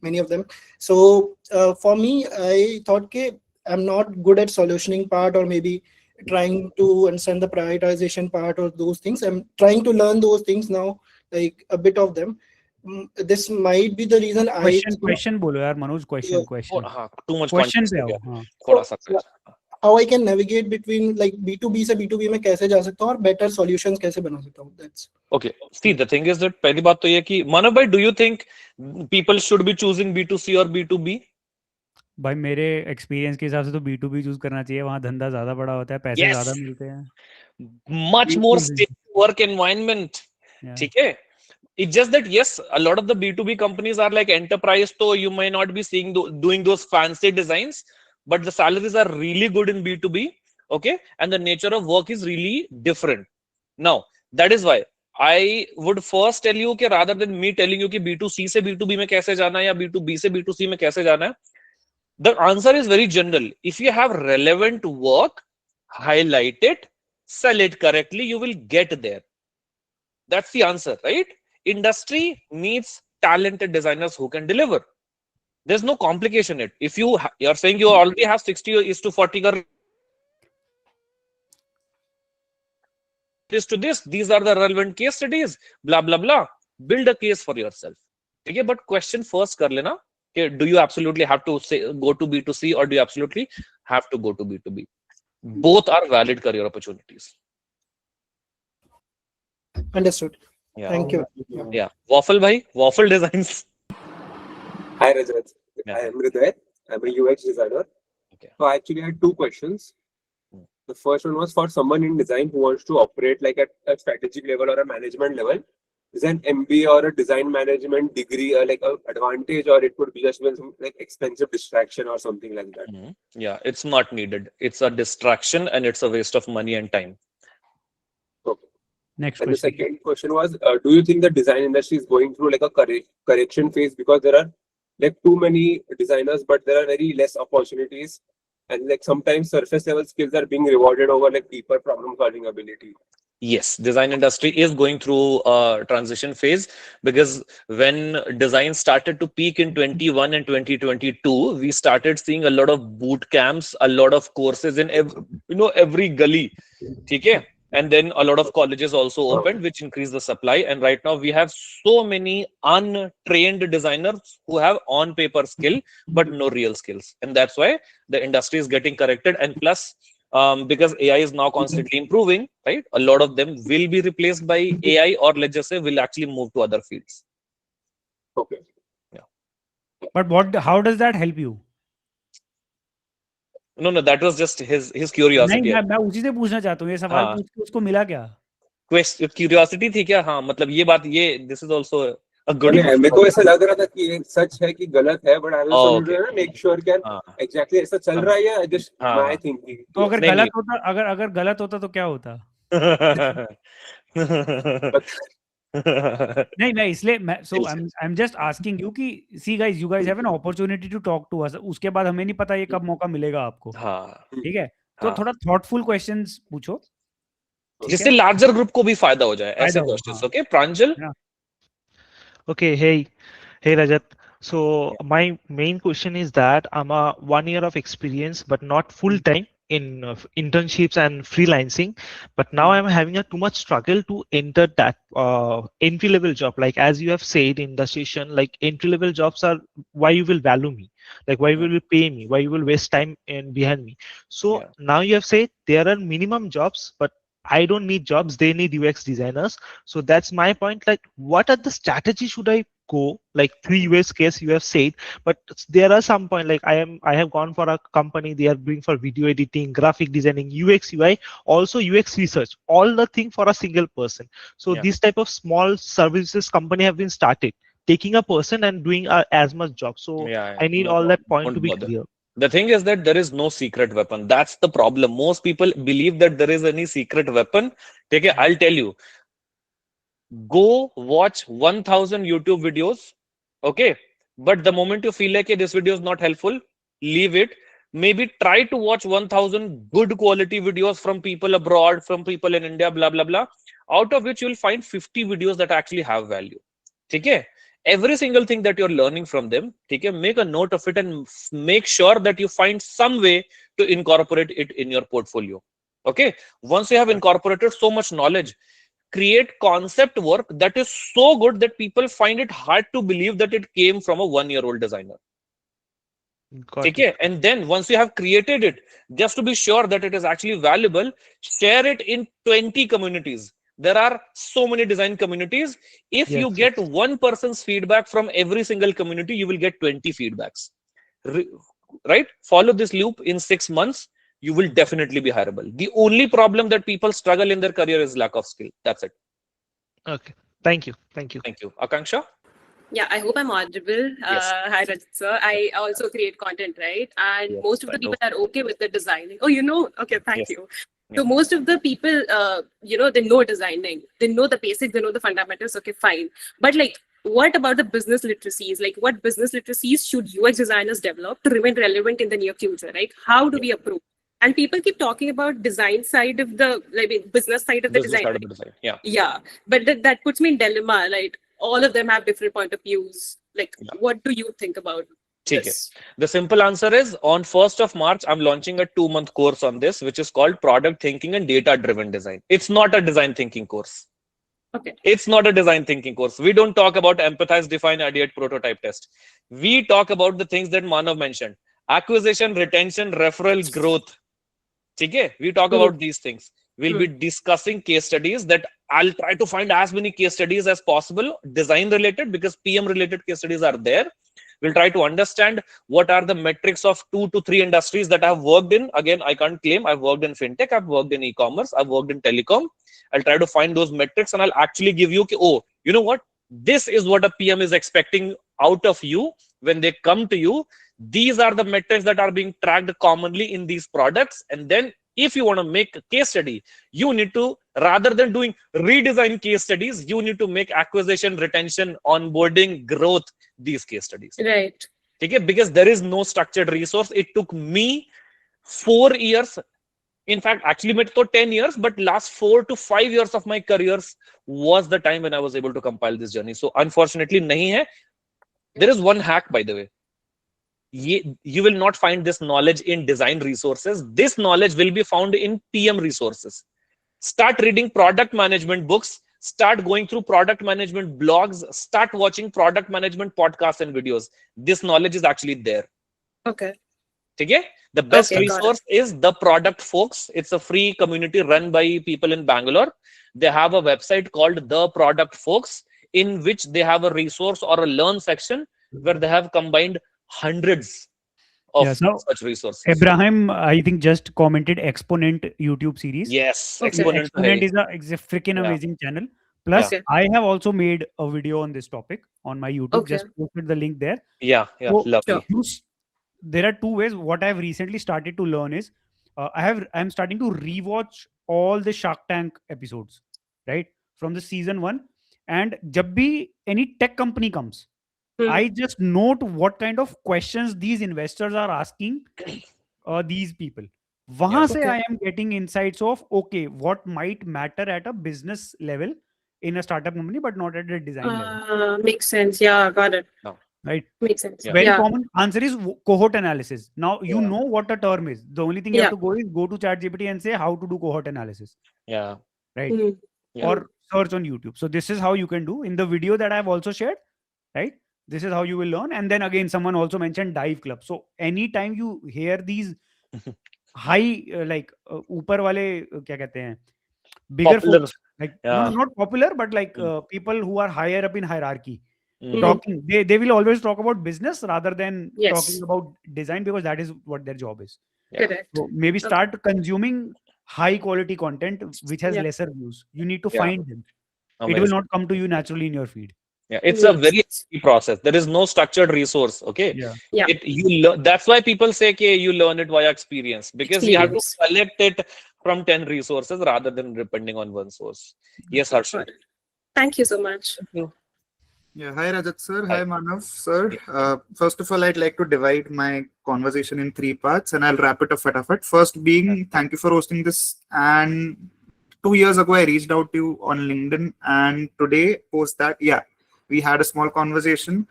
many of them. So for me, I thought, okay, I'm not good at solutioning part or maybe trying to understand the prioritization part or those things. I'm trying to learn those things now, like a bit of them. This might be the reason Question बोलो यार Manoj, question. हाँ, too much Question context पे हो आओ. गया. हाँ. थोड़ा सा correct. how I can navigate between like B2B से B2B में कैसे जा सकता हूँ और better solutions कैसे बना सकता हूँ. That's okay. See, the thing is that पहली बात तो ये कि Manav bhai, do you think people should be choosing B2C or B2B? भाई मेरे एक्सपीरियंस के हिसाब से तो B2B चूज करना चाहिए. वहाँ धंधा ज्यादा बड़ा होता है, पैसे ज्यादा मिलते हैं. Much more stable work environment. ठीक है. It's just that yes, a lot of the B2B companies are like enterprise, so you may not be seeing doing those fancy designs, but the salaries are really good in B2B. Okay, and the nature of work is really different. Now that is why I would first tell you कि rather than me telling you कि B2C से B2B में कैसे जाना है या B2B से B2C में कैसे जाना है, the answer is very general. If you have relevant work, highlight it, sell it correctly, you will get there. That's the answer, right? Industry needs talented designers who can deliver. There's no complication in it. If you're saying you already have 60:40 to this, these are the relevant case studies, blah blah blah. Build a case for yourself. Okay, but question first kar lena. Okay, do you absolutely have to go to B2C or do you absolutely have to go to B2B? Both are valid career opportunities. understood. Yeah. Thank you. Yeah. Waffle bhai, waffle designs. Hi Rajat, Yeah. I am Hriday. I'm a UX designer. Okay. So I actually had two questions. Hmm. The first one was for someone in design who wants to operate like at a strategic level or a management level. Is an MBA or a design management degree like a advantage, or it could be just some like expensive distraction or something like that? Yeah, it's not needed. It's a distraction and it's a waste of money and time. Okay. Next And the question. second question was, do you think the design industry is going through like a correction phase because there are like too many designers, but there are very less opportunities, and like sometimes surface level skills are being rewarded over like deeper problem solving ability? Yes, design industry is going through a transition phase because when design started to peak in 21 and 2022, we started seeing a lot of boot camps, a lot of courses in every gully. Okay? And then a lot of colleges also opened, which increased the supply. And right now we have so many untrained designers who have on paper skill but no real skills. And that's why the industry is getting corrected. And plus, because AI is now constantly improving, right? A lot of them will be replaced by AI, or let's just say will actually move to other fields. Okay. But how does that help you? No, that was just his नहीं, curiosity. मैं उसी से पूछना चाहता हूँ, ये सवाल हाँ. पूछ के उसको मिला क्या? क्यूरियोसिटी थी क्या? हाँ, मतलब ये बात, ये this is also a good नहीं, मेरे को ऐसा लग रहा था कि ये सच है कि गलत है, but I was Oh, wanted okay. To make sure कि हाँ. एग्जैक्टली ऐसा चल हाँ. रहा है या जस्ट हाँ, माय हाँ. थिंकिंग. तो अगर नहीं, गलत होता, अगर गलत होता तो क्या होता? नहीं इसलिए मैं I'm just asking you कि see guys, you guys have an opportunity to talk to us. उसके बाद हमें नहीं पता ये कब मौका मिलेगा आपको. हाँ. ठीक है, तो हाँ. थोड़ा thoughtful questions पूछो, ठीक जिससे है? लार्जर ग्रुप को भी फायदा हो जाए, ऐसे फायदा हो, क्वेश्चंस. हाँ. Okay, Pranjal. Yeah. Okay, hey Rajat. So my main question is that I'm a 1 year of experience, but not full time in internships and freelancing. But now I'm having a too much struggle to enter that entry level job. Like as you have said in the session, like entry level jobs are why you will value me, like why will you pay me, why you will waste time and behind me. So Yeah. now you have said there are minimum jobs, but I don't need jobs, they need UX designers. So that's my point. Like, what are the strategy should I go? Like 3 US case you have said, but there are some point like I have gone for a company, they are doing for video editing, graphic designing, UX UI, also UX research, all the thing for a single person. So Yeah. this type of small services company have been started taking a person and doing as much job. So Yeah. I need No all that problem. point to Don't be bother. clear. The thing is that there is no secret weapon. That's the problem. Most people believe that there is any secret weapon. Take it. I'll tell you. Go watch 1,000 YouTube videos. Okay. But the moment you feel like, hey, this video is not helpful, leave it. Maybe try to watch 1,000 good quality videos from people abroad, from people in India, blah, blah, blah. Out of which you will find 50 videos that actually have value. Okay. Every single thing that you're learning from them, okay, make a note of it and make sure that you find some way to incorporate it in your portfolio. Okay. Once you have incorporated so much knowledge, create concept work that is so good that people find it hard to believe that it came from a 1-year-old designer. Got it. Okay. And then once you have created it, just to be sure that it is actually valuable, share it in 20 communities. There are so many design communities. If Yes, you get yes. one person's feedback from every single community, you will get 20 feedbacks. Right? Follow this loop in 6 months. You will definitely be hireable. The only problem that people struggle in their career is lack of skill. That's it. Okay. Thank you. Thank you. Thank you. Akanksha? Yeah, I hope I'm audible. Yes. Hi, Rajat sir. I also create content, right? And Yes, most of I the know. people are okay with the designing. Oh, you know? Okay, thank Yes. you. Yeah. So most of the people, they know designing. They know the basics. They know the fundamentals. Okay, fine. But like, what about the business literacies? Like, what business literacies should UX designers develop to remain relevant in the near future, right? How do we approach? And people keep talking about design side of the, business side of the Business design. side of the design. Yeah. Yeah, but that puts me in dilemma. Like all of them have different point of views. Like, Yeah. what do you think about Okay. this? The simple answer is on 1st of March, I'm launching a 2-month course on this, which is called Product Thinking and Data Driven Design. It's not a design thinking course. Okay. It's not a design thinking course. We don't talk about empathize, define, ideate, prototype, test. We talk about the things that Manav mentioned: acquisition, retention, referral, growth. Okay? We talk about these things. We'll be discussing case studies that I'll try to find as many case studies as possible, design related, because PM related case studies are there. We'll try to understand what are the metrics of 2 to 3 industries that I've worked in. Again, I can't claim I've worked in fintech, I've worked in e-commerce, I've worked in telecom. I'll try to find those metrics and I'll actually give you, oh, you know what? This is what a PM is expecting out of you when they come to you. These are the metrics that are being tracked commonly in these products. And then if you want to make a case study, you need to, rather than doing redesign case studies, you need to make acquisition, retention, onboarding, growth, these case studies. Right. Okay? Because there is no structured resource. It took me 4 years. In fact, actually, it took 10 years, but last 4 to 5 years of my careers was the time when I was able to compile this journey. So unfortunately, nahi hai. There is one hack, by the way. You will not find this knowledge in design resources. This knowledge will be found in PM resources. Start reading product management books. Start going through product management blogs. Start watching product management podcasts and videos. This knowledge is actually there. Okay. Okay? The best Okay, got resource is The Product Folks. It's a free community run by people in Bangalore. They have a website called The Product Folks, in which they have a resource or a learn section where they have combined hundreds of Yeah, so such resources. Abraham, I think, just commented Exponent YouTube series. Yes, Okay. Exponent. Exponent is a freaking Yeah. amazing channel. Plus, Okay. I have also made a video on this topic on my YouTube. Okay. Just posted the link there. Yeah, So, lovely. there are 2 ways. What I've recently started to learn is I'm starting to rewatch all the Shark Tank episodes, right, from the season 1. And jab bhi any tech company comes, I just note what kind of questions these investors are asking these people. Wahan se Okay. I am getting insights of, okay, what might matter at a business level in a startup company, but not at a design level, Makes sense. Yeah, got it. right? Makes sense. Yeah. Very Yeah. common answer is cohort analysis. Now you Yeah. know what a term is. The only thing you have to go is go to ChatGPT and say how to do cohort analysis, Yeah. right? Mm. Yeah. Or search on YouTube. So this is how you can do in the video that I've also shared, right? This is how you will learn. And then again, someone also mentioned Dive Club. So anytime you hear these high ऊपर वाले क्या कहते हैं, bigger Popular. folks, like Yeah. no, not popular, but like people who are higher up in hierarchy, Mm. talking, they will always talk about business rather than Yes. talking about design, because that is what their job is. Yeah. Correct. So maybe start consuming high quality content which has Yeah. lesser views. You need to Yeah. find them. It will Amazing. not come to you naturally in your feed. Yeah, it's a Makes very sense. easy process. There is no structured resource. Okay. Yeah. Yeah. You learn. That's why people say, "Okay, you learn it via experience," because you have to Experience. collect it from 10 resources rather than depending on one source. Yes, Harshit. Got it. Thank you so much. Yeah, hi Rajat sir, hi Manav sir. First of all, I'd like to divide my conversation in 3 parts and I'll wrap it up fatafat. First being, thank you for hosting this. And 2 years ago, I reached out to you on LinkedIn, and today, post that, yeah, we had a small conversation.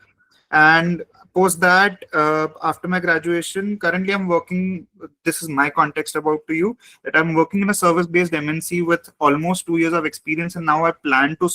And post that, after my graduation, currently I'm working, this is my context about to you, that I'm working in a service-based MNC with almost 2 years of experience, and now I plan to